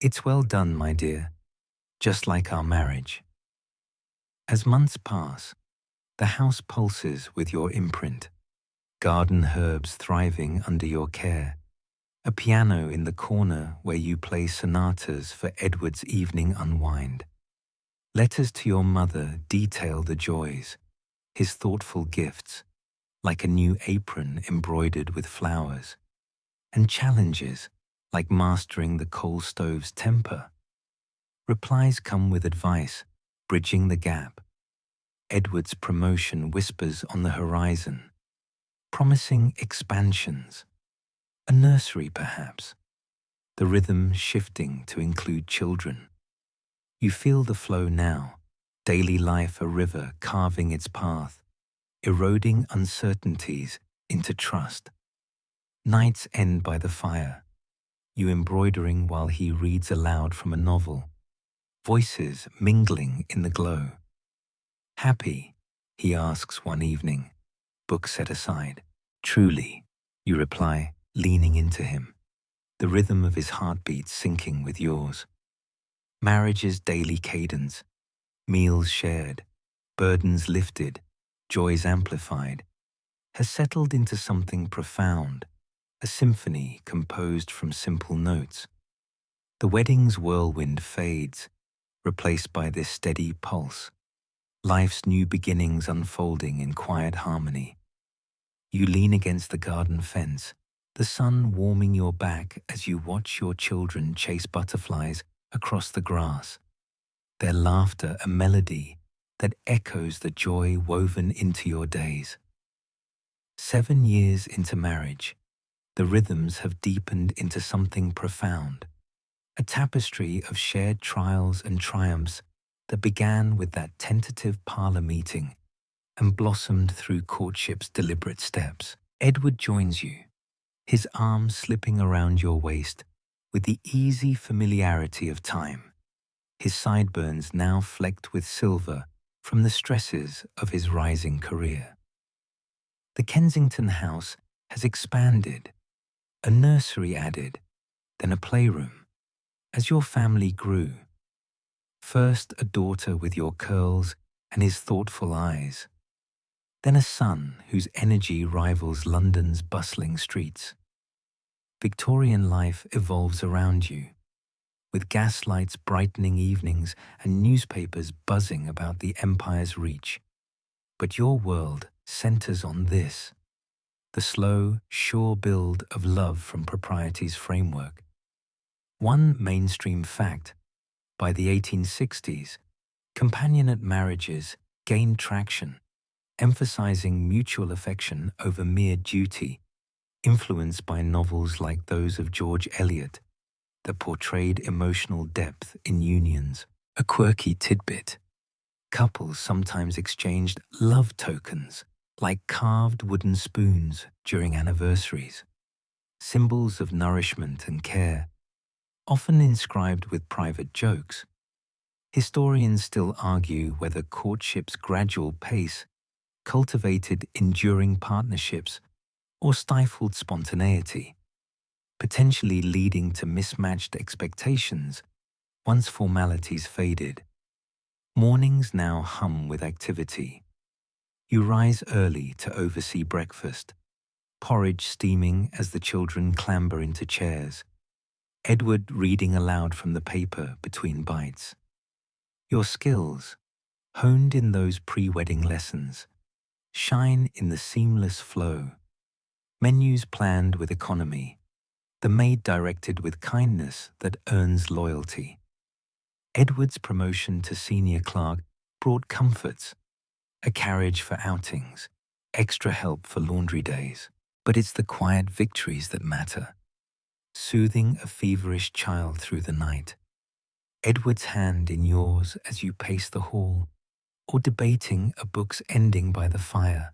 "It's well done, my dear, just like our marriage." As months pass, the house pulses with your imprint, garden herbs thriving under your care, a piano in the corner where you play sonatas for Edward's evening unwind. Letters to your mother detail the joys, his thoughtful gifts, like a new apron embroidered with flowers, and challenges like mastering the coal stove's temper. Replies come with advice, bridging the gap. Edward's promotion whispers on the horizon, promising expansions. A nursery, perhaps, the rhythm shifting to include children. You feel the flow now, daily life a river carving its path, eroding uncertainties into trust. Nights end by the fire, you embroidering while he reads aloud from a novel, voices mingling in the glow. "Happy?" he asks one evening, book set aside. "Truly," you reply, leaning into him, the rhythm of his heartbeat syncing with yours. Marriage's daily cadence, meals shared, burdens lifted, joys amplified, has settled into something profound, a symphony composed from simple notes. The wedding's whirlwind fades, replaced by this steady pulse, life's new beginnings unfolding in quiet harmony. You lean against the garden fence, the sun warming your back as you watch your children chase butterflies across the grass, their laughter a melody that echoes the joy woven into your days. 7 years into marriage, the rhythms have deepened into something profound, a tapestry of shared trials and triumphs that began with that tentative parlor meeting and blossomed through courtship's deliberate steps. Edward joins you, his arms slipping around your waist with the easy familiarity of time, his sideburns now flecked with silver from the stresses of his rising career. The Kensington house has expanded, a nursery added, then a playroom, as your family grew. First a daughter with your curls and his thoughtful eyes, then a son whose energy rivals London's bustling streets. Victorian life evolves around you, with gaslights brightening evenings and newspapers buzzing about the empire's reach. But your world centers on this, the slow, sure build of love from propriety's framework. One mainstream fact: by the 1860s, companionate marriages gained traction, emphasizing mutual affection over mere duty, influenced by novels like those of George Eliot that portrayed emotional depth in unions. A quirky tidbit: couples sometimes exchanged love tokens, like carved wooden spoons during anniversaries, symbols of nourishment and care, often inscribed with private jokes. Historians still argue whether courtship's gradual pace cultivated enduring partnerships or stifled spontaneity, potentially leading to mismatched expectations once formalities faded. Mornings now hum with activity. You rise early to oversee breakfast, porridge steaming as the children clamber into chairs, Edward reading aloud from the paper between bites. Your skills, honed in those pre-wedding lessons, shine in the seamless flow. Menus planned with economy, the maid directed with kindness that earns loyalty. Edward's promotion to senior clerk brought comforts, a carriage for outings, extra help for laundry days. But it's the quiet victories that matter. Soothing a feverish child through the night, Edward's hand in yours as you pace the hall, or debating a book's ending by the fire,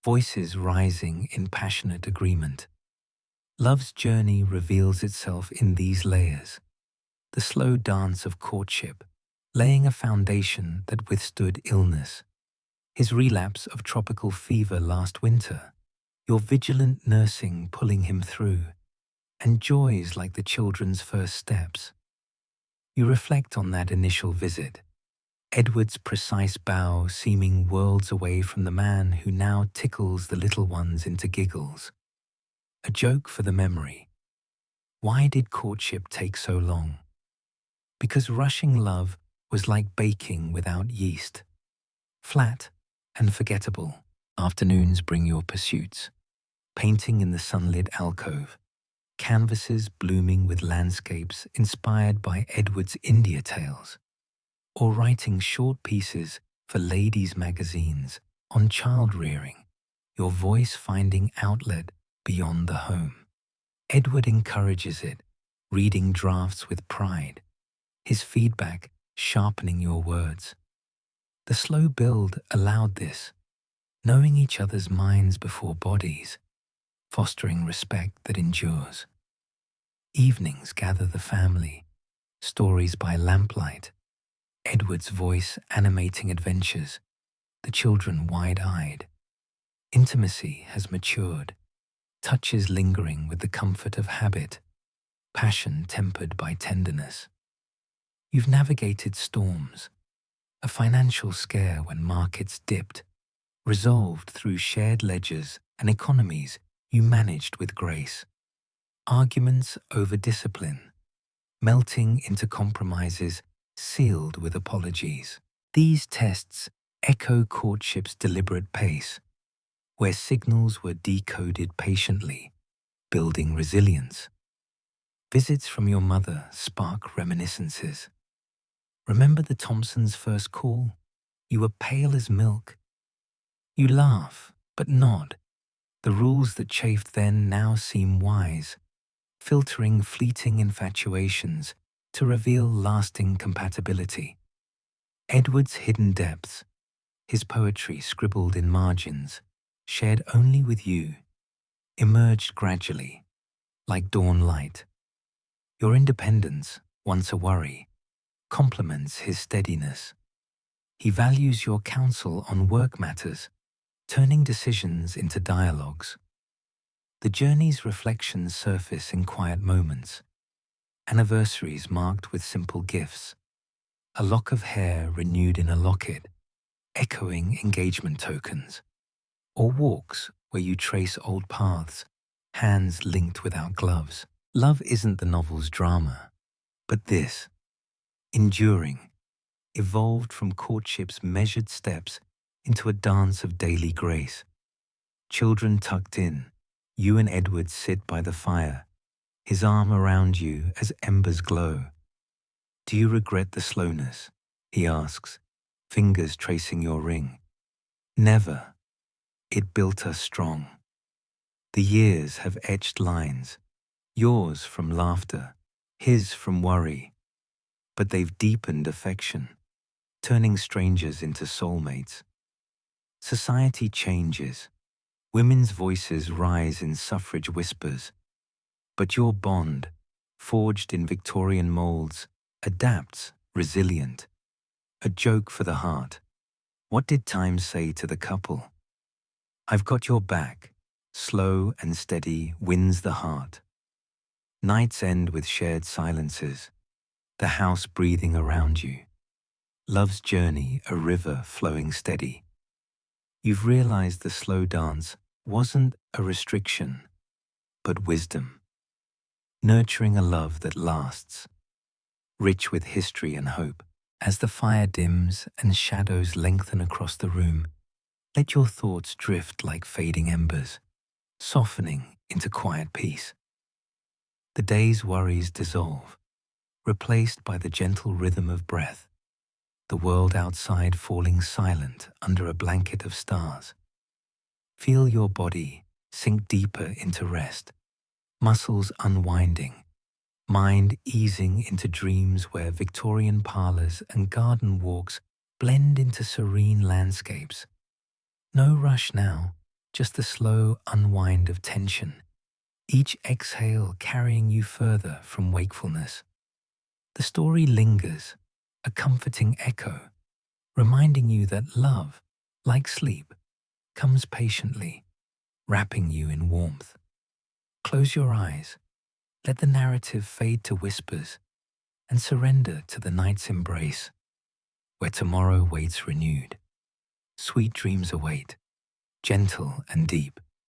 voices rising in passionate agreement. Love's journey reveals itself in these layers, the slow dance of courtship, laying a foundation that withstood illness, his relapse of tropical fever last winter, your vigilant nursing pulling him through, and joys like the children's first steps. You reflect on that initial visit, Edward's precise bow seeming worlds away from the man who now tickles the little ones into giggles. A joke for the memory. Why did courtship take so long? Because rushing love was like baking without yeast. Flat and forgettable. Afternoons bring your pursuits. Painting in the sunlit alcove, canvases blooming with landscapes inspired by Edward's India tales, or writing short pieces for ladies' magazines on child rearing, your voice finding outlet beyond the home. Edward encourages it, reading drafts with pride, his feedback sharpening your words. The slow build allowed this, knowing each other's minds before bodies, fostering respect that endures. Evenings gather the family, stories by lamplight, Edward's voice animating adventures, the children wide-eyed. Intimacy has matured, touches lingering with the comfort of habit, passion tempered by tenderness. You've navigated storms, a financial scare when markets dipped, resolved through shared ledgers and economies you managed with grace. Arguments over discipline, melting into compromises sealed with apologies. These tests echo courtship's deliberate pace, where signals were decoded patiently, building resilience. Visits from your mother spark reminiscences. Remember the Thompsons' first call? You were pale as milk. You laugh, but nod. The rules that chafed then now seem wise, filtering fleeting infatuations to reveal lasting compatibility. Edward's hidden depths, his poetry scribbled in margins, shared only with you, emerged gradually, like dawn light. Your independence, once a worry, complements his steadiness. He values your counsel on work matters, turning decisions into dialogues. The journey's reflections surface in quiet moments, anniversaries marked with simple gifts, a lock of hair renewed in a locket, echoing engagement tokens, or walks where you trace old paths, hands linked without gloves. Love isn't the novel's drama, but this, enduring, evolved from courtship's measured steps into a dance of daily grace. Children tucked in, you and Edward sit by the fire, his arm around you as embers glow. Do you regret the slowness? He asks, fingers tracing your ring. Never. It built us strong. The years have etched lines, yours from laughter, his from worry, but they've deepened affection, turning strangers into soulmates. Society changes. Women's voices rise in suffrage whispers, but your bond, forged in Victorian molds, adapts, resilient. A joke for the heart. What did time say to the couple? I've got your back. Slow and steady wins the heart. Nights end with shared silences, the house breathing around you. Love's journey, a river flowing steady. You've realized the slow dance wasn't a restriction, but wisdom. Nurturing a love that lasts, rich with history and hope. As the fire dims and shadows lengthen across the room, let your thoughts drift like fading embers, softening into quiet peace. The day's worries dissolve, replaced by the gentle rhythm of breath, the world outside falling silent under a blanket of stars. Feel your body sink deeper into rest, muscles unwinding, mind easing into dreams where Victorian parlors and garden walks blend into serene landscapes. No rush now, just the slow unwind of tension, each exhale carrying you further from wakefulness. The story lingers, a comforting echo, reminding you that love, like sleep, comes patiently, wrapping you in warmth. Close your eyes, let the narrative fade to whispers, and surrender to the night's embrace, where tomorrow waits renewed. Sweet dreams await, gentle and deep.